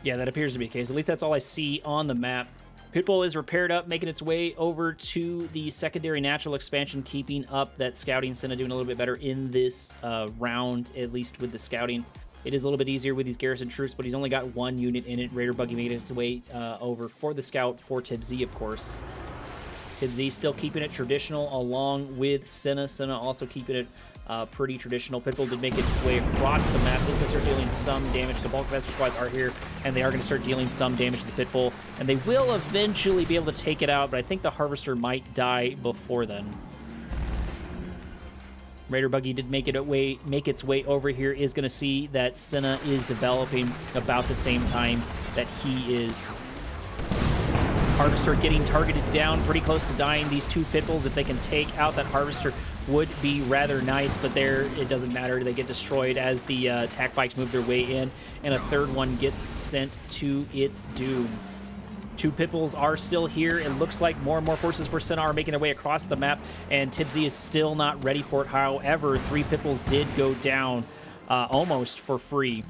Yeah, that appears to be the case. At least that's all I see on the map. Pitbull is repaired up, making its way over to the secondary natural expansion, keeping up that scouting. Senna doing a little bit better in this round, at least with the scouting. It is a little bit easier with these garrison troops, but he's only got one unit in it. Raider Buggy made its way over for the scout for Tib Z, of course. Tib Z still keeping it traditional along with Senna. Senna also keeping it pretty traditional. Pitbull did make its way across the map. He's going to start dealing some damage. The bulk master squads are here, and they are going to start dealing some damage to the Pitbull. And they will eventually be able to take it out, but I think the Harvester might die before then. Raider Buggy did make its way over here. Is going to see that Senna is developing about the same time that he is. Harvester getting targeted down, pretty close to dying. These two Pitbulls, if they can take out that Harvester, would be rather nice, but there it doesn't matter. They get destroyed as the attack bikes move their way in, and a third one gets sent to its doom. Two Pitbulls are still here. It looks like more and more forces for Senna are making their way across the map, and Tib Z is still not ready for it. However, 3 Pitbulls did go down almost for free.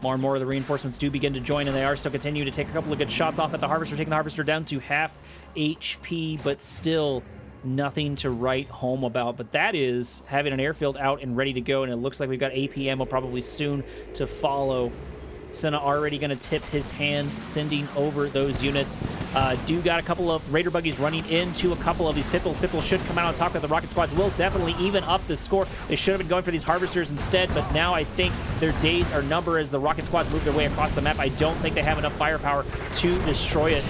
More and more of the reinforcements do begin to join, and they are still continuing to take a couple of good shots off at the Harvester, taking the Harvester down to half HP, but still nothing to write home about. But that is having an airfield out and ready to go, and it looks like we've got AP ammo probably soon to follow. Senna already going to tip his hand, sending over those units. Do got a couple of Raider Buggies running into a couple of these Pitbulls. Pitbulls should come out on top of the Rocket Squads. Will definitely even up the score. They should have been going for these Harvesters instead, but now I think their days are numbered as the Rocket Squads move their way across the map. I don't think they have enough firepower to destroy it.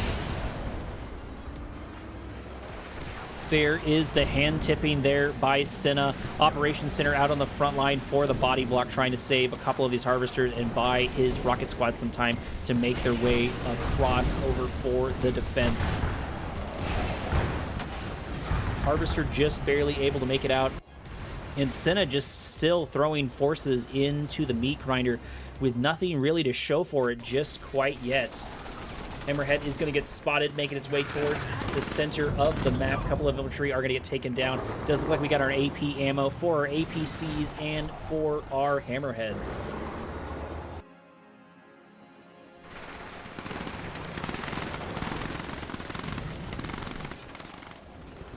There is the hand tipping there by Senna. Operations Center out on the front line for the body block, trying to save a couple of these Harvesters and buy his Rocket Squad some time to make their way across over for the defense. Harvester just barely able to make it out, and Senna just still throwing forces into the meat grinder with nothing really to show for it just quite yet. Hammerhead is going to get spotted, making its way towards the center of the map. A couple of infantry are going to get taken down. Does look like we got our AP ammo for our APCs and for our Hammerheads.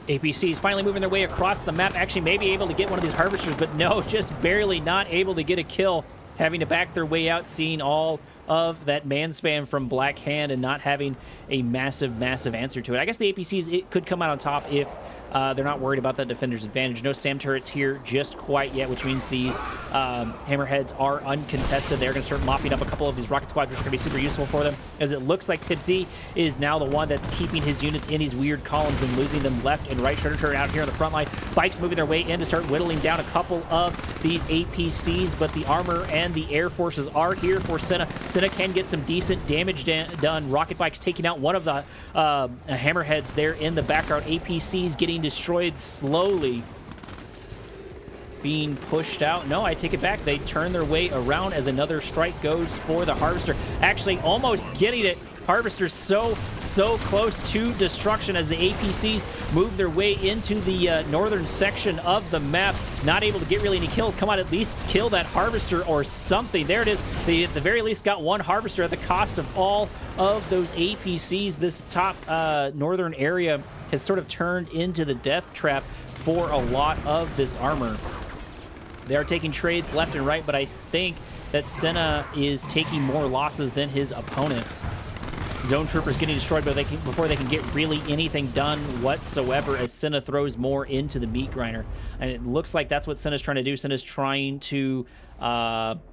APCs finally moving their way across the map. Actually, maybe able to get one of these Harvesters, but no, just barely not able to get a kill. Having to back their way out, seeing all of that man spam from Black Hand and not having a massive, massive answer to it. I guess the APCs, it could come out on top if they're not worried about that defender's advantage. No SAM turrets here just quite yet, which means these Hammerheads are uncontested. They're going to start mopping up a couple of these Rocket Squads, which are going to be super useful for them, as it looks like Tib Z is now the one that's keeping his units in these weird columns and losing them left and right. Shredder turret out here on the front line. Bikes moving their way in to start whittling down a couple of these APCs, but the armor and the air forces are here for Senna. Senna can get some decent damage done. Rocket Bikes taking out one of the Hammerheads there in the background. APCs getting destroyed slowly, being pushed out. No, I take it back. They turn their way around as another strike goes for the Harvester. Actually almost getting it. Harvester's so close to destruction as the APCs move their way into the northern section of the map. Not able to get really any kills. Come on, at least kill that Harvester or something. There it is. They at the very least got one Harvester at the cost of all of those APCs. This top northern area has sort of turned into the death trap for a lot of this armor. They are taking trades left and right, but I think that Senna is taking more losses than his opponent. Zone Troopers getting destroyed before they can get really anything done whatsoever, as Senna throws more into the meat grinder. And it looks like that's what Senna's trying to do. Senna's trying to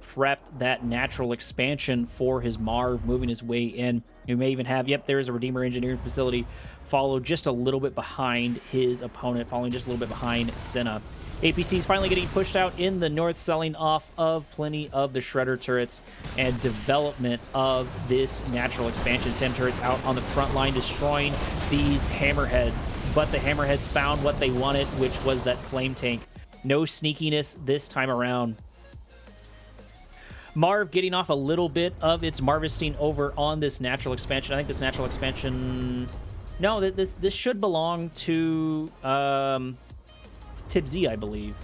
prep that natural expansion for his Marv, moving his way in. You may even have, yep, there's a Redeemer Engineering facility follow just a little bit behind his opponent, following just a little bit behind Senna. APC's finally getting pushed out in the north, selling off of plenty of the Shredder turrets and development of this natural expansion. SAM turrets out on the front line, destroying these hammerheads. But the hammerheads found what they wanted, which was that flame tank. No sneakiness this time around. Marv getting off a little bit of its Marvisting over on this natural expansion. I think this natural expansion... No, this should belong to... Tib Z, I believe.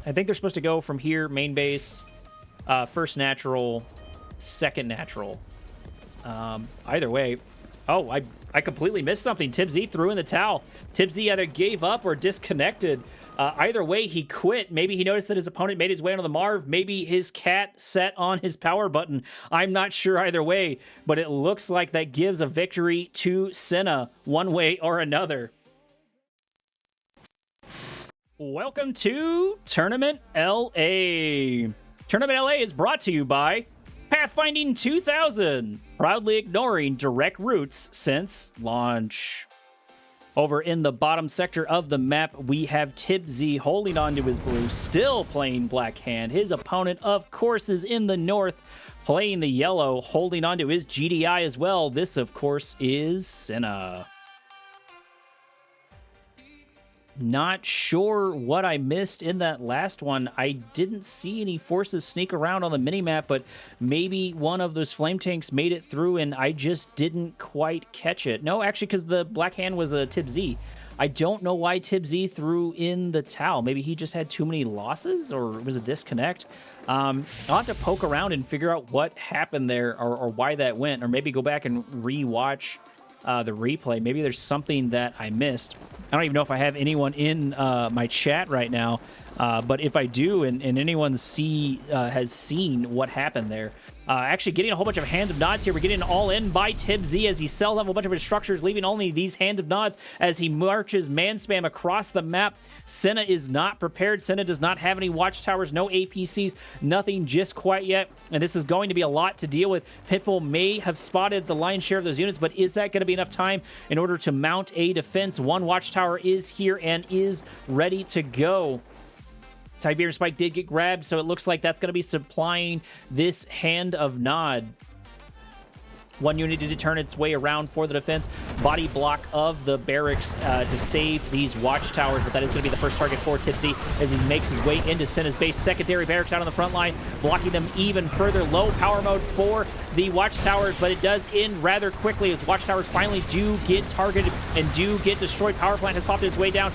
I think they're supposed to go from here, main base, first natural, second natural. Either way. Oh, I completely missed something. Tib Z threw in the towel. Tib Z either gave up or disconnected. Either way, he quit. Maybe he noticed that his opponent made his way onto the Marv. Maybe his cat set on his power button. I'm not sure either way, but it looks like that gives a victory to Senna one way or another. Welcome to Tournament LA. Tournament LA is brought to you by Pathfinding 2000, proudly ignoring direct routes since launch. Over in the bottom sector of the map, we have Tib Z holding on to his blue, still playing Black Hand. His opponent, of course, is in the north, playing the yellow, holding on to his GDI as well. This, of course, is Senna. Not sure what I missed in that last one. I didn't see any forces sneak around on the minimap, but maybe one of those flame tanks made it through and I just didn't quite catch it. No, actually, because the Black Hand was a Tib Z. I don't know why Tib Z threw in the towel. Maybe he just had too many losses, or it was a disconnect. I'll have to poke around and figure out what happened there, or why that went, or maybe go back and re-watch the replay. Maybe there's something that I missed. I don't even know if I have anyone in my chat right now, but if I do and anyone has seen what happened there. Actually getting a whole bunch of Hand of Nods here. We're getting all in by Tib Z as he sells off a bunch of his structures, leaving only these Hand of Nods as he marches man spam across the map. Senna is not prepared. Senna does not have any watchtowers, no APCs, nothing just quite yet. And this is going to be a lot to deal with. Pitbull may have spotted the lion's share of those units, but is that going to be enough time in order to mount a defense? One watchtower is here and is ready to go. Tiberium Spike did get grabbed, so it looks like that's going to be supplying this Hand of Nod. One unit did turn its way around for the defense. Body block of the barracks to save these watchtowers, but that is going to be the first target for Tib Z as he makes his way into Senna's base. Secondary barracks out on the front line, blocking them even further. Low power mode for the watchtowers, but it does end rather quickly as watchtowers finally do get targeted and do get destroyed. Power plant has popped its way down,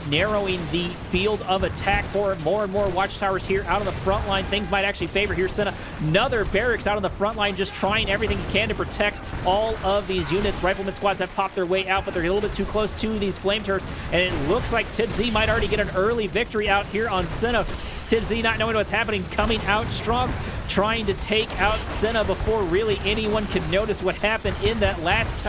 narrowing the field of attack for more and more watchtowers here out on the front line. Things might actually favor here Senna. Another barracks out on the front line, just trying everything he can to protect all of these units. Rifleman squads have popped their way out, but they're a little bit too close to these flame turrets, and it looks like Tib Z might already get an early victory out here on Senna. Tib Z not knowing what's happening, coming out strong, trying to take out Senna before really anyone could notice what happened in that last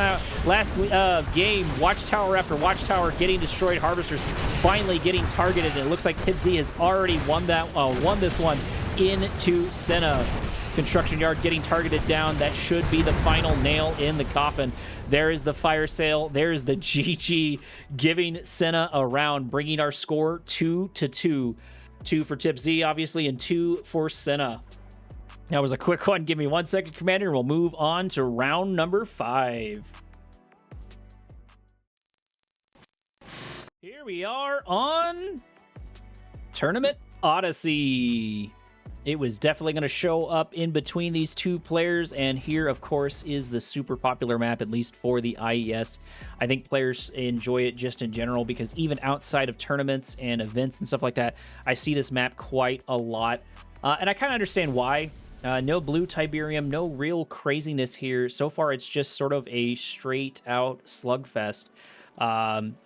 game. Watchtower after watchtower getting destroyed. Harvesters finally getting targeted. And it looks like Tib Z has already won this one into Senna. Construction yard getting targeted down. That should be the final nail in the coffin. There is the fire sale. There's the GG, giving Senna a round, bringing our score 2-2. 2 for Tib Z, obviously, and 2 for Senna. That was a quick one. Give me 1 second, Commander, and we'll move on to round number 5. Here we are on Tournament Odyssey. It was definitely going to show up in between these two players, and here, of course, is the super popular map, at least for the IES. I think players enjoy it just in general, because even outside of tournaments and events and stuff like that, I see this map quite a lot, and I kind of understand why. No blue Tiberium, no real craziness here. So far, it's just sort of a straight-out slugfest.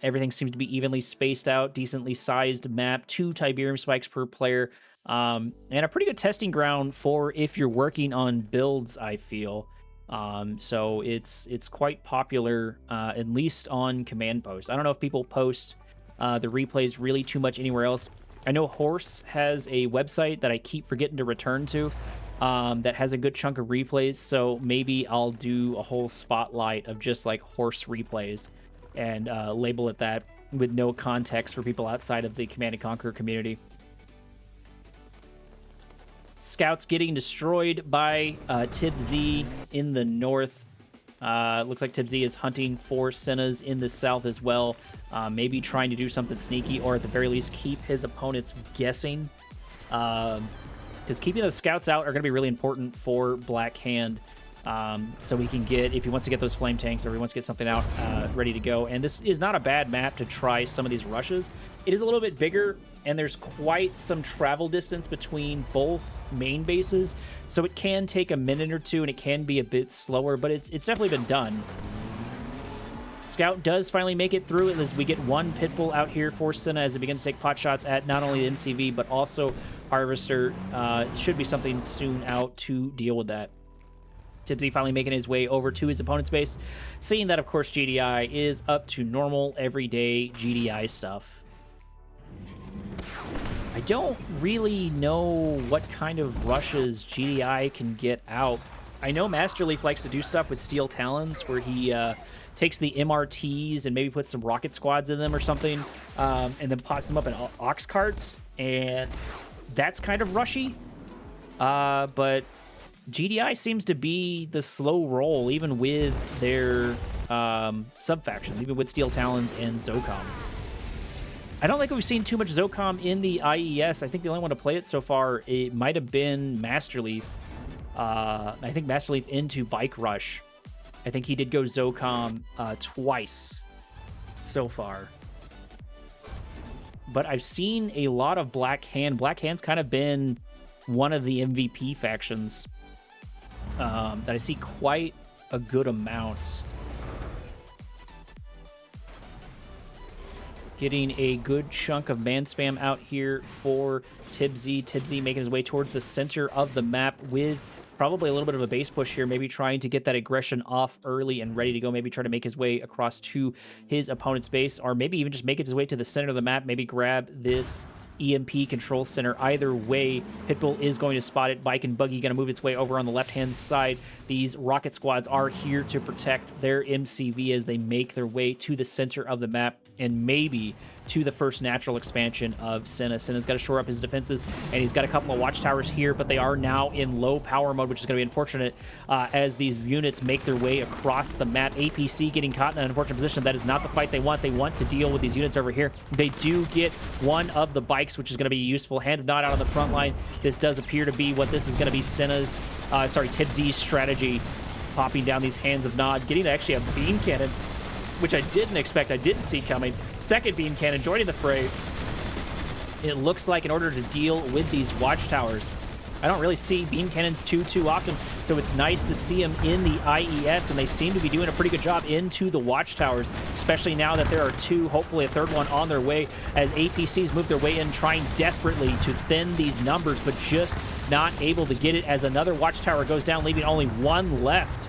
Everything seems to be evenly spaced out, decently sized map, 2 Tiberium spikes per player. And a pretty good testing ground for if you're working on builds, I feel. So it's quite popular, at least on Command Post. I don't know if people post the replays really too much anywhere else. I know Horse has a website that I keep forgetting to return to, that has a good chunk of replays, so maybe I'll do a whole spotlight of just like Horse replays. and label it that with no context for people outside of the Command & Conquer community. Scouts getting destroyed by Tib Z in the north. Looks like Tib Z is hunting for Senna's in the south as well. Maybe trying to do something sneaky, or at the very least keep his opponents guessing. Because keeping those scouts out are going to be really important for Black Hand. So he can get, if he wants to get those flame tanks or he wants to get something out ready to go. And this is not a bad map to try some of these rushes. It is a little bit bigger, and there's quite some travel distance between both main bases. So it can take a minute or two, and it can be a bit slower, but it's definitely been done. Scout does finally make it through as we get one Pitbull out here for Senna as it begins to take pot shots at not only the MCV, but also Harvester. Should be something soon out to deal with that. Tipsy finally making his way over to his opponent's base, seeing that, of course, GDI is up to normal, everyday GDI stuff. I don't really know what kind of rushes GDI can get out. I know Master Leaf likes to do stuff with Steel Talons, where he takes the MRTs and maybe puts some rocket squads in them or something, and then pops them up in ox carts, and that's kind of rushy. But GDI seems to be the slow roll, even with their sub-factions, even with Steel Talons and Zocom. I don't think we've seen too much Zocom in the IES. I think the only one to play it so far, it might have been Master Leaf. I think Master Leaf into Bike Rush. I think he did go Zocom twice so far. But I've seen a lot of Black Hand. Black Hand's kind of been one of the MVP factions that I see quite a good amount. Getting a good chunk of man spam out here for Tibsy. Tibsy making his way towards the center of the map with probably a little bit of a base push here, maybe trying to get that aggression off early and ready to go, maybe try to make his way across to his opponent's base, or maybe even just make his way to the center of the map, maybe grab this EMP control center. Either way, Pitbull is going to spot it. Bike and Buggy going to move its way over on the left-hand side. These rocket squads are here to protect their MCV as they make their way to the center of the map and maybe to the first natural expansion of Senna. Senna's got to shore up his defenses, and he's got a couple of watchtowers here, but they are now in low power mode, which is going to be unfortunate as these units make their way across the map. APC getting caught in an unfortunate position. That is not the fight they want. They want to deal with these units over here. They do get one of the bikes, which is going to be useful. Hand of Nod out on the front line. This does appear to be what this is going to be Senna's, Tibsy's strategy, popping down these Hands of Nod, getting actually a beam cannon, which I didn't expect, I didn't see coming. Second beam cannon joining the fray. It looks like in order to deal with these watchtowers, I don't really see beam cannons too often, so it's nice to see them in the IES, and they seem to be doing a pretty good job into the watchtowers, especially now that there are two, hopefully a third one on their way, as APCs move their way in, trying desperately to thin these numbers, but just not able to get it as another watchtower goes down, leaving only one left.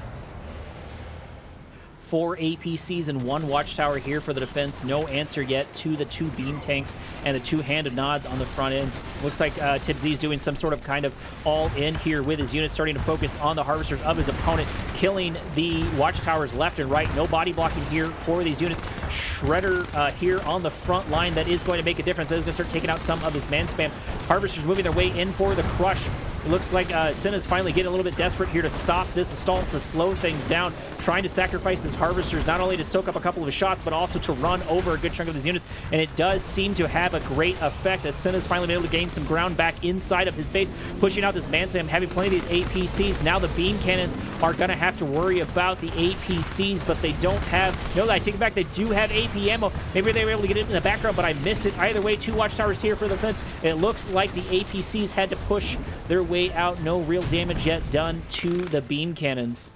4 APCs and 1 watchtower here for the defense. No answer yet to the 2 beam tanks and the 2 Hand of Nods on the front end. Looks like Tibsy is doing some sort of kind of all-in here with his units, starting to focus on the harvesters of his opponent, killing the watchtowers left and right. No body blocking here for these units. Shredder here on the front line. That is going to make a difference. That is going to start taking out some of his man spam. Harvesters moving their way in for the crush. It looks like Senna's finally getting a little bit desperate here to stop this assault, to slow things down, trying to sacrifice his harvesters, not only to soak up a couple of shots, but also to run over a good chunk of his units. And it does seem to have a great effect as Senna's finally been able to gain some ground back inside of his base, pushing out this man spam, having plenty of these APCs. Now the beam cannons are going to have to worry about the APCs, but they don't have... No, I take it back. They do have AP ammo. Maybe they were able to get it in the background, but I missed it. Either way, 2 watchtowers here for the defense. It looks like the APCs had to push their way out. No real damage yet done to the beam cannons,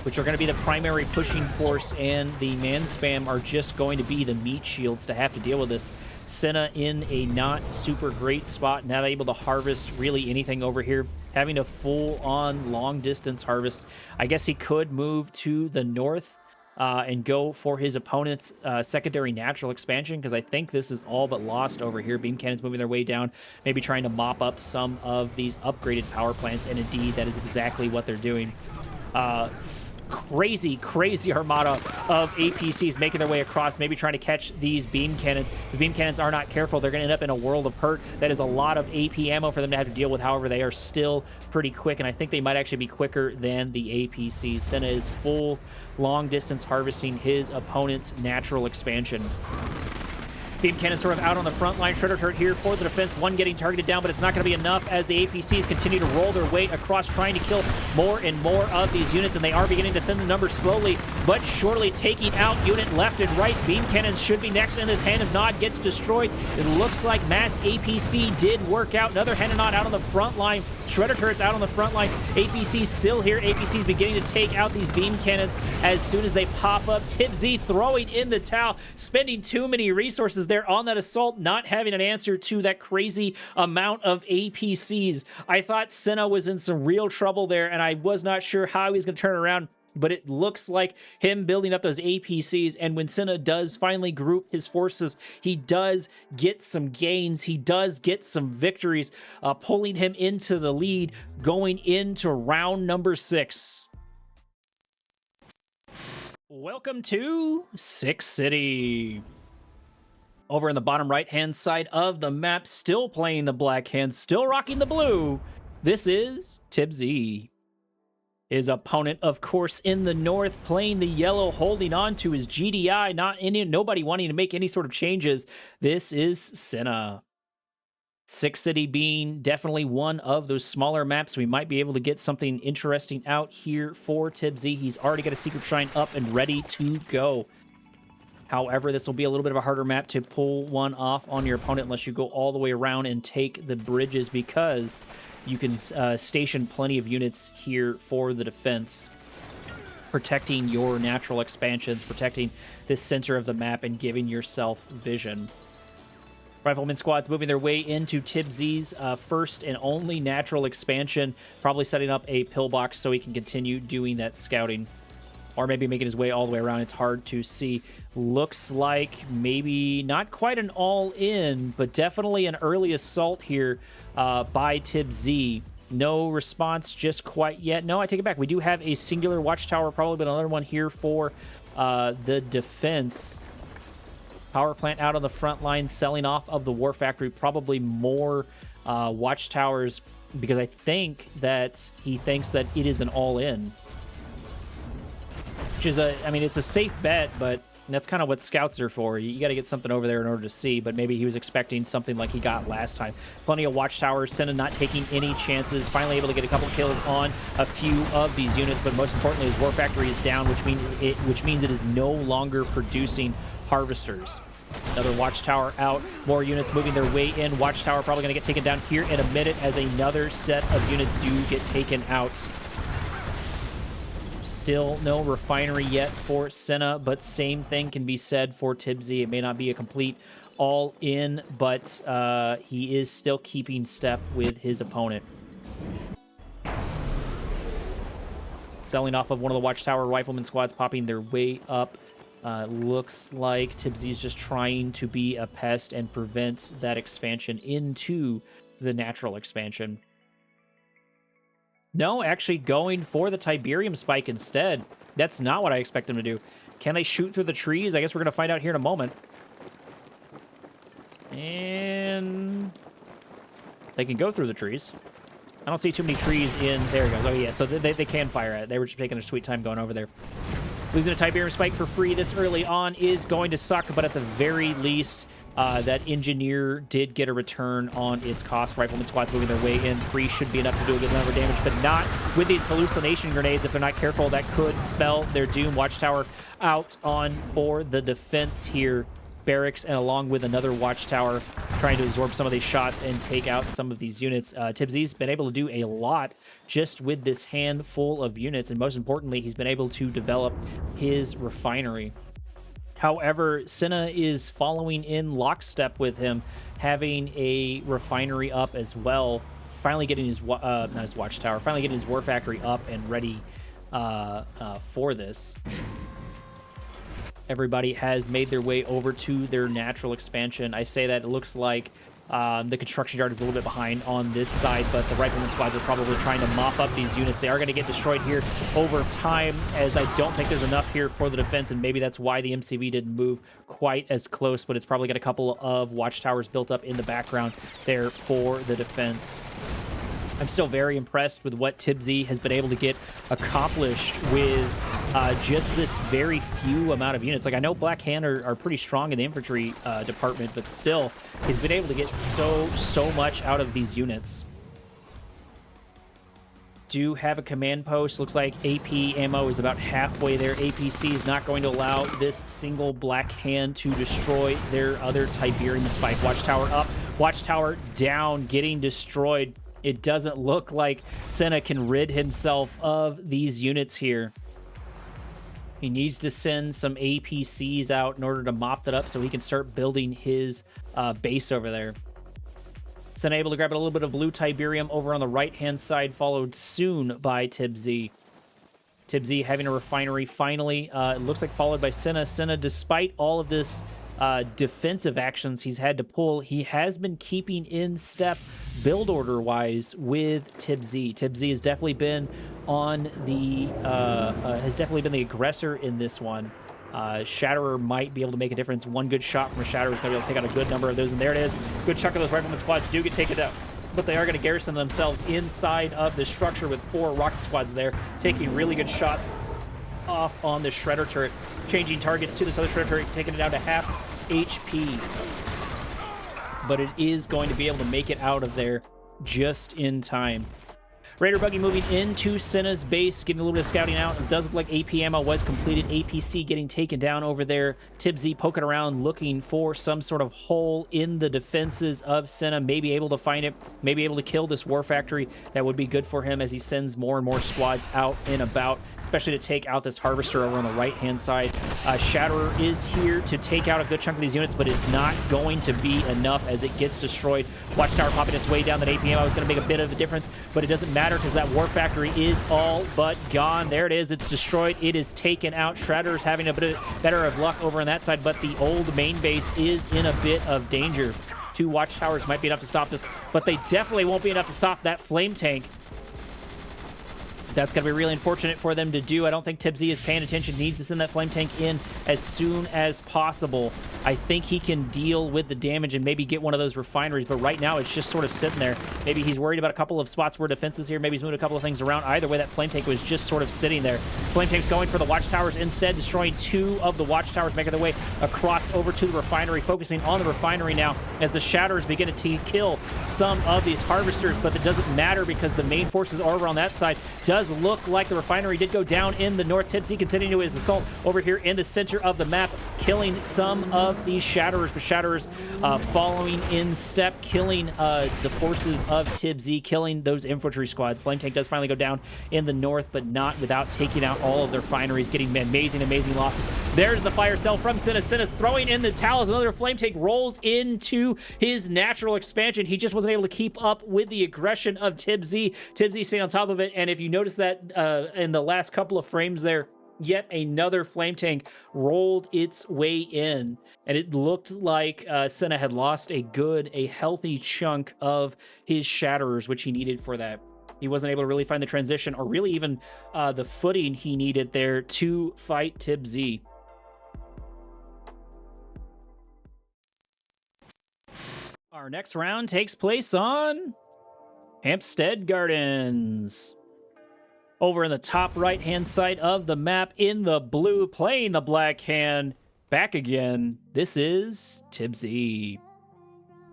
which are going to be the primary pushing force, and the man spam are just going to be the meat shields to have to deal with this. Senna in a not super great spot, not able to harvest really anything over here, having a full-on long-distance harvest. I guess he could move to the north and go for his opponent's secondary natural expansion, because I think this is all but lost over here. Beam cannons moving their way down, maybe trying to mop up some of these upgraded power plants, and indeed, that is exactly what they're doing. crazy armada of APCs making their way across, maybe trying to catch these beam cannons. The beam cannons are not careful. They're going to end up in a world of hurt. That is a lot of AP ammo for them to have to deal with. However, they are still pretty quick, and I think they might actually be quicker than the APCs. Senna is full long distance harvesting his opponent's natural expansion. Beam cannon sort of out on the front line. Shredder turret here for the defense. One getting targeted down, but it's not going to be enough as the APCs continue to roll their weight across, trying to kill more and more of these units, and they are beginning to thin the numbers slowly but surely, taking out unit left and right. Beam cannons should be next, and this Hand of Nod gets destroyed. It looks like mass APC did work out. Another Hand of Nod out on the front line. Shredder turrets out on the front line. APCs still here. APCs beginning to take out these beam cannons as soon as they pop up. TibZ throwing in the towel, spending too many resources there on that assault, not having an answer to that crazy amount of APCs. I thought Senna was in some real trouble there, and I was not sure how he was going to turn around. But it looks like him building up those APCs, and when Senna does finally group his forces, he does get some gains. He does get some victories, pulling him into the lead going into round number 6. Welcome to Six City. Over in the bottom right-hand side of the map, still playing the black hand, still rocking the blue, this is TibZ. His opponent, of course, in the north, playing the yellow, holding on to his GDI, nobody wanting to make any sort of changes. This is Senna. Six City being definitely one of those smaller maps. We might be able to get something interesting out here for TibZ. He's already got a Secret Shrine up and ready to go. However, this will be a little bit of a harder map to pull one off on your opponent unless you go all the way around and take the bridges, because you can station plenty of units here for the defense, protecting your natural expansions, protecting this center of the map, and giving yourself vision. Rifleman squads moving their way into TibZ's first and only natural expansion, probably setting up a pillbox so he can continue doing that scouting. Or maybe making his way all the way around. It's hard to see. Looks like maybe not quite an all-in, but definitely an early assault here by TibZ. No response just quite yet. No, I take it back. We do have a singular watchtower, probably, but another one here for the defense. Power plant out on the front line, selling off of the war factory. Probably more watchtowers, because I think that he thinks that it is an all-in. Which is it's a safe bet, but that's kind of what scouts are for. You got to get something over there in order to see, but maybe he was expecting something like he got last time. Plenty of watchtowers, Senna not taking any chances, finally able to get a couple kills on a few of these units, but most importantly, his war factory is down, which means it is no longer producing harvesters. Another watchtower out, more units moving their way in. Watchtower probably going to get taken down here in a minute as another set of units do get taken out. Still no refinery yet for Senna, but same thing can be said for TibZ. It may not be a complete all-in, but he is still keeping step with his opponent. Selling off of one of the watchtower rifleman squads, popping their way up. Looks like TibZ is just trying to be a pest and prevent that expansion into the natural expansion. No, actually going for the Tiberium spike instead. That's not what I expect them to do. Can they shoot through the trees? I guess we're going to find out here in a moment. And they can go through the trees. I don't see too many trees in... There we go. Oh, yeah, so they can fire at it. They were just taking their sweet time going over there. Losing a Tiberium spike for free this early on is going to suck, but at the very least... that engineer did get a return on its cost. Rifleman squads moving their way in. 3 should be enough to do a good number of damage, but not with these hallucination grenades. If they're not careful, that could spell their doom. Watchtower out on for the defense here. Barracks, and along with another watchtower, trying to absorb some of these shots and take out some of these units. TibZ's been able to do a lot just with this handful of units, and most importantly, he's been able to develop his refinery. However, Senna is following in lockstep with him, having a refinery up as well. Finally getting his, not his watchtower, finally getting his war factory up and ready for this. Everybody has made their way over to their natural expansion. I say that it looks like The construction yard is a little bit behind on this side, but the rifleman squads are probably trying to mop up these units. They are going to get destroyed here over time, as I don't think there's enough here for the defense, and maybe that's why the MCV didn't move quite as close, but it's probably got a couple of watchtowers built up in the background there for the defense. I'm still very impressed with what Tibz has been able to get accomplished with just this very few amount of units. Like, I know Black Hand are pretty strong in the infantry department, but still, he's been able to get so much out of these units. Do have a command post. Looks like AP ammo is about halfway there. APC is not going to allow this single Black Hand to destroy their other Tiberium spike. Watchtower up, watchtower down, getting destroyed. It doesn't look like Senna can rid himself of these units here. He needs to send some APCs out in order to mop that up so he can start building his base over there. Senna able to grab a little bit of blue Tiberium over on the right-hand side, followed soon by Tibz. Tibz having a refinery finally. It looks like followed by Senna. Senna, despite all of this defensive actions he's had to pull, he has been keeping in step build order wise with Tibz. Tibz has definitely been on the the aggressor in this one. Shatterer might be able to make a difference. One good shot from a Shatterer is going to be able to take out a good number of those, and there it is. Good chunk of those rifleman squads do get taken out, but they are going to garrison themselves inside of the structure with 4 rocket squads there, taking really good shots off on the Shredder turret, changing targets to this other Shredder turret, taking it down to half HP. But it is going to be able to make it out of there just in time. Raider Buggy moving into Senna's base, getting a little bit of scouting out. It does look like AP ammo was completed. APC getting taken down over there. Tibz poking around, looking for some sort of hole in the defenses of Senna. Maybe able to find it, maybe able to kill this war factory. That would be good for him as he sends more and more squads out and about, especially to take out this Harvester over on the right-hand side. Shatterer is here to take out a good chunk of these units, but it's not going to be enough as it gets destroyed. Watchtower popping its way down. That AP ammo is going to make a bit of a difference, but it doesn't matter because that war factory is all but gone. There it is. It's destroyed. It is taken out. Shredder's having a bit better of luck over on that side, but the old main base is in a bit of danger. 2 watchtowers might be enough to stop this, but they definitely won't be enough to stop that flame tank. That's going to be really unfortunate for them to do. I don't think Tibz is paying attention. Needs to send that flame tank in as soon as possible. I think he can deal with the damage and maybe get one of those refineries, but right now it's just sort of sitting there. Maybe he's worried about a couple of spots where defenses here. Maybe he's moving a couple of things around. Either way, that flame tank was just sort of sitting there. Flame tank's going for the watchtowers instead, destroying 2 of the watchtowers, making their way across over to the refinery, focusing on the refinery now as the Shatterers begin to kill some of these Harvesters, but it doesn't matter because the main forces are over on that side. Does look like the refinery did go down in the north. Tibz continuing his assault over here in the center of the map, killing some of these Shatterers. The Shatterers following in step, killing the forces of Tibz, killing those infantry squads. Flame tank does finally go down in the north, but not without taking out all of their refineries, getting amazing losses. There's the fire cell from Senna. Senna's throwing in the towels. Another flame tank rolls into his natural expansion. He just wasn't able to keep up with the aggression of Tibz. Tibz staying on top of it, and if you notice that in the last couple of frames there, yet another flame tank rolled its way in, and it looked like Senna had lost a healthy chunk of his Shatterers, which he needed for that. He wasn't able to really find the transition or really even the footing he needed there to fight Tibz. Our next round takes place on Hampstead Gardens. Over in the top right-hand side of the map, in the blue, playing the Black Hand. Back again, this is Tibz.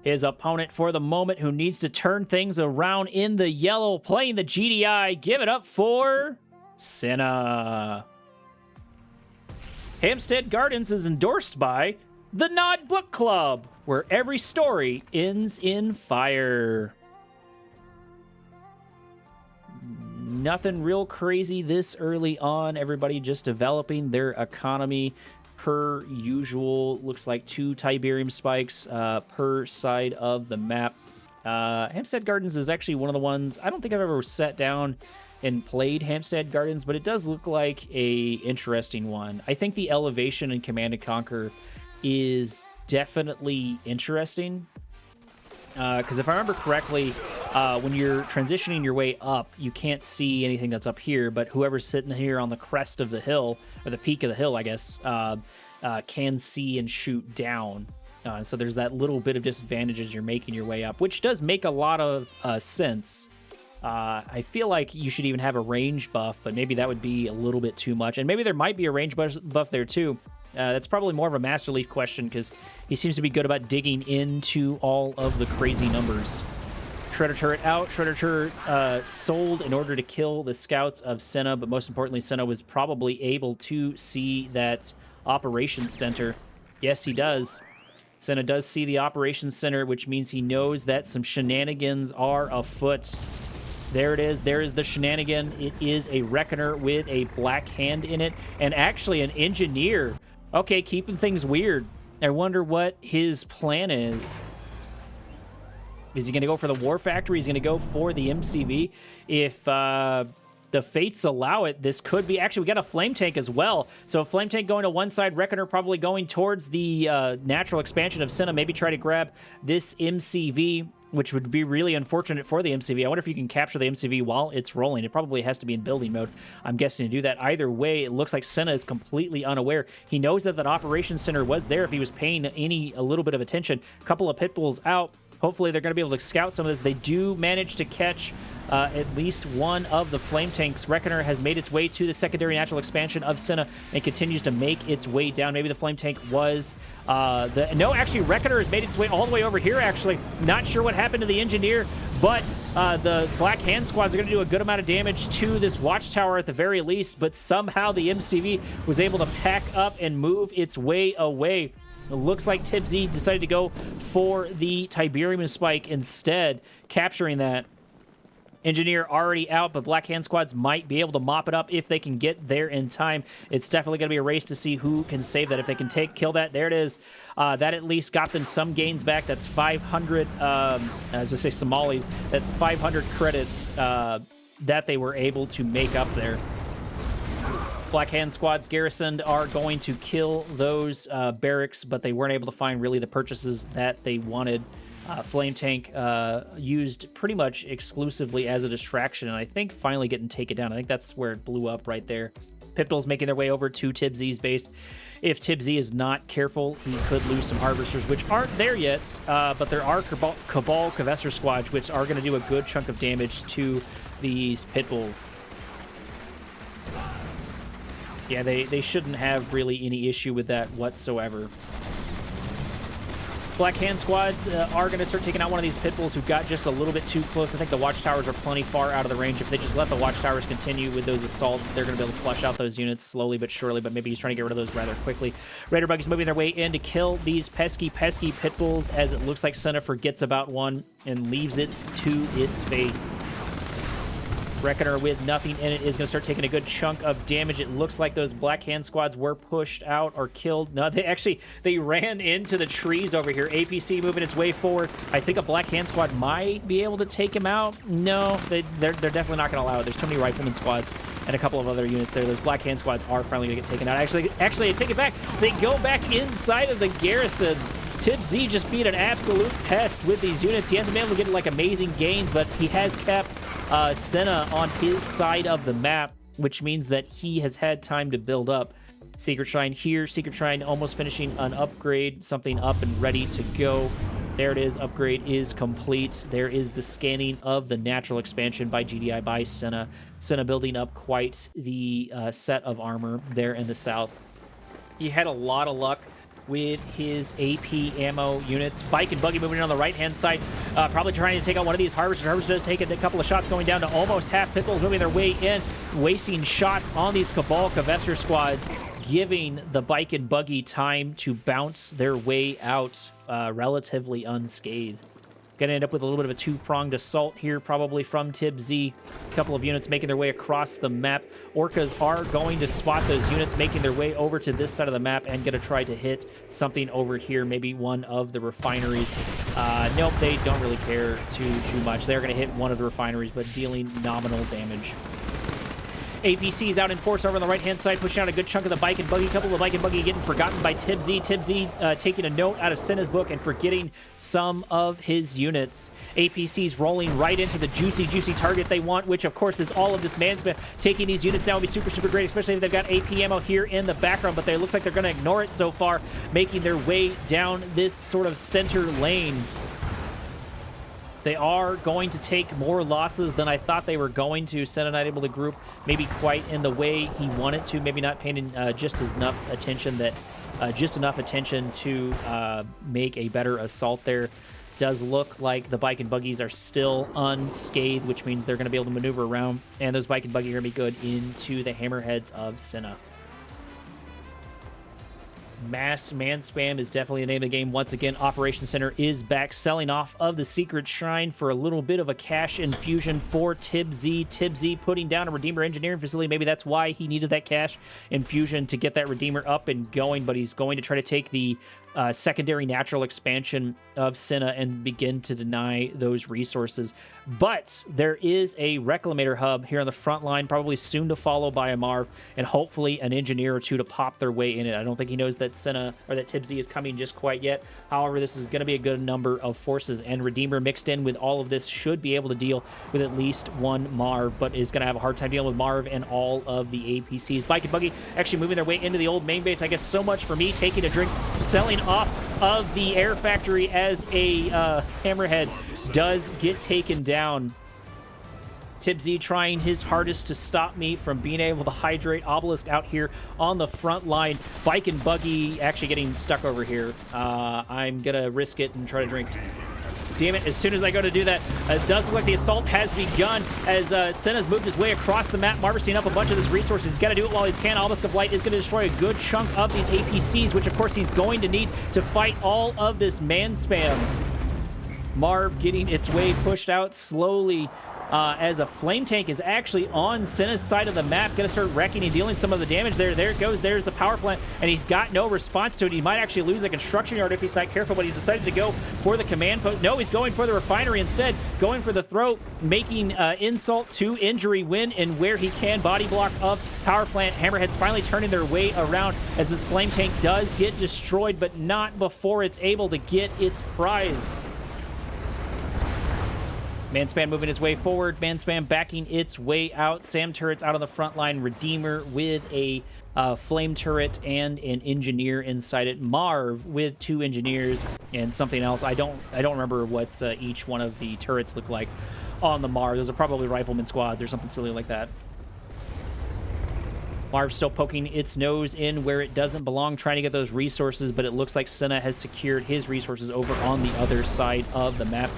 His opponent for the moment, who needs to turn things around, in the yellow, playing the GDI. Give it up for Senna. Hampstead Gardens is endorsed by the Nod Book Club, where every story ends in fire. Nothing real crazy this early on. Everybody just developing their economy per usual. Looks like 2 Tiberium spikes per side of the map. Hampstead Gardens is actually one of the ones, I don't think I've ever sat down and played Hampstead Gardens, but it does look like a interesting one. I think the elevation in Command & Conquer is definitely interesting. Because if I remember correctly, when you're transitioning your way up, you can't see anything that's up here, but whoever's sitting here on the crest of the hill, or the peak of the hill, I guess, can see and shoot down. So there's that little bit of disadvantage as you're making your way up, which does make a lot of sense. I feel like you should even have a range buff, but maybe that would be a little bit too much. And maybe there might be a range buff there too. That's probably more of a Master Leaf question because he seems to be good about digging into all of the crazy numbers. Shredder Turret out. Shredder Turret sold in order to kill the scouts of Senna, but most importantly, Senna was probably able to see that Operations Center. Yes, he does. Senna does see the Operations Center, which means he knows that some shenanigans are afoot. There it is. There is the shenanigan. It is a Reckoner with a black hand in it, and actually an Engineer. Okay, keeping things weird. I wonder what his plan is. Is he going to go for the War Factory? He's going to go for the MCV. If the fates allow it, this could be... Actually, we got a Flame Tank as well. So a Flame Tank going to one side, Reckoner probably going towards the natural expansion of Senna. Maybe try to grab this MCV, which would be really unfortunate for the MCV. I wonder if you can capture the MCV while it's rolling. It probably has to be in building mode, I'm guessing, to do that. Either way, it looks like Senna is completely unaware. He knows that that Operations Center was there if he was paying a little bit of attention. A couple of pit bulls out. Hopefully they're going to be able to scout some of this. They do manage to catch at least one of the Flame Tanks. Reckoner has made its way to the secondary natural expansion of Senna and continues to make its way down. Maybe the Flame Tank was... No, actually, Reckoner has made its way all the way over here, actually. Not sure what happened to the Engineer, but the Black Hand Squads are going to do a good amount of damage to this Watchtower at the very least, but somehow the MCV was able to pack up and move its way away. It looks like Tibz decided to go for the Tiberium Spike instead, capturing that. Engineer already out, but Black Hand Squads might be able to mop it up if they can get there in time. It's definitely going to be a race to see who can save that. If they can kill that, there it is. That at least got them some gains back. That's 500, as we say, Somalis. That's 500 credits that they were able to make up there. Black Hand Squads garrisoned are going to kill those barracks, but they weren't able to find really the purchases that they wanted. Flame Tank used pretty much exclusively as a distraction, and I think finally getting taken down. I think that's where it blew up right there. Pipdol's making their way over to Tibz's base. If Tibz is not careful, he could lose some Harvesters, which aren't there yet, but there are Cabal Kavesser Squads, which are going to do a good chunk of damage to these Pitbulls. Yeah, they shouldn't have really any issue with that whatsoever. Black Hand Squads are going to start taking out one of these Pitbulls who got just a little bit too close. I think the Watchtowers are plenty far out of the range. If they just let the Watchtowers continue with those assaults, they're going to be able to flush out those units slowly but surely, but maybe he's trying to get rid of those rather quickly. Raider Buggy's moving their way in to kill these pesky Pitbulls, as it looks like Senna forgets about one and leaves it to its fate. Reckoner with nothing in it is going to start taking a good chunk of damage. It looks like those Black Hand Squads were pushed out or killed. No, they ran into the trees over here. APC moving its way forward. I think a Black Hand Squad might be able to take him out. No, they're definitely not going to allow it. There's too many Rifleman Squads and a couple of other units there. Those Black Hand Squads are finally going to get taken out. Actually, I take it back. They go back inside of the garrison. Tibz just beat an absolute pest with these units. He hasn't been able to get like amazing gains, but he has kept Senna on his side of the map, which means that he has had time to build up. Secret Shrine here. Secret Shrine almost finishing an upgrade. Something up and ready to go. There it is. Upgrade is complete. There is the scanning of the natural expansion by GDI by Senna. Senna building up quite the set of armor there in the south. He had a lot of luck with his AP ammo units. Bike and Buggy moving in on the right-hand side, probably trying to take out one of these Harvesters. Harvester does take a couple of shots, going down to almost half. Pitbulls moving their way in, wasting shots on these Cabal Kavesser Squads, giving the Bike and Buggy time to bounce their way out relatively unscathed. Gonna end up with a little bit of a two-pronged assault here, probably from Tibz. A couple of units making their way across the map. Orcas are going to spot those units making their way over to this side of the map and gonna try to hit something over here, maybe one of the refineries. Nope, they don't really care too much. They're gonna hit one of the refineries, but dealing nominal damage. APC's out in force over on the right-hand side, pushing out a good chunk of the bike and buggy. A couple of the bike and buggy getting forgotten by Tibsy. Tibsy taking a note out of Senna's book and forgetting some of his units. APC's rolling right into the juicy target they want, which, of course, is all of this man spam. Taking these units down would be super great, especially if they've got AP ammo here in the background, but it looks like they're going to ignore it so far, making their way down this sort of center lane. They are going to take more losses than I thought they were going to. Senna not able to group maybe quite in the way he wanted to. Maybe not paying just enough attention to make a better assault there. Does look like the bike and buggies are still unscathed, which means they're going to be able to maneuver around, and those bike and buggy are going to be good into the hammerheads of Senna. Mass man spam is definitely the name of the game. Once again, Operations Center is back, selling off of the Secret Shrine for a little bit of a cash infusion for Tibsy. Tibsy putting down a Redeemer engineering facility. Maybe that's why he needed that cash infusion to get that Redeemer up and going, but he's going to try to take the secondary natural expansion of Senna and begin to deny those resources. But there is a Reclamator hub here on the front line, probably soon to follow by a Marv, and hopefully an engineer or two to pop their way in it. I don't think he knows that Senna or that Tibsy is coming just quite yet. However, this is going to be a good number of forces, and Redeemer mixed in with all of this should be able to deal with at least one Marv, but is going to have a hard time dealing with Marv and all of the APCs. Bike and buggy actually moving their way into the old main base. I guess so much for me taking a drink, selling off of the air factory as a hammerhead does get taken down. Tibsy trying his hardest to stop me from being able to hydrate Obelisk out here on the front line. Bike and buggy actually getting stuck over here. I'm gonna risk it and try to drink. Damn it, as soon as I go to do that, it does look like the assault has begun as Senna's moved his way across the map, harvesting up a bunch of his resources. He's got to do it while he can. Obelisk of Light is going to destroy a good chunk of these APCs, which of course he's going to need to fight all of this man spam. Marv getting its way pushed out slowly as a flame tank is actually on Senna's side of the map. Gonna start wrecking and dealing some of the damage there. There it goes. There's the power plant, and he's got no response to it. He might actually lose a construction yard if he's not careful, but he's decided to go for the command post. No, he's going for the refinery instead, going for the throat, making insult to injury when and where he can. Body block of power plant. Hammerheads finally turning their way around as this flame tank does get destroyed, but not before it's able to get its prize. Manspan moving its way forward. Manspan backing its way out. Sam turrets out on the front line. Redeemer with a flame turret and an engineer inside it. Marv with 2 engineers and something else. I don't remember what each one of the turrets look like on the Marv. Those are probably rifleman squads or something silly like that. Marv still poking its nose in where it doesn't belong, trying to get those resources, but it looks like Senna has secured his resources over on the other side of the map.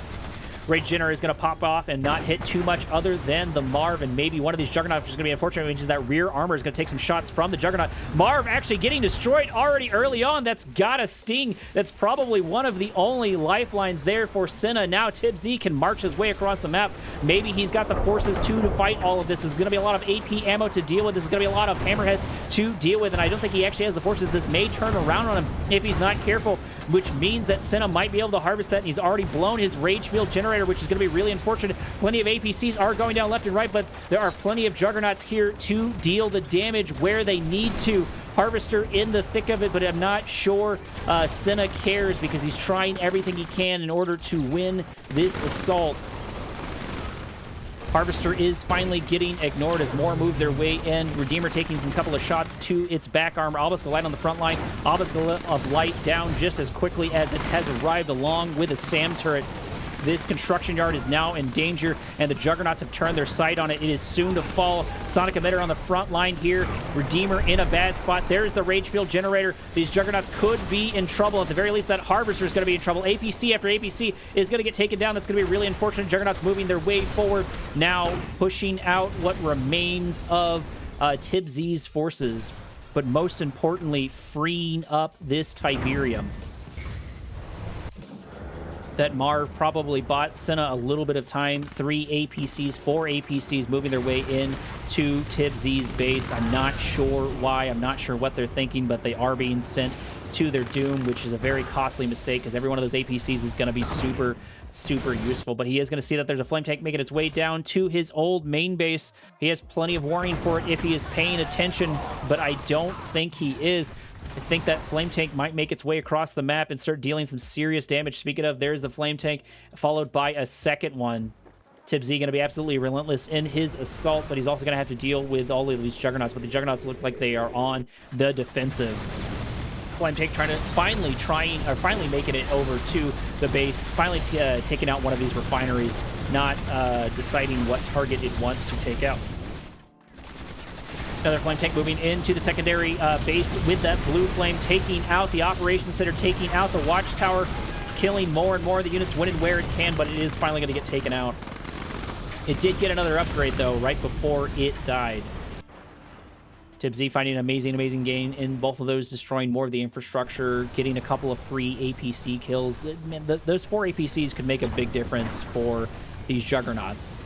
Rage Generator is going to pop off and not hit too much other than the Marv, and maybe one of these Juggernauts, which is going to be unfortunate, which is that rear armor is going to take some shots from the Juggernaut. Marv actually getting destroyed already early on. That's got a sting. That's probably one of the only lifelines there for Senna. Now Tibsy can march his way across the map. Maybe he's got the forces too to fight all of this. This is going to be a lot of AP ammo to deal with. This is going to be a lot of hammerheads to deal with, and I don't think he actually has the forces. This may turn around on him if he's not careful, which means that Senna might be able to harvest that, and he's already blown his Rage Field Generator, which is going to be really unfortunate. Plenty of APCs are going down left and right, but there are plenty of Juggernauts here to deal the damage where they need to. Harvester in the thick of it, but I'm not sure Senna cares because he's trying everything he can in order to win this assault. Harvester is finally getting ignored as more move their way in. Redeemer taking some couple of shots to its back armor. Obelisk of Light on the front line. Obelisk of Light down just as quickly as it has arrived, along with a SAM turret. This construction yard is now in danger, and the Juggernauts have turned their sight on it. It is soon to fall. Sonic Emitter on the front line here. Redeemer in a bad spot. There's the Rage Field Generator. These Juggernauts could be in trouble. At the very least, that Harvester is going to be in trouble. APC after APC is going to get taken down. That's going to be really unfortunate. Juggernauts moving their way forward, now pushing out what remains of Tibsy's forces, but most importantly, freeing up this Tiberium. That Marv probably bought Senna a little bit of time. 3 APCs, 4 APCs moving their way in to Tibsy's base. I'm not sure why. I'm not sure what they're thinking, but they are being sent to their doom, which is a very costly mistake because every one of those APCs is going to be super, super useful. But he is going to see that there's a flame tank making its way down to his old main base. He has plenty of warning for it if he is paying attention, but I don't think he is. I think that flame tank might make its way across the map and start dealing some serious damage. Speaking of, there's the flame tank, followed by a second one. TibZ going to be absolutely relentless in his assault, but he's also going to have to deal with all of these Juggernauts. But the Juggernauts look like they are on the defensive. Flame tank finally making it over to the base, finally taking out one of these refineries, not deciding what target it wants to take out. Another flame tank moving into the secondary base with that blue flame, taking out the operations center, taking out the watchtower, killing more and more of the units when and where it can, but it is finally going to get taken out. It did get another upgrade, though, right before it died. TibZ finding an amazing gain in both of those, destroying more of the infrastructure, getting a couple of free APC kills. Man, those 4 APCs could make a big difference for these Juggernauts.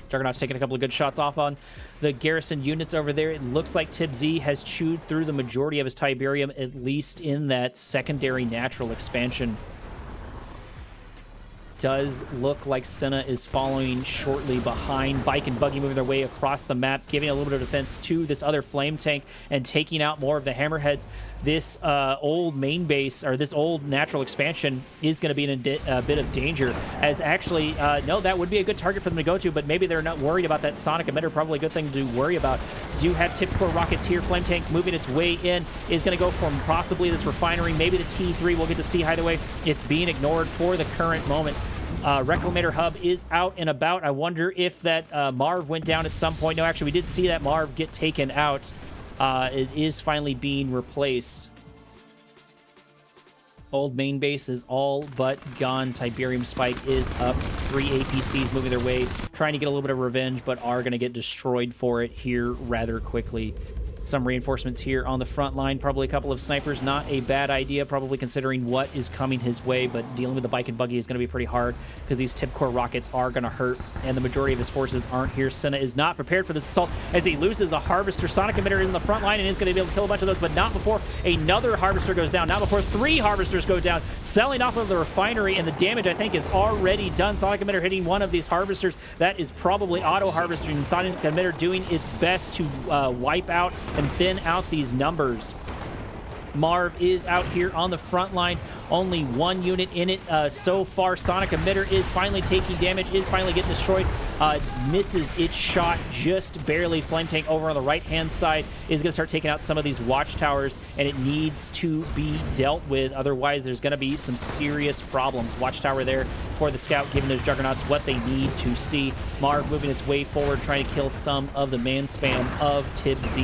Juggernauts taking a couple of good shots off on the garrison units over there. It looks like TibZ has chewed through the majority of his Tiberium, at least in that secondary natural expansion. Does look like Senna is following shortly behind. Bike and Buggy moving their way across the map, giving a little bit of defense to this other flame tank and taking out more of the hammerheads. This old main base, or this old natural expansion, is going to be in a bit of danger. As actually, no, that would be a good target for them to go to, but maybe they're not worried about that sonic emitter. Probably a good thing to worry about. Do have tip core rockets here. Flame tank moving its way in, is going to go from possibly this refinery, maybe the T3. We'll get to see. Either way, it's being ignored for the current moment. Reclamator hub is out and about. I wonder if that Marv went down at some point. No, actually, we did see that Marv get taken out. It is finally being replaced. Old main base is all but gone. Tiberium Spike is up. 3 APCs moving their way, trying to get a little bit of revenge, but are going to get destroyed for it here rather quickly. Some reinforcements here on the front line. Probably a couple of snipers. Not a bad idea, probably considering what is coming his way, but dealing with the Bike and Buggy is going to be pretty hard because these tip core rockets are going to hurt, and the majority of his forces aren't here. Senna is not prepared for this assault as he loses a Harvester. Sonic Emitter is in the front line and is going to be able to kill a bunch of those, but not before another Harvester goes down. Not before 3 Harvesters go down, selling off of the refinery, and the damage, I think, is already done. Sonic Emitter hitting one of these Harvesters. That is probably auto-harvesting. Sonic Emitter doing its best to wipe out and thin out these numbers. Marv is out here on the front line. Only 1 unit in it so far. Sonic Emitter is finally taking damage, is finally getting destroyed. Misses its shot just barely. Flame tank over on the right-hand side is going to start taking out some of these watchtowers, and it needs to be dealt with. Otherwise, there's going to be some serious problems. Watchtower there for the scout, giving those Juggernauts what they need to see. Marv moving its way forward, trying to kill some of the man spam of TibZ.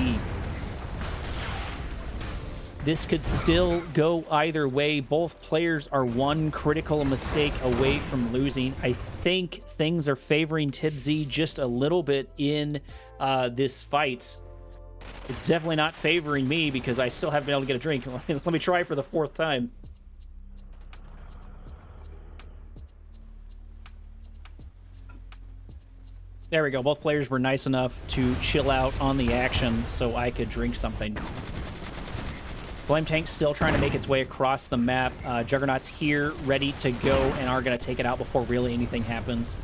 This could still go either way. Both players are 1 critical mistake away from losing. I think things are favoring TibZ just a little bit in this fight. It's definitely not favoring me because I still haven't been able to get a drink. Let me try for the 4th time. There we go. Both players were nice enough to chill out on the action so I could drink something. Flame Tank's still trying to make its way across the map. Juggernaut's here, ready to go, and are going to take it out before really anything happens.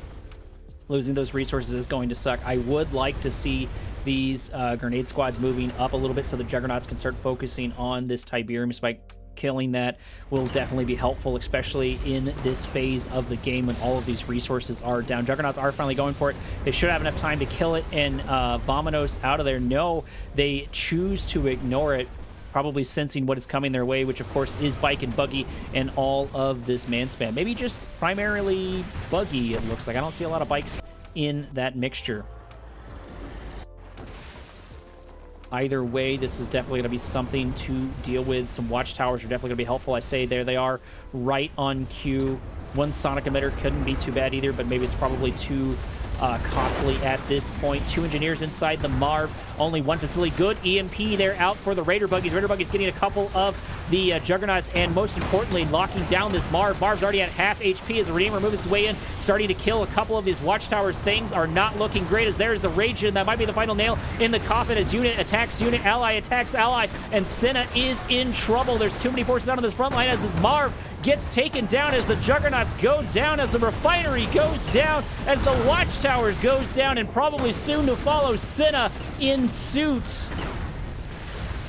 Losing those resources is going to suck. I would like to see these grenade squads moving up a little bit so the Juggernauts can start focusing on this Tiberium Spike. Killing that will definitely be helpful, especially in this phase of the game when all of these resources are down. Juggernauts are finally going for it. They should have enough time to kill it and Vominos out of there. No, they choose to ignore it, probably sensing what is coming their way, which of course is Bike and Buggy and all of this man spam. Maybe just primarily Buggy, it looks like. I don't see a lot of bikes in that mixture. Either way, this is definitely going to be something to deal with. Some watchtowers are definitely going to be helpful. I say there they are, right on cue. 1 Sonic Emitter couldn't be too bad either, but maybe it's probably too costly at this point. 2 engineers inside the Marv, only 1 facility. Good EMP there out for the Raider Buggies. Raider Buggies getting a couple of the Juggernauts, and most importantly, locking down this Marv. Marv's already at half HP as the Redeemer moves its way in, starting to kill a couple of his Watchtowers. Things are not looking great as there's the Rage, and that might be the final nail in the coffin as unit attacks unit, ally attacks ally, and Senna is in trouble. There's too many forces out on this front line as this Marv gets taken down, as the Juggernauts go down, as the Refinery goes down, as the Watchtowers goes down, and probably soon to follow Senna in suit.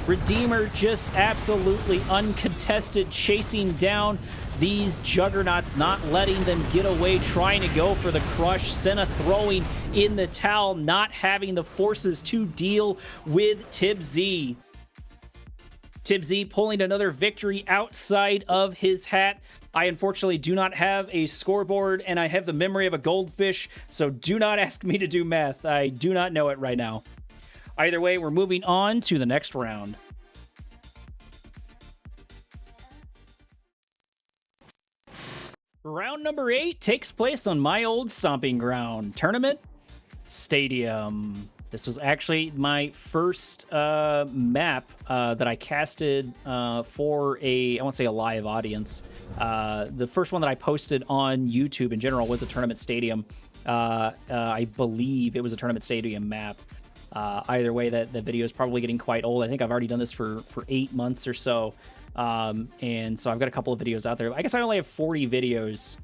Redeemer just absolutely uncontested, chasing down these Juggernauts, not letting them get away, trying to go for the crush. Senna throwing in the towel, not having the forces to deal with TibZ. TibZ pulling another victory outside of his hat. I unfortunately do not have a scoreboard, and I have the memory of a goldfish, so do not ask me to do math. I do not know it right now. Either way, we're moving on to the next round. Round number 8 takes place on my old stomping ground, Tournament Stadium. This was actually my first map that I casted for I won't say a live audience. The first one that I posted on YouTube in general was a Tournament Stadium. I believe it was a Tournament Stadium map. Either way, that video is probably getting quite old. I think I've already done this for 8 months or so. And so I've got a couple of videos out there. I guess I only have 40 videos.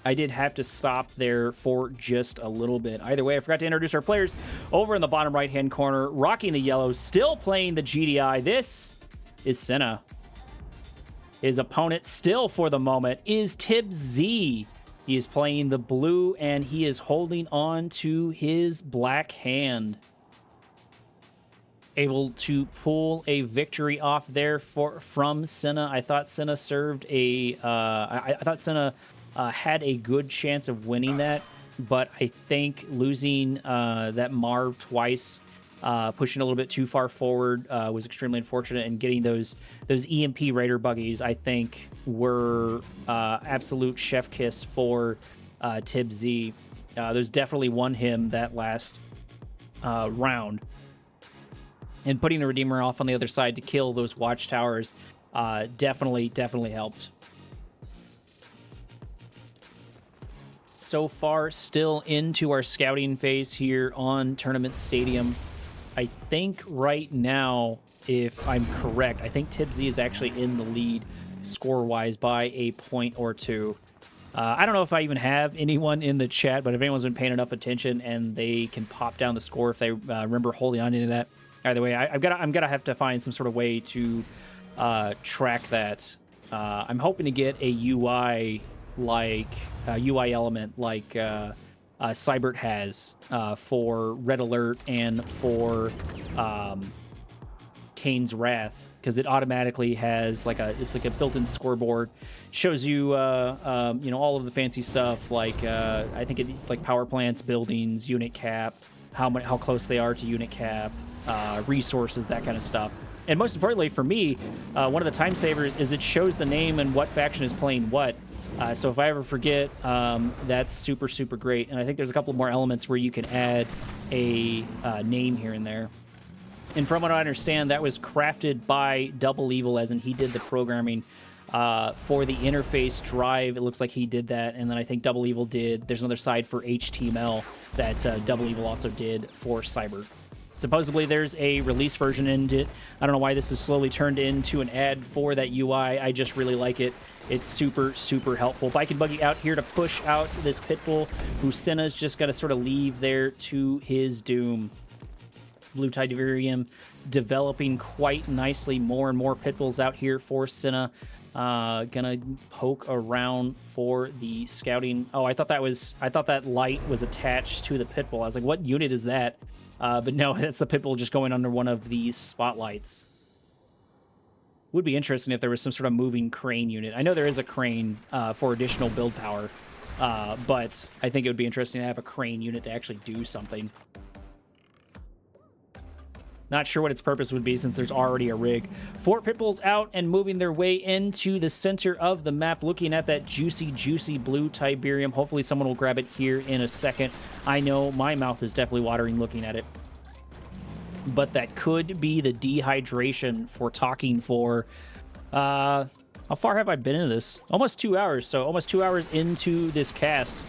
I did have to stop there for just a little bit. Either way, I forgot to introduce our players over in the bottom right-hand corner, rocking the yellow, still playing the GDI. This is Senna. His opponent, still for the moment, is TibZ. He is playing the blue, and he is holding on to his black hand. Able to pull a victory off there from Senna. I thought Senna served a... I thought Senna had a good chance of winning that, but I think losing that Marv twice, pushing a little bit too far forward, was extremely unfortunate, and getting those EMP Raider Buggies, I think, were absolute chef kiss for TibZ. There's definitely won him that last round. And putting the Redeemer off on the other side to kill those Watchtowers definitely helped. So far, still into our scouting phase here on Tournament Stadium. I think right now, if I'm correct, I think TibZ is actually in the lead score-wise by a point or two. I don't know if I even have anyone in the chat, but if anyone's been paying enough attention and they can pop down the score if they remember holding on into that. Either way, I'm gonna have to find some sort of way to track that. I'm hoping to get a UI element like Cybert has for Red Alert and for Kane's Wrath, because it automatically has it's like a built-in scoreboard, shows you you know, all of the fancy stuff, like I think it's like power plants, buildings, unit cap, how close they are to unit cap, resources, that kind of stuff. And most importantly for me, one of the time savers is it shows the name and what faction is playing what. So if I ever forget, that's super, super great. And I think there's a couple more elements where you can add a name here and there. And from what I understand, that was crafted by Double Evil, as in he did the programming for the interface drive. It looks like he did that. And then I think Double Evil did, there's another side for HTML that Double Evil also did for Cyber. Supposedly there's a release version in it. I don't know why this is slowly turned into an ad for that UI. I just really like it. It's super, super helpful. Bike and Buggy out here to push out this Pitbull, who Senna's just got to sort of leave there to his doom. Blue Tidevirium developing quite nicely. More and more Pitbulls out here for Senna. Gonna poke around for the scouting. Oh, I thought that light was attached to the Pitbull. I was like, what unit is that? But no, that's the Pitbull just going under one of these spotlights. Would be interesting if there was some sort of moving crane unit. I know there is a crane for additional build power, but I think it would be interesting to have a crane unit to actually do something. Not sure what its purpose would be since there's already a rig. 4 pit bulls out and moving their way into the center of the map, looking at that juicy, juicy blue Tiberium. Hopefully someone will grab it here in a second. I know my mouth is definitely watering looking at it. But that could be the dehydration for talking for... how far have I been in this? Almost 2 hours, so almost 2 hours into this cast.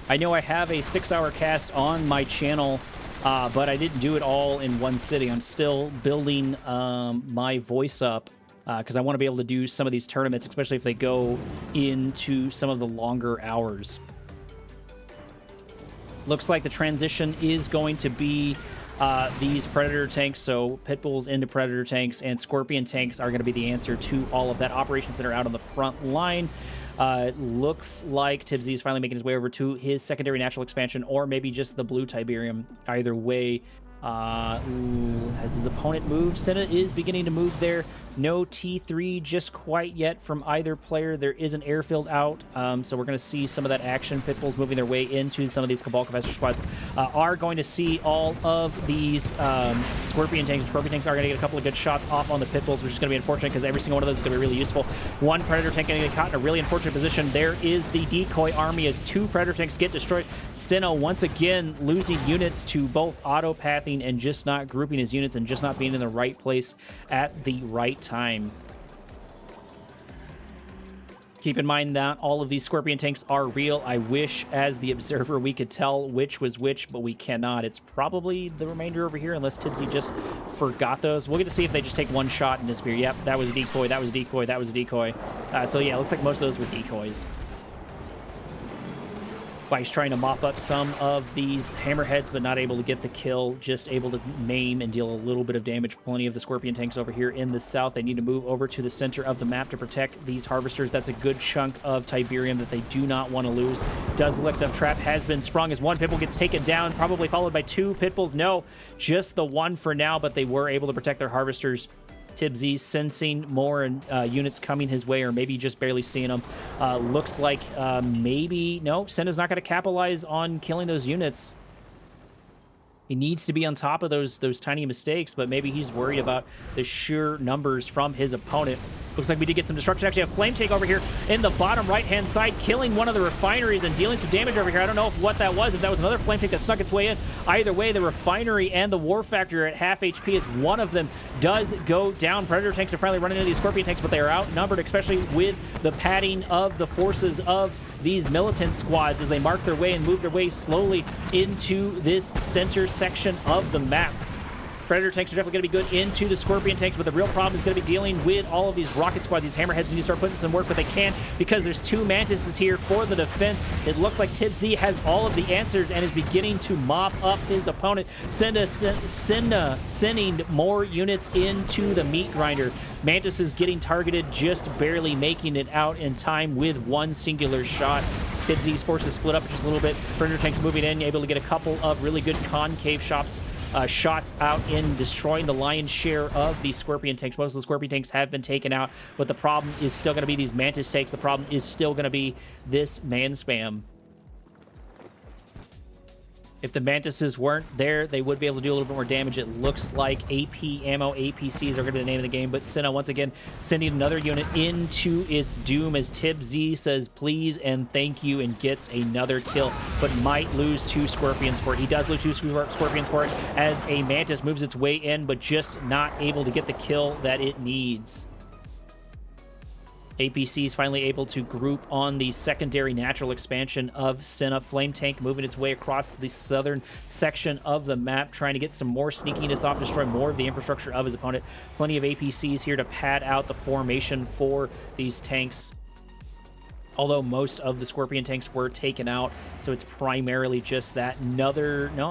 I know I have a 6-hour cast on my channel, but I didn't do it all in one sitting. I'm still building my voice up because I want to be able to do some of these tournaments, especially if they go into some of the longer hours. Looks like the transition is going to be these Predator tanks, so Pit Bulls into Predator tanks, and Scorpion tanks are going to be the answer to all of that. Operations Center out on the front line. Looks like Tibsy is finally making his way over to his secondary natural expansion, or maybe just the blue Tiberium. Either way, has his opponent moved? Senna is beginning to move there. No T3 just quite yet from either player. There is an airfield out, so we're going to see some of that action. Pit Bulls moving their way into some of these Cabal Capacitor squads. Are going to see all of these Scorpion tanks. Scorpion tanks are going to get a couple of good shots off on the Pit Bulls, which is going to be unfortunate because every single one of those is going to be really useful. One Predator tank going to get caught in a really unfortunate position. There is the decoy army as 2 Predator tanks get destroyed. Senna once again losing units to both auto-pathing and just not grouping his units and just not being in the right place at the right time. Keep in mind that all of these Scorpion tanks are real. I wish, as the observer, we could tell which was which, but we cannot. It's probably the remainder over here, unless Tibsy just forgot those. We'll get to see if they just take one shot and disappear. Yep, that was a decoy, that was a decoy, that was a decoy. So yeah, it looks like most of those were decoys. He's trying to mop up some of these hammerheads, but not able to get the kill, just able to maim and deal a little bit of damage. Plenty of the Scorpion tanks over here in the south. They need to move over to the center of the map to protect these harvesters. That's a good chunk of Tiberium that they do not want to lose. Does look like the trap has been sprung as 1 Pitbull gets taken down, probably followed by 2 Pitbulls. No, just the 1 for now, but they were able to protect their harvesters. Tibsy sensing more units coming his way, or maybe just barely seeing them. Looks like maybe... No, Senna's not going to capitalize on killing those units. He needs to be on top of those tiny mistakes, but maybe he's worried about the sheer numbers from his opponent. Looks like we did get some destruction. Actually, a flame take over here in the bottom right-hand side, killing one of the refineries and dealing some damage over here. I don't know what that was, if that was another flame take that snuck its way in. Either way, the refinery and the war factory are at half HP as one of them does go down. Predator tanks are finally running into these Scorpion tanks, but they are outnumbered, especially with the padding of the forces of these militant squads as they mark their way and move their way slowly into this center section of the map. Predator tanks are definitely going to be good into the Scorpion tanks, but the real problem is going to be dealing with all of these rocket squads. These hammerheads need to start putting some work, but they can't because there's 2 Mantises here for the defense. It looks like Tibsy has all of the answers and is beginning to mop up his opponent. Sending more units into the meat grinder. Mantis is getting targeted, just barely making it out in time with 1 singular shot. Tibsy's forces split up just a little bit. Predator tanks moving in, able to get a couple of really good concave shots out in destroying the lion's share of the Scorpion tanks. Most of the Scorpion tanks have been taken out, but the problem is still going to be these Mantis tanks. The problem is still going to be this man spam. If the Mantises weren't there, they would be able to do a little bit more damage. It looks like AP ammo, APCs are going to be the name of the game, but Senna once again sending another unit into its doom as Tibsy says please and thank you and gets another kill, but might lose 2 Scorpions for it. He does lose 2 Scorpions for it as a Mantis moves its way in, but just not able to get the kill that it needs. APC is finally able to group on the secondary natural expansion of Senna. Flame tank moving its way across the southern section of the map, trying to get some more sneakiness off, destroy more of the infrastructure of his opponent. Plenty of APCs here to pad out the formation for these tanks. Although most of the Scorpion tanks were taken out, so it's primarily just that no,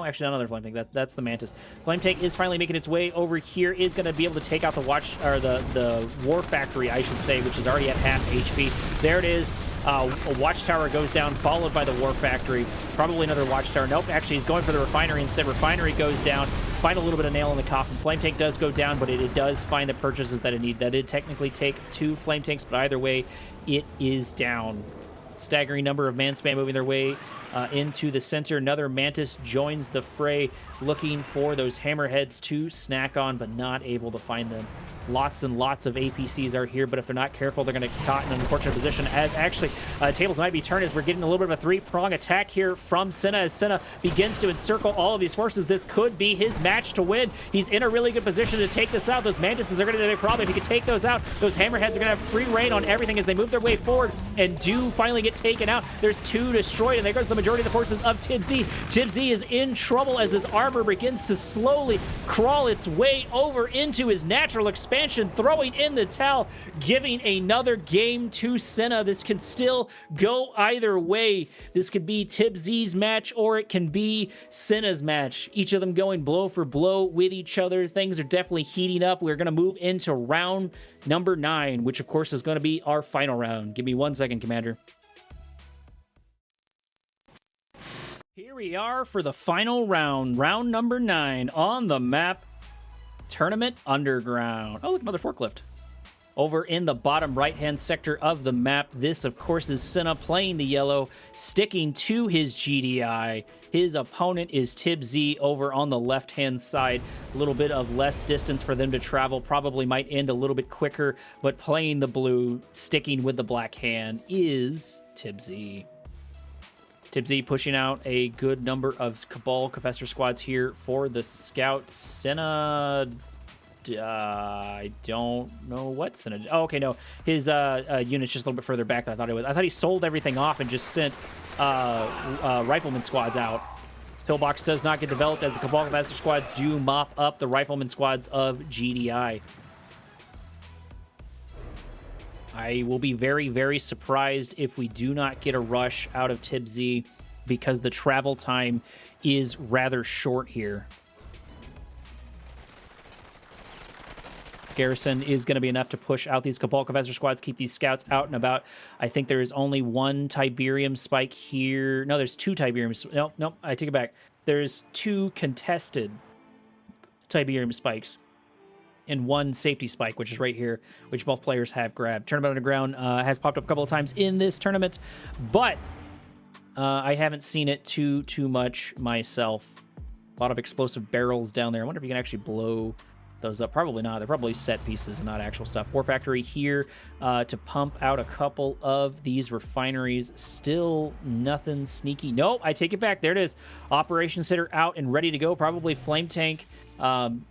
actually not another flame tank. That's the Mantis. Flame tank is finally making its way over here. Is going to be able to take out the the war factory, I should say, which is already at half HP. There it is. A watchtower goes down, followed by the war factory. Probably another watchtower. Nope, actually he's going for the refinery instead. Refinery goes down. Find a little bit of nail in the coffin. Flame tank does go down, but it does find the purchases that it needs. That did technically take 2 flame tanks, but either way, it is down. Staggering number of man spam moving their way into the center. Another Mantis joins the fray, looking for those hammerheads to snack on, but not able to find them. Lots and lots of APCs are here, but if they're not careful, they're going to get caught in an unfortunate position, as actually tables might be turned as we're getting a little bit of a three-prong attack here from Senna, as Senna begins to encircle all of these forces. This could be his match to win. He's in a really good position to take this out. Those Mantises are going to be a big problem. If he can take those out, those hammerheads are going to have free reign on everything as they move their way forward and do finally get taken out. There's 2 destroyed, and there goes the majority of the forces of Tibz. Tibz is in trouble as his armor begins to slowly crawl its way over into his natural expansion, throwing in the towel, giving another game to Senna. This can still go either way. This could be Tibz's match, or it can be Senna's match. Each of them going blow for blow with each other. Things are definitely heating up. We're going to move into round number 9, which of course is going to be our final round. Give me 1 second, Commander. Here we are for the final round, round number 9 on the map, Tournament Underground. Oh, look, another forklift. Over in the bottom right-hand sector of the map, this, of course, is Senna playing the yellow, sticking to his GDI. His opponent is Tibz over on the left-hand side. A little bit of less distance for them to travel. Probably might end a little bit quicker, but playing the blue, sticking with the black hand, is Tibz. Tibz pushing out a good number of Cabal Confessor squads here for the Scout. Senna, I don't know what Senna. Oh, okay, no. His unit's just a little bit further back than I thought it was. I thought he sold everything off and just sent Rifleman squads out. Pillbox does not get developed as the Cabal Confessor squads do mop up the Rifleman squads of GDI. I will be very, very surprised if we do not get a rush out of Tibz, because the travel time is rather short here. Garrison is going to be enough to push out these Cabal Confessor squads, keep these scouts out and about. I think there is only 1 Tiberium spike here. No, there's 2 Tiberium. No, I take it back. There's 2 contested Tiberium spikes and 1 safety spike, which is right here, which both players have grabbed. Tournament Underground has popped up a couple of times in this tournament, but I haven't seen it too much myself. A lot of explosive barrels down there. I wonder if you can actually blow those up. Probably not. They're probably set pieces and not actual stuff. War Factory here to pump out a couple of these refineries. Still nothing sneaky. Nope, I take it back. There it is. Operation Sitter out and ready to go. Probably Flame Tank. Flame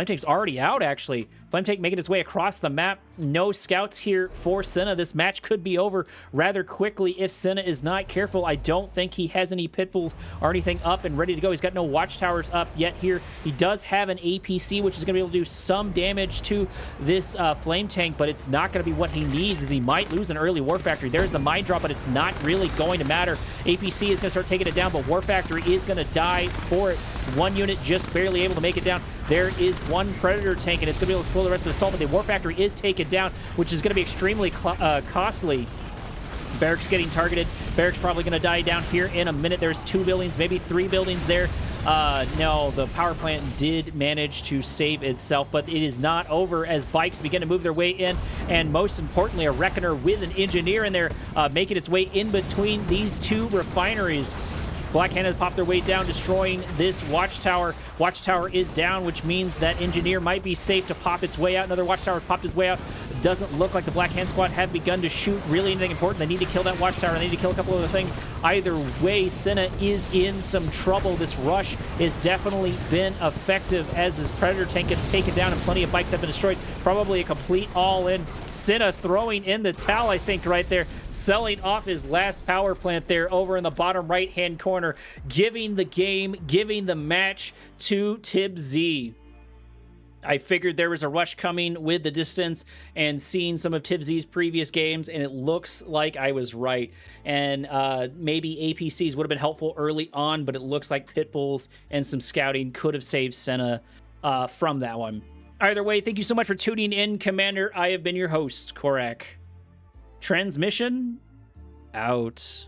Tank's already out, actually. Flame Tank making its way across the map. No scouts here for Senna. This match could be over rather quickly if Senna is not careful. I don't think he has any pit bulls or anything up and ready to go. He's got no watchtowers up yet here. He does have an APC, which is going to be able to do some damage to this Flame Tank, but it's not going to be what he needs, as he might lose an early War Factory. There's the mine drop, but it's not really going to matter. APC is going to start taking it down, but War Factory is going to die for it. 1 unit just barely able to make it down. There is 1 Predator tank, and it's going to be able to slow the rest of the assault, but the War Factory is taken down, which is going to be extremely costly. Barracks getting targeted. Barracks probably going to die down here in a minute. There's 2 buildings, maybe 3 buildings there. No, the power plant did manage to save itself, but it is not over as bikes begin to move their way in, and most importantly, a Reckoner with an engineer in there making its way in between these 2 refineries. Black Hand has popped their way down, destroying this watchtower. Watchtower is down, which means that engineer might be safe to pop its way out. Another watchtower popped its way out. Doesn't look like the Black Hand squad have begun to shoot really anything important. They need to kill that watchtower. They need to kill a couple other things. Either way, Senna is in some trouble. This rush has definitely been effective as this Predator tank gets taken down and plenty of bikes have been destroyed. Probably a complete all-in. Senna throwing in the towel, I think, right there. Selling off his last power plant there over in the bottom right-hand corner. Giving the game, giving the match to Tibz. I figured there was a rush coming with the distance and seeing some of Tibz's previous games, and it looks like I was right. And maybe APCs would have been helpful early on, but it looks like pit bulls and some scouting could have saved Senna from that one. Either way, thank you so much for tuning in, Commander. I have been your host, Korak. Transmission out.